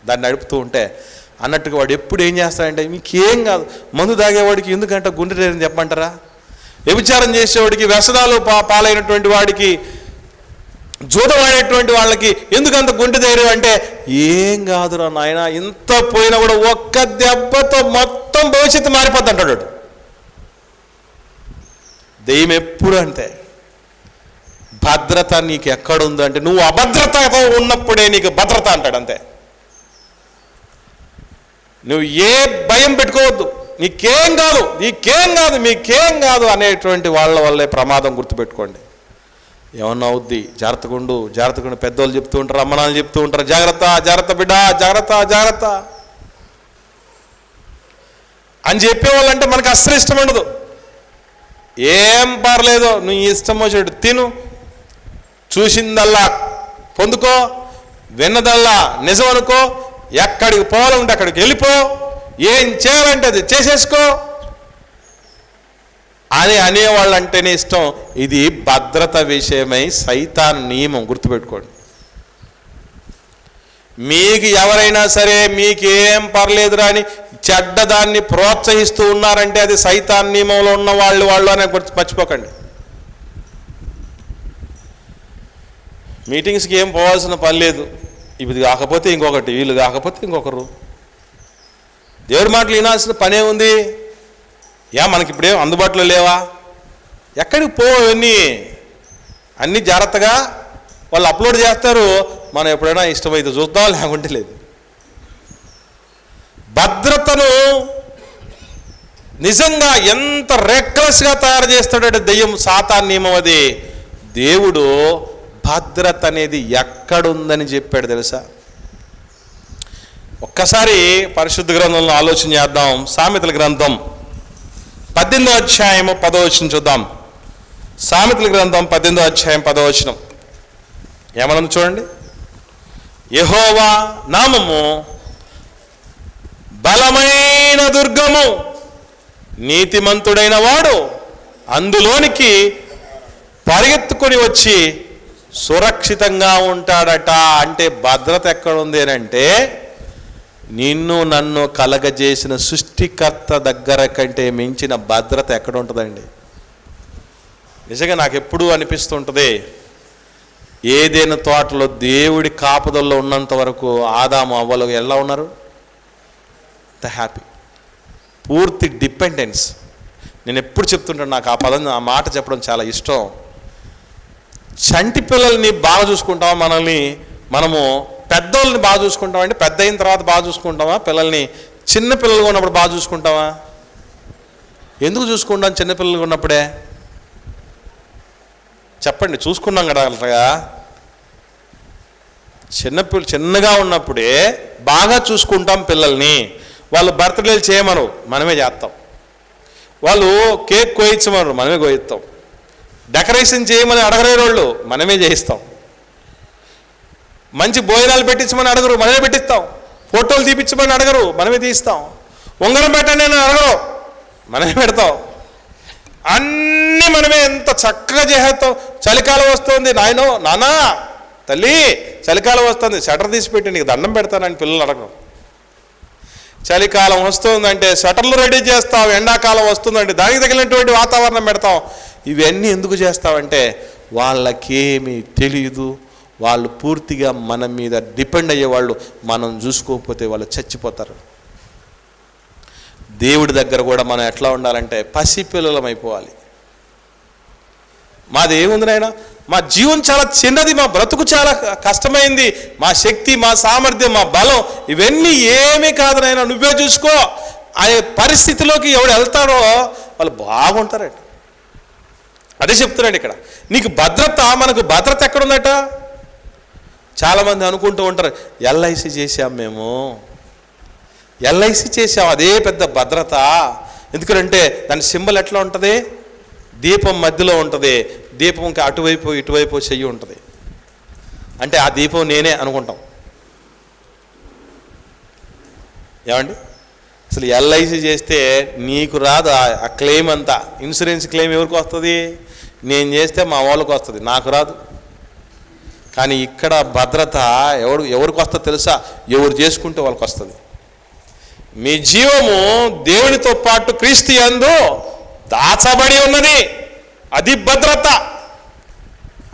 దాన్ని నడుపుతూ ఉంటే అన్నట్టుగా. వాడు ఎప్పుడు ఏం చేస్తాడంటే, మీకేం కాదు. మందు తాగేవాడికి ఎందుకంటే గుండె ధైర్యం చెప్పమంటారా? వ్యభిచారం చేసేవాడికి, వ్యసనాలు పాలైనటువంటి వాడికి, జూదమైనటువంటి వాళ్ళకి ఎందుకంత గుండె ధైర్యం అంటే, ఏం కాదురా నాయన, ఇంత పోయినా కూడా ఒక్క దెబ్బతో మొత్తం భవిష్యత్తు మారిపోద్ది అంటాడు. దెయ్యం ఎప్పుడు అంతే. భద్రత నీకు ఎక్కడుందో అంటే, నువ్వు అభద్రతతో ఉన్నప్పుడే నీకు భద్రత అంటాడు. అంతే. నువ్వు ఏ భయం పెట్టుకోవద్దు. మీకేం కాదు అనేటువంటి వాళ్ళ వల్లే ప్రమాదం. గుర్తుపెట్టుకోండి. ఏమన్నా అవుద్ది, జాగ్రత్తగుండు. పెద్దోళ్ళు చెప్తూ ఉంటారు, అమ్మనాలు చెప్తూ ఉంటారు, జాగ్రత్త బిడ్డ, జాగ్రత్త అని చెప్పేవాళ్ళంటే మనకు అస్సలు ఇష్టం ఉండదు. ఏం పర్లేదు, నువ్వు ఇష్టం వచ్చేటు తిను, చూసిందల్లా పొందుకో, విన్నదల్లా నిజం అనుకో, ఎక్కడికి పోవాలంటే అక్కడికి వెళ్ళిపో, ఏం చేయాలంటే అది చేసేసుకో అని అనేవాళ్ళంటేనే ఇష్టం. ఇది భద్రత విషయమై సైతాన్ నియమం. గుర్తుపెట్టుకోండి. మీకు ఎవరైనా సరే మీకేం పర్లేదురా అని చెడ్డదాన్ని ప్రోత్సహిస్తూ ఉన్నారంటే అది సైతాన్ నియమంలో ఉన్న వాళ్ళు అనే మర్చిపోకండి. మీటింగ్స్కి ఏం పోవాల్సిన పని లేదు. ఇది కాకపోతే ఇంకొకటి, వీళ్ళు కాకపోతే ఇంకొకరు. దేవుడి మాటలు వినాల్సిన పనే ఉంది. మనకి ఇప్పుడేం అందుబాటులో లేవా? ఎక్కడికి పోవన్నీ అన్నీ జాగ్రత్తగా వాళ్ళు అప్లోడ్ చేస్తారు. మనం ఎప్పుడైనా ఇష్టమైతే చూద్దాం, లేకుంటే లేదు. భద్రతను నిజంగా ఎంత రెక్లెస్గా తయారు చేస్తాడంటే దెయ్యం, సాతాన్ నియమం అది. దేవుడు భద్రత అనేది ఎక్కడుందని చెప్పాడు తెలుసా? ఒక్కసారి పరిశుద్ధ గ్రంథంలో ఆలోచన చేద్దాం. సామెతల గ్రంథం 18వ అధ్యాయము 10వ వచనం చూద్దాం. సామెతల గ్రంథం 18వ అధ్యాయం 10వ వచనం ఏమన్నా చూడండి. యెహోవా నామము బలమైన దుర్గము, నీతిమంతుడైన వాడు అందులోనికి పరిగెత్తుకొని వచ్చి సురక్షితంగా ఉంటాడట. అంటే భద్రత ఎక్కడుంది అంటే నిన్ను నన్ను కలగజేసిన సృష్టికర్త దగ్గర కంటే మించిన భద్రత ఎక్కడ ఉంటుందండి? నిజంగా నాకు ఎప్పుడూ అనిపిస్తుంటుంది, ఏదైనా తోటలో దేవుడి కాపుదల్లో ఉన్నంత వరకు ఆదాము అవ్వలు ఎలా ఉన్నారు? ద హ్యాపీ, పూర్తి డిపెండెన్స్. నేను ఎప్పుడు చెప్తుంటాను, నాకు ఆ మాట చెప్పడం చాలా ఇష్టం. చంటి పిల్లల్ని బాగా చూసుకుంటామా? మనము పెద్దోళ్ళని బాగా చూసుకుంటామా? అంటే పెద్ద అయిన తర్వాత బాగా చూసుకుంటామా పిల్లల్ని? చిన్న పిల్లలుగా ఉన్నప్పుడు బాగా చూసుకుంటామా? ఎందుకు చూసుకుంటాం చిన్నపిల్లలుగా ఉన్నప్పుడే? చెప్పండి. చూసుకున్నాం కదా అట్లాగా. చిన్నగా ఉన్నప్పుడే బాగా చూసుకుంటాం పిల్లల్ని. వాళ్ళు బర్త్డేలు చేయమను, మనమే చేస్తాం. వాళ్ళు కేక్ కోయించమను, మనమే కోయిస్తాం. డెకరేషన్ చేయమని అడగలేరు వాళ్ళు, మనమే చేయిస్తాం. మంచి భోజనాలు పెట్టించమని అడగరు, మనమే పెట్టిస్తాం. ఫోటోలు తీపించమని అడగరు, మనమే తీస్తాం. ఉంగరం పెట్టండి అని అడగరు, మనమే పెడతాం. అన్నీ మనమే ఎంత చక్కగా చేస్తాం. చలికాలం వస్తుంది, నానా తల్లి చలికాలం వస్తుంది, స్వెటర్ తీసి పెట్టి నీకు దండం పెడతానని పిల్లలు అడగరు. చలికాలం వస్తుందంటే స్వెటర్లు రెడీ చేస్తాం. ఎండాకాలం వస్తుందంటే దానికి తగిలినటువంటి వాతావరణం పెడతాం. ఇవన్నీ ఎందుకు చేస్తామంటే వాళ్ళకేమీ తెలియదు. వాళ్ళు పూర్తిగా మన మీద డిపెండ్ అయ్యేవాళ్ళు. మనం చూసుకోకపోతే వాళ్ళు చచ్చిపోతారు. దేవుడి దగ్గర కూడా మనం ఎట్లా ఉండాలంటే పసిపిల్లలం అయిపోవాలి. మాది ఏముంది నాయన, మా జీవం చాలా చిన్నది, మా బ్రతుకు చాలా కష్టమైంది, మా శక్తి, మా సామర్థ్యం, మా బలం ఇవన్నీ ఏమీ కాదు నాయన, నువ్వే చూసుకో అనే పరిస్థితిలోకి ఎవడు వెళ్తాడో వాళ్ళు బాగుంటారండి. అదే చెప్తున్నాడు ఇక్కడ. నీకు భద్రత, మనకు భద్రత ఎక్కడుందట? చాలామంది అనుకుంటూ ఉంటారు, ఎల్ఐసి చేసాం మేము, ఎల్ఐసి చేసాం, అదే పెద్ద భద్రత. ఎందుకంటే దాని సింబల్ ఎట్లా ఉంటుంది? దీపం మధ్యలో ఉంటుంది. దీపంకి అటువైపు ఇటువైపు చెయ్యి ఉంటుంది. అంటే ఆ దీపం నేనే అనుకుంటాం. ఏమండి, అసలు ఎల్ఐసి చేస్తే నీకు రాదు ఆ క్లెయిమ్ అంతా. ఇన్సూరెన్స్ క్లెయిమ్ ఎవరికి వస్తుంది? నేను చేస్తే మా వాళ్ళకి వస్తుంది, నాకు రాదు. కానీ ఇక్కడ భద్రత ఎవరికి వస్తుంది తెలుసా? ఎవరు చేసుకుంటే వాళ్ళకి వస్తుంది. మీ జీవము దేవునితో పాటు క్రీస్తు యందు దాచబడి ఉన్నది, అది భద్రత.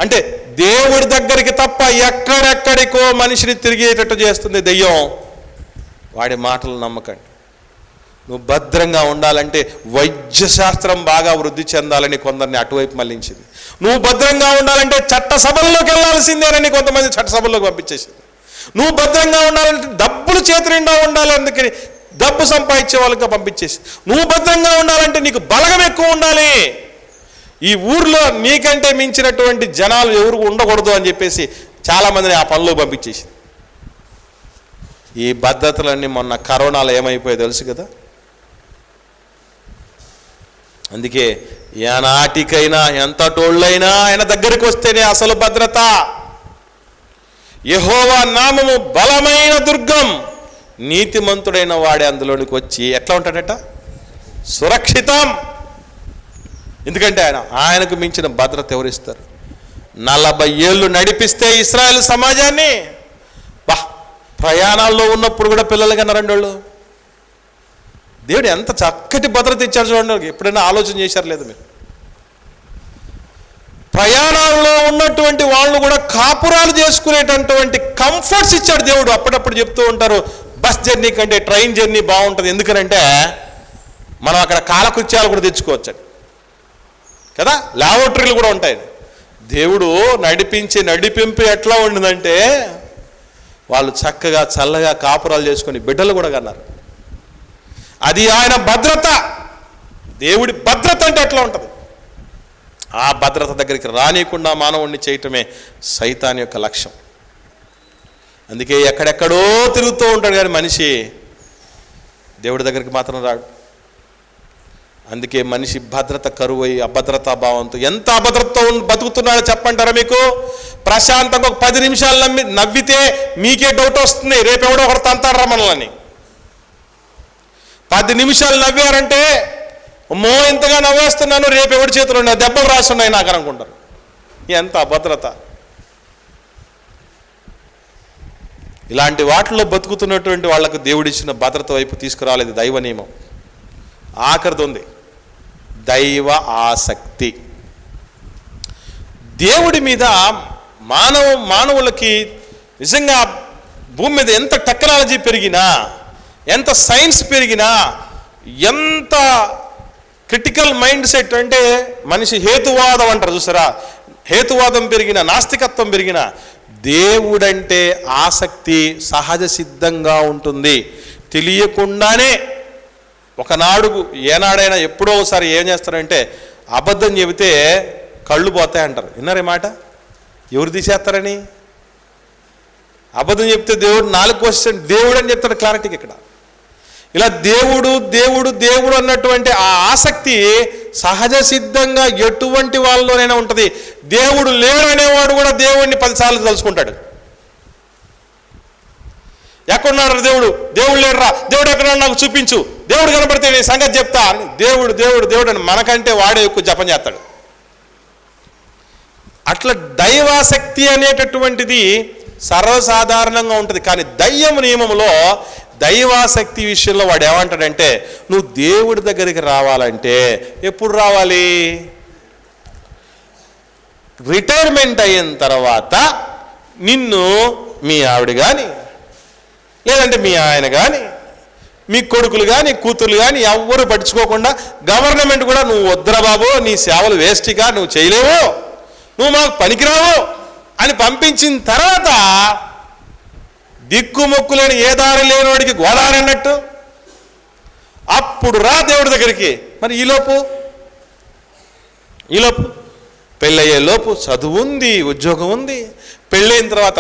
అంటే దేవుడి దగ్గరికి తప్ప ఎక్కడెక్కడికో మనిషిని తిరిగేటట్టు చేస్తుంది దెయ్యం. వాడి మాటలు నమ్మకండి. నువ్వు భద్రంగా ఉండాలంటే వైద్యశాస్త్రం బాగా వృద్ధి చెందాలని కొందరిని అటువైపు మళ్ళించింది. నువ్వు భద్రంగా ఉండాలంటే చట్టసభల్లోకి వెళ్ళాల్సిందేనని కొంతమంది చట్టసభల్లోకి పంపించేసింది. నువ్వు భద్రంగా ఉండాలంటే డబ్బులు చేతి నిండా ఉండాలి, అందుకని డబ్బు సంపాదించే వాళ్ళకి పంపించేసి. నువ్వు భద్రంగా ఉండాలంటే నీకు బలగం ఎక్కువ ఉండాలి, ఈ ఊర్లో నీకంటే మించినటువంటి జనాలు ఎవరు ఉండకూడదు అని చెప్పేసి చాలామందిని ఆ పనులు పంపించేసి. ఈ భద్రతలన్నీ మొన్న కరోనాలో ఏమైపోయాయి తెలుసు కదా. అందుకే ఏనాటికైనా ఎంత టోళ్ళైనా ఆయన దగ్గరికి వస్తేనే అసలు భద్రత. యెహోవా నామము బలమైన దుర్గం, నీతిమంతుడైన వాడే అందులోనికి వచ్చి ఎట్లా ఉంటాడట? సురక్షితం. ఎందుకంటే ఆయనకు మించిన భద్రత ఎవరిస్తారు? 40 ఏళ్ళు నడిపిస్తే ఇశ్రాయేలు సమాజాన్ని ప్రయాణాల్లో ఉన్నప్పుడు కూడా పిల్లలు కన్నారండి వాళ్ళు. దేవుడు ఎంత చక్కటి భద్రత ఇచ్చారు చూడండి. ఎప్పుడైనా ఆలోచన చేశారు లేదు మీరు? ప్రయాణాల్లో ఉన్నటువంటి వాళ్ళు కూడా కాపురాలు చేసుకునేటటువంటి కంఫర్ట్స్ ఇచ్చాడు దేవుడు. అప్పుడప్పుడు చెప్తూ ఉంటారు, బస్ జర్నీ కంటే ట్రైన్ జర్నీ బాగుంటుంది. ఎందుకనంటే మనం అక్కడ కాలకృత్యాలు కూడా తెచ్చుకోవచ్చు కదా, లాబొరేటరీలు కూడా ఉంటాయి. దేవుడు నడిపింపు ఎట్లా ఉండిందంటే వాళ్ళు చక్కగా చల్లగా కాపురాలు చేసుకొని బిడ్డలు కూడా కన్నారు. అది ఆయన భద్రత. దేవుడి భద్రత అంటే ఎట్లా ఉంటుంది? ఆ భద్రత దగ్గరికి రానియకుండా మానవుణ్ణి చేయటమే సైతాన్ యొక్క లక్ష్యం. అందుకే ఎక్కడెక్కడో తిరుగుతూ ఉంటాడు కానీ మనిషి దేవుడి దగ్గరికి మాత్రం రాడు. అందుకే మనిషి భద్రత కరువై అభద్రతా భావంతో ఎంత అభద్రతతో బతుకుతున్నాడో చెప్పంటారా మీకు? ప్రశాంతంగా ఒక 10 నిమిషాలు నవ్వితే మీకే డౌట్ వస్తుంది, రేపెవడో ఒకటి తంతారా మనల్ని. 10 నిమిషాలు నవ్వారంటే అమ్మో ఇంతగా నవ్వేస్తున్నాను, రేపు ఎవరి చేతులు దెబ్బలు రాస్తున్నాయి నాకు అనుకుంటారు. ఎంత అభద్రత! ఇలాంటి వాటిలో బతుకుతున్నటువంటి వాళ్లకు దేవుడిచ్చిన భద్రత వైపు తీసుకురాలేదు దైవ నియమం. ఆఖరిది ఉంది, దైవ ఆసక్తి. దేవుడి మీద మానవులకి నిజంగా భూమి మీద ఎంత టెక్నాలజీ పెరిగినా, ఎంత సైన్స్ పెరిగినా, ఎంత క్రిటికల్ మైండ్ సెట్ అంటే మనిషి హేతువాదం అంటారు చూసారా, హేతువాదం పెరిగిన, నాస్తికత్వం పెరిగిన, దేవుడంటే ఆసక్తి సహజ సిద్ధంగా ఉంటుంది. తెలియకుండానే ఒకనాడు ఏనాడైనా ఎప్పుడో ఒకసారి ఏం చేస్తారంటే అబద్ధం చెబితే కళ్ళు పోతాయి అంటారు. విన్నారే మాట? ఎవరు తీసేస్తారని? అబద్ధం చెప్తే దేవుడు 4 క్వశ్చన్ దేవుడు అని చెప్తాడు క్లారిటీకి. ఇక్కడ ఇలా దేవుడు దేవుడు దేవుడు అన్నటువంటి ఆ ఆసక్తి సహజ సిద్ధంగా ఎటువంటి వాళ్ళలోనైనా ఉంటుంది. దేవుడు లేడు అనేవాడు కూడా దేవుడిని 10 సార్లు తలుచుకుంటాడు. ఎక్కడున్నాడు దేవుడు? దేవుడు లేడురా, దేవుడు ఎక్కడున్నాడు నాకు చూపించు, దేవుడు కనబడితే నేను సంగతి చెప్తా అని దేవుడు దేవుడు దేవుడు అని మనకంటే వాడే ఎక్కువ జపం చేస్తాడు. అట్లా దైవాసక్తి అనేటటువంటిది సర్వసాధారణంగా ఉంటుంది. కానీ దయ్యం నియమంలో దైవాసక్తి విషయంలో వాడు ఏమంటాడంటే, నువ్వు దేవుడి దగ్గరికి రావాలంటే ఎప్పుడు రావాలి? రిటైర్మెంట్ అయిన తర్వాత నిన్ను మీ ఆవిడ కానీ, లేదంటే మీ ఆయన కానీ, మీ కొడుకులు కానీ, కూతుర్లు కానీ ఎవ్వరు పట్టించుకోకుండా గవర్నమెంట్ కూడా నువ్వు వద్దురా బాబు, నీ సేవలు వేస్ట్గా, నువ్వు చేయలేవు, నువ్వు మాకు పనికిరావు అని పంపించిన తర్వాత దిక్కుమొక్కు లేని ఏ దారి లేనివాడికి గోదారి అన్నట్టు అప్పుడు రా దేవుడి దగ్గరికి. మరి ఈలోపు పెళ్ళయ్యే లోపు చదువు ఉంది, ఉద్యోగం ఉంది, పెళ్ళైన తర్వాత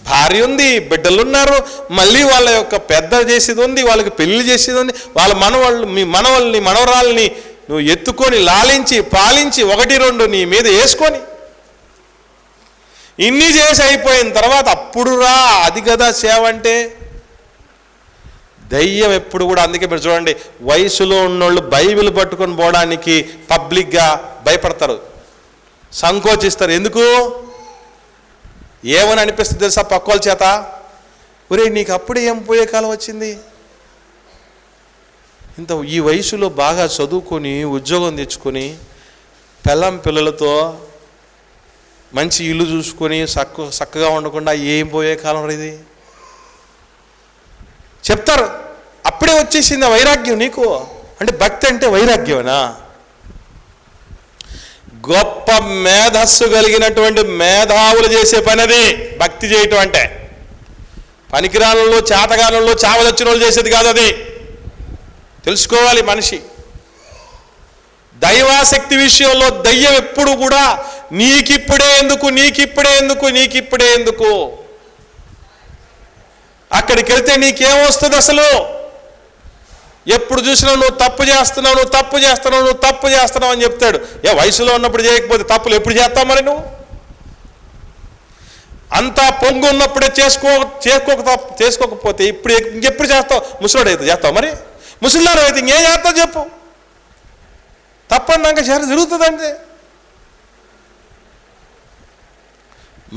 భార్య ఉంది, బిడ్డలు ఉన్నారు, మళ్ళీ వాళ్ళ యొక్క పెద్ద చేసేది ఉంది, వాళ్ళకి పెళ్లి చేసేది ఉంది, వాళ్ళ మనవల్ని మనవరాల్ని నువ్వు ఎత్తుకొని లాలించి పాలించి 1-2 నీ మీద వేసుకొని ఇన్ని చేసి అయిపోయిన తర్వాత అప్పుడు రా. అది కదా సేవ అంటే. దయ్యం ఎప్పుడు కూడా, అందుకే మీరు చూడండి, వయసులో ఉన్నోళ్ళు బైబిల్ పట్టుకొని పోవడానికి పబ్లిక్గా భయపడతారు, సంకోచిస్తారు. ఎందుకు? ఏమని అనిపిస్తుంది తెలుసా పక్కోళ్ళ చేత? ఒరే నీకు అప్పుడే ఏం పోయే కాలం వచ్చింది, ఇంత ఈ వయసులో బాగా చదువుకొని ఉద్యోగం తెచ్చుకొని పిల్లలతో మంచి ఇల్లు చూసుకొని చక్కగా ఉండకుండా ఏం పోయే కాలం ఇది చెప్తారు. అప్పుడే వచ్చేసింది వైరాగ్యం నీకు. అంటే భక్తి అంటే వైరాగ్యమేనా? గొప్ప మేధస్సు కలిగినటువంటి మేధావులు చేసే పని అది భక్తి చేయటం అంటే. పనికిరాళ్ళలో చేతగానంలో చావదచ్చిన వాళ్ళు చేసేది కాదు అది. తెలుసుకోవాలి మనిషి. దైవాసక్తి విషయంలో దయ్యం ఎప్పుడు కూడా నీకిప్పుడే ఎందుకు, నీకిప్పుడే ఎందుకు, నీకిప్పుడే ఎందుకు, అక్కడికి వెళ్తే నీకేమొస్తుంది అసలు? ఎప్పుడు చూసినా నువ్వు తప్పు చేస్తున్నావు, నువ్వు తప్పు చేస్తున్నావు, నువ్వు తప్పు చేస్తున్నావు అని చెప్తాడు. వయసులో ఉన్నప్పుడు చేయకపోతే తప్పులు ఎప్పుడు చేస్తావు మరి? నువ్వు అంతా పొంగు ఉన్నప్పుడే చేసుకోకపోతే ఇప్పుడు ఇంకెప్పుడు చేస్తావు? ముసలోడు అయితే చేస్తావు మరి? ముసలిదారు అయితే ఇంకేం చేస్తావు చెప్పు? తప్పన్నాక జరుగుతుందంటే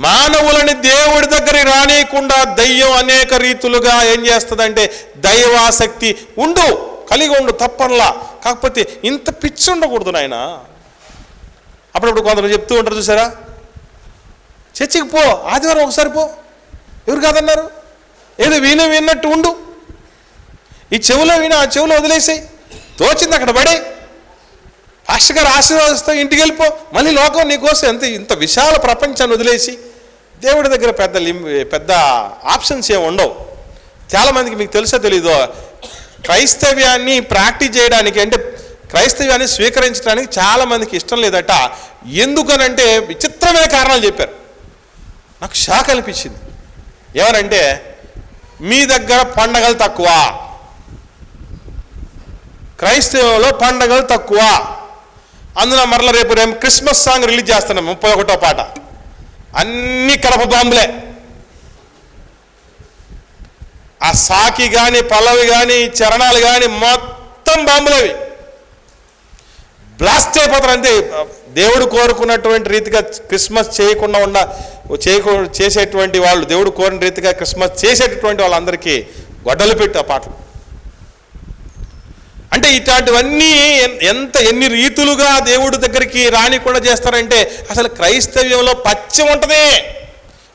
మానవులని దేవుడి దగ్గరికి రానియకుండా దయ్యం అనేక రీతులుగా ఏం చేస్తుందంటే దైవాసక్తి కలిగి ఉండు తప్పల్లా. కాకపోతే ఇంత పిచ్చి ఉండకూడదు నాయన. అప్పుడప్పుడు కొందరు చెప్తూ ఉంటారు చూసారా, చర్చికి పో, ఆదివారం ఒకసారి పో, ఎవరు కాదన్నారు, ఏదో విన్నట్టు ఉండు, ఈ చెవులో విని ఆ చెవులో వదిలేసాయి, తోచింది అక్కడ పడే, పాస్టర్ గారు ఆశీర్వాదిస్తావు, ఇంటికి వెళ్ళిపో, మళ్ళీ లోకం నీకోసం ఇంత విశాల ప్రపంచాన్ని వదిలేసి దేవుడి దగ్గర పెద్ద ఆప్షన్స్ ఏమి ఉండవు. చాలామందికి మీకు తెలుసో తెలీదో, క్రైస్తవ్యాన్ని ప్రాక్టీస్ చేయడానికి అంటే క్రైస్తవ్యాన్ని స్వీకరించడానికి చాలామందికి ఇష్టం లేదట. ఎందుకనంటే విచిత్రమైన కారణాలు చెప్పారు. నాకు షాక్ అనిపించింది. ఎవరంటే మీ దగ్గర పండగలు తక్కువ, క్రైస్తవంలో పండగలు తక్కువ, అందులో మరలా రేపు క్రిస్మస్ సాంగ్ రిలీజ్ చేస్తున్నాం 31వ పాట, అన్ని కడప బాంబులే. ఆ సాకి కానీ పల్లవి కానీ చరణాలు కానీ మొత్తం బాంబులేవి, బ్లాస్ట్ అయిపోతారు అంతే. దేవుడు కోరుకున్నటువంటి రీతిగా క్రిస్మస్ చేసేటువంటి వాళ్ళు, దేవుడు కోరిన రీతిగా క్రిస్మస్ చేసేటటువంటి వాళ్ళందరికీ గొడ్డలు పెట్టి ఆ పాటలు. అంటే ఇట్లాంటివన్నీ ఎన్ని రీతులుగా దేవుడి దగ్గరికి రానికుండా చేస్తారంటే అసలు క్రైస్తవ్యంలో పచ్చం ఉంటుంది,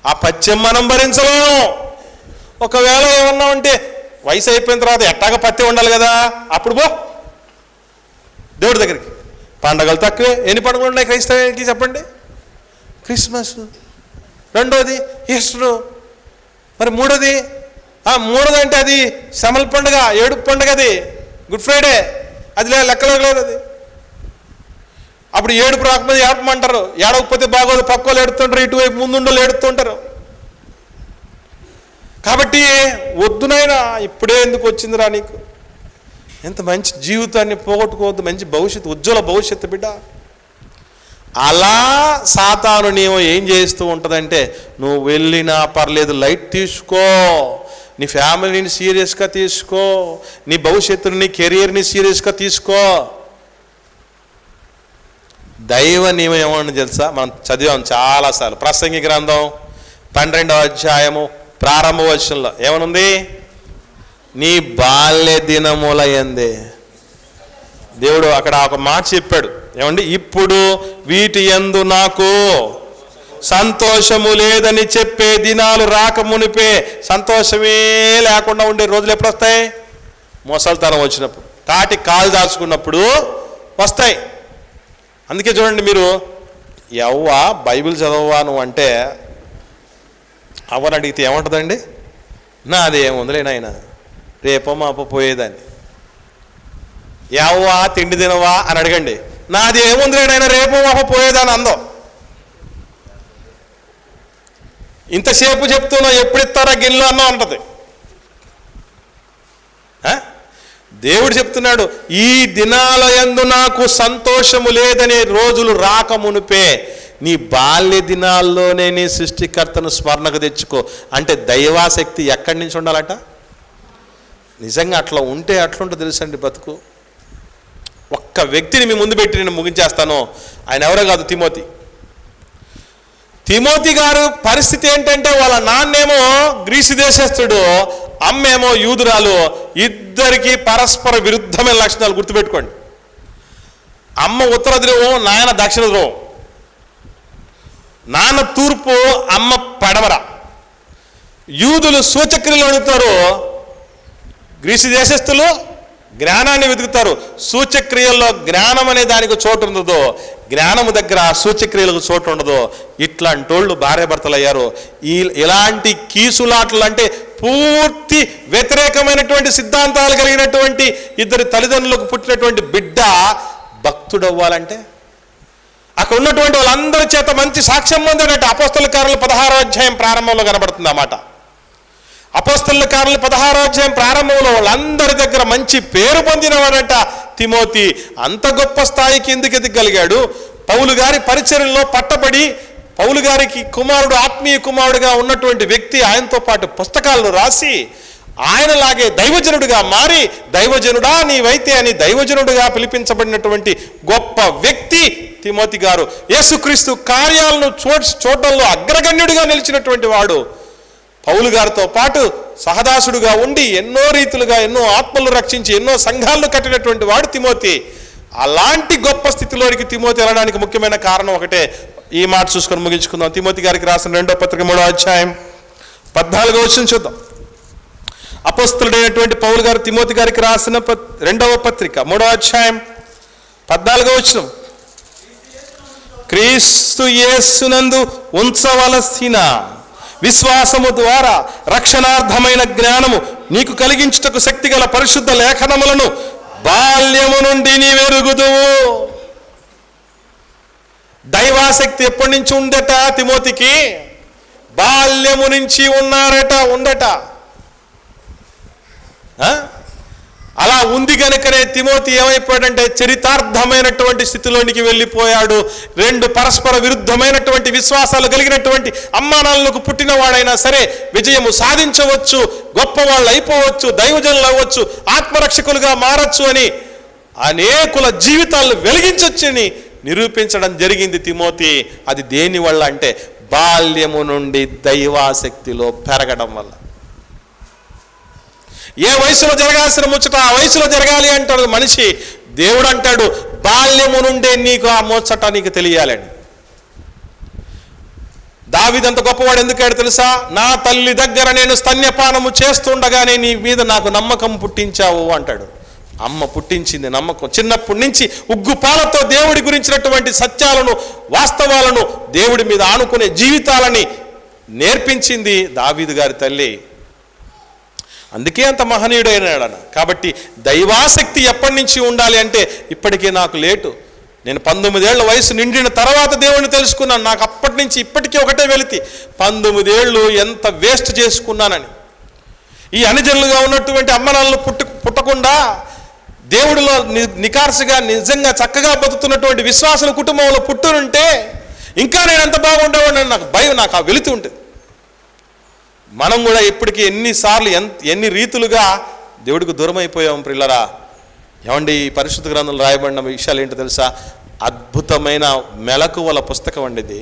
ఆ పచ్చం మనం భరించలేము. ఒకవేళ ఏమన్నా ఉంటే వయసు అయిపోయిన తర్వాత ఎట్టాగా పత్తి ఉండాలి కదా, అప్పుడు పో దేవుడి దగ్గరికి. పండగలు తక్కువే. ఎన్ని పండుగలు ఉన్నాయి క్రైస్తవానికి చెప్పండి? క్రిస్మస్, రెండోది ఈస్టరు, మరి మూడోది అంటే అది శ్రమల పండుగ, ఏడుపు పండుగ, అది గుడ్ ఫ్రైడే, అది లెక్కలో లేదు అది. అప్పుడు ఏడుపు రాకపోతే ఏడపమంటారు, ఏడవకపోతే బాగోదు, పక్కలు ఏడుతుంటారు, ఇటువైపు ముందుండలు ఏడుతుంటారు. కాబట్టి వద్దునైనా ఇప్పుడే ఎందుకు వచ్చిందిరా నీకు, ఎంత మంచి జీవితాన్ని పోగొట్టుకోవద్దు, మంచి భవిష్యత్తు, ఉజ్వల భవిష్యత్తు బిడ్డ. అలా సాతాను నీవు ఏం చేస్తూ ఉంటుందంటే, నువ్వు వెళ్ళినా పర్లేదు, లైట్ తీసుకో, నీ ఫ్యామిలీని సీరియస్గా తీసుకో, నీ భవిష్యత్తుని, నీ కెరియర్ని సీరియస్గా తీసుకో. దైవ నియమం ఏమని తెలుసా? మనం చదివాం చాలాసార్లు. ప్రసంగి గ్రంథం 12వ అధ్యాయము ప్రారంభ వచనంలో ఏమనుంది? నీ బాల్య దినముల యందే. దేవుడు అక్కడ ఒక మాట చెప్పాడు, ఏమండి? ఇప్పుడు వీటి యందు నాకు సంతోషము లేదని చెప్పే దినాలు రాకమునిపే. సంతోషమే లేకుండా ఉండే రోజులు ఎప్పుడు వస్తాయి? మొసలితనం వచ్చినప్పుడు, కాటి కాలు దాచుకున్నప్పుడు వస్తాయి. అందుకే చూడండి, మీరు ఎవ్వా బైబిల్ చదవవా నువ్వు అంటే అవ్వని అడిగితే ఏమంటుందండి? నాది ఏముందిలే నాయన, రేపో మాపో పోయేదాన్ని. ఎవ్వా తిండి తినవా అని అడగండి, నాది ఏముందిలే నాయన, రేపో మాపో పోయేదాన్ని అందో. ఇంతసేపు చెప్తున్నావు, ఎప్పుడు ఇస్తారా గిన్నెలు అన్నా అంటది. దేవుడు చెప్తున్నాడు, ఈ దినాల యందు నాకు సంతోషము లేదనే రోజులు రాకమునుపే నీ బాల్య దినాల్లోనే నీ సృష్టికర్తను స్మరణకు తెచ్చుకో. అంటే దైవాశక్తి ఎక్కడి నుంచి ఉండాలట? నిజంగా అట్లా ఉంటే అట్లుంటే తెలుసండి బతుకు. ఒక్క వ్యక్తిని మీ ముందు పెట్టి నేను ముగించేస్తాను. ఆయన ఎవరో కాదు, తిమోతి గారు పరిస్థితి ఏంటంటే, వాళ్ళ నాన్నేమో గ్రీసు దేశస్థుడు, అమ్మేమో యూదురాలు. ఇద్దరికి పరస్పర విరుద్ధమైన లక్షణాలు గుర్తుపెట్టుకోండి. అమ్మ ఉత్తర ధ్రువం, నాయన దక్షిణ ధ్రువం. నాన్న తూర్పు, అమ్మ పడమర. యూదులు సూచక్రియలు అడుగుతారు, గ్రీసు దేశస్థులు జ్ఞానాన్ని వెతుకుతారు. సూచక్రియల్లో జ్ఞానం అనే దానికి చోటు ఉండదు, జ్ఞానము దగ్గర సూచక్రియలకు చోటు ఉండదు. ఇట్లాంటి వాళ్ళు భార్యాభర్తలు అయ్యారు. ఇలాంటి కీసులాటలు అంటే పూర్తి వ్యతిరేకమైనటువంటి సిద్ధాంతాలు కలిగినటువంటి ఇద్దరు తల్లిదండ్రులకు పుట్టినటువంటి బిడ్డ భక్తుడు అవ్వాలంటే అక్కడ ఉన్నటువంటి వాళ్ళందరి చేత మంచి సాక్ష్యం పొందినట్టు అపోస్తలుల కార్యాలు 16వ అధ్యాయం ప్రారంభంలో కనబడుతుంది ఆ మాట. అపోస్తలుల కార్యాలు 16వ అధ్యాయం ప్రారంభంలో వాళ్ళందరి దగ్గర మంచి పేరు పొందినవాడట తిమోతి. అంత గొప్ప స్థాయికి ఎందుకు ఎదగలిగాడు? పౌలు గారి పరిచర్యలో పట్టబడి, పౌలు గారికి కుమారుడు, ఆత్మీయ కుమారుడుగా ఉన్నటువంటి వ్యక్తి, ఆయనతో పాటు పుస్తకాలను రాసి ఆయనలాగే దైవజనుడిగా మారి, దైవజనుడా నీవైతే అని దైవజనుడిగా పిలిపించబడినటువంటి గొప్ప వ్యక్తి తిమోతి గారు యేసుక్రీస్తు కార్యాలను చూడడంలో అగ్రగణ్యుడిగా నిలిచినటువంటి వాడు. పౌలు గారితో పాటు సహదాసుడుగా ఉండి ఎన్నో రీతులుగా ఎన్నో ఆత్మలు రక్షించి ఎన్నో సంఘాలను కట్టినటువంటి వాడు తిమోతి. అలాంటి గొప్ప స్థితిలోనికి తిమోతి వెళ్ళడానికి ముఖ్యమైన కారణం ఒకటే. ఈ మాట చూసుకొని ముగించుకుందాం. తిమోతి గారికి రాసిన 2వ పత్రిక 3వ అధ్యాయం 14వ వచనం చూద్దాం. అపోస్తలుడైనటువంటి పౌలు గారు తిమోతి గారికి రాసిన 2వ పత్రిక 3వ అధ్యాయం 14వ వచనం. క్రీస్తు యేసునందు ఉంచవలసిన విశ్వాసము ద్వారా రక్షణార్థమైన జ్ఞానము నీకు కలిగించుటకు శక్తిగల పరిశుద్ధ లేఖనములను బాల్యము నుండి నీవెరుగుదువు. దైవాసక్తి ఎప్పటి నుంచి ఉండట తిమోతికి? బాల్యము నుంచి ఉండట. అలా ఉంది కనుకనే తిమోతి ఏమైపోయాడంటే చరితార్థమైనటువంటి స్థితిలోనికి వెళ్ళిపోయాడు. 2 పరస్పర విరుద్ధమైనటువంటి విశ్వాసాలు కలిగినటువంటి అమ్మానాలకు పుట్టినవాడైనా సరే విజయము సాధించవచ్చు, గొప్పవాళ్ళు అయిపోవచ్చు, దైవజనులు అవ్వచ్చు, ఆత్మరక్షకులుగా మారచ్చు అని అనేకుల జీవితాలను వెలిగించొచ్చని నిరూపించడం జరిగింది తిమోతి. అది దేని వల్ల అంటే బాల్యము నుండి దైవాసక్తిలో పెరగడం వల్ల. ఏ వయసులో జరగాల్సిన ముచ్చట ఆ వయసులో జరగాలి అంటాడు మనిషి. దేవుడు అంటాడు బాల్యము నుండే నీకు ఆ ముచ్చట నీకు తెలియాలని. దావీదంత గొప్పవాడు ఎందుకంటే తెలుసా? నా తల్లి దగ్గర నేను స్తన్యపానము చేస్తుండగానే నీ మీద నాకు నమ్మకం పుట్టించావు అంటాడు. అమ్మ పుట్టించింది నమ్మకం. చిన్నప్పటి నుంచి ఉగ్గుపాలతో దేవుడి గురించినటువంటి సత్యాలను వాస్తవాలను దేవుడి మీద ఆనుకునే జీవితాలని నేర్పించింది దావీదు గారి తల్లి. అందుకే అంత మహనీయుడైనాడన. కాబట్టి దైవాసక్తి ఎప్పటి నుంచి ఉండాలి అంటే ఇప్పటికే నాకు లేటు. నేను 19 ఏళ్ల వయసు నిండిన తర్వాత దేవుడిని తెలుసుకున్నాను. నాకు అప్పటి నుంచి ఇప్పటికీ ఒకటే వెలితి, 19 ఏళ్ళు ఎంత వేస్ట్ చేసుకున్నానని. ఈ అనుజనులుగా ఉన్నటువంటి అమ్మనాలను పుట్టకుండా దేవుడిలో నికార్సుగా నిజంగా చక్కగా బతుకుతున్నటువంటి విశ్వాసుల కుటుంబంలో పుట్టునుంటే ఇంకా నేను ఎంత బాగుండేవాడిని నాకు భయం, నాకు ఆ వెలితి ఉంటుంది. మనం కూడా ఇప్పటికీ ఎన్నిసార్లు ఎన్ని రీతులుగా దేవుడికి దూరం అయిపోయాం ప్రిల్లరా. ఏమండి, ఈ పరిశుద్ధ గ్రంథంలో రాయబడిన విషయాలు ఏంటో తెలుసా? అద్భుతమైన మెలకువల పుస్తకం అండి ఇది.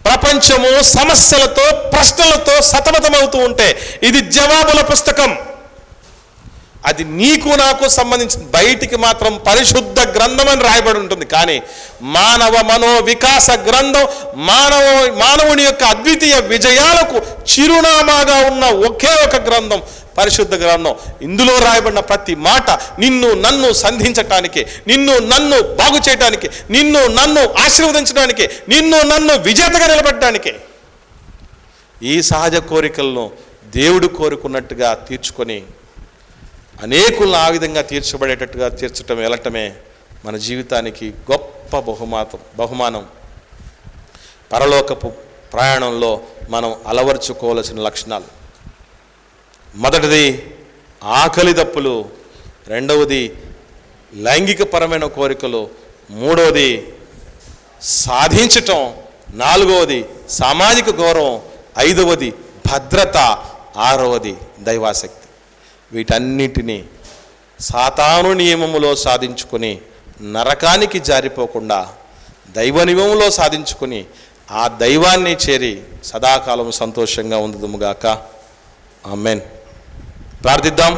ప్రపంచము సమస్యలతో ప్రశ్నలతో సతమతమవుతూ ఉంటే ఇది జవాబుల పుస్తకం. అది నీకు నాకు సంబంధించిన, బయటికి మాత్రం పరిశుద్ధ గ్రంథం అని రాయబడి ఉంటుంది. కానీ మానవ మనోవికాస గ్రంథం, మానవుని యొక్క అద్వితీయ విజయాలకు చిరునామాగా ఉన్న ఒకే ఒక గ్రంథం పరిశుద్ధ గ్రంథం. ఇందులో రాయబడిన ప్రతి మాట నిన్ను నన్ను సంధించటానికి, నిన్ను నన్ను బాగు చేయటానికి, నిన్ను నన్ను ఆశీర్వదించడానికి, నిన్ను నన్ను విజేతగా నిలబెట్టడానికి. ఈ సహజ కోరికలను దేవుడు కోరుకున్నట్టుగా తీర్చుకొని అనేకులను ఆ విధంగా తీర్చటం వెళ్ళటమే మన జీవితానికి గొప్ప బహుమానం. పరలోకపు ప్రయాణంలో మనం అలవర్చుకోవాల్సిన లక్షణాలు: మొదటిది ఆకలి దప్పులు, రెండవది లైంగికపరమైన కోరికలు, మూడవది సాధించటం, నాలుగవది సామాజిక గౌరవం, ఐదవది భద్రత, ఆరవది దైవాసక్తి. వీటన్నిటినీ సాతాను నియమములో సాధించుకొని నరకానికి జారిపోకుండా దైవ నియమంలో సాధించుకొని ఆ దైవాన్ని చేరి సదాకాలం సంతోషంగా ఉందుదుముగాక. ఆమేన్. ప్రార్థిద్దాం.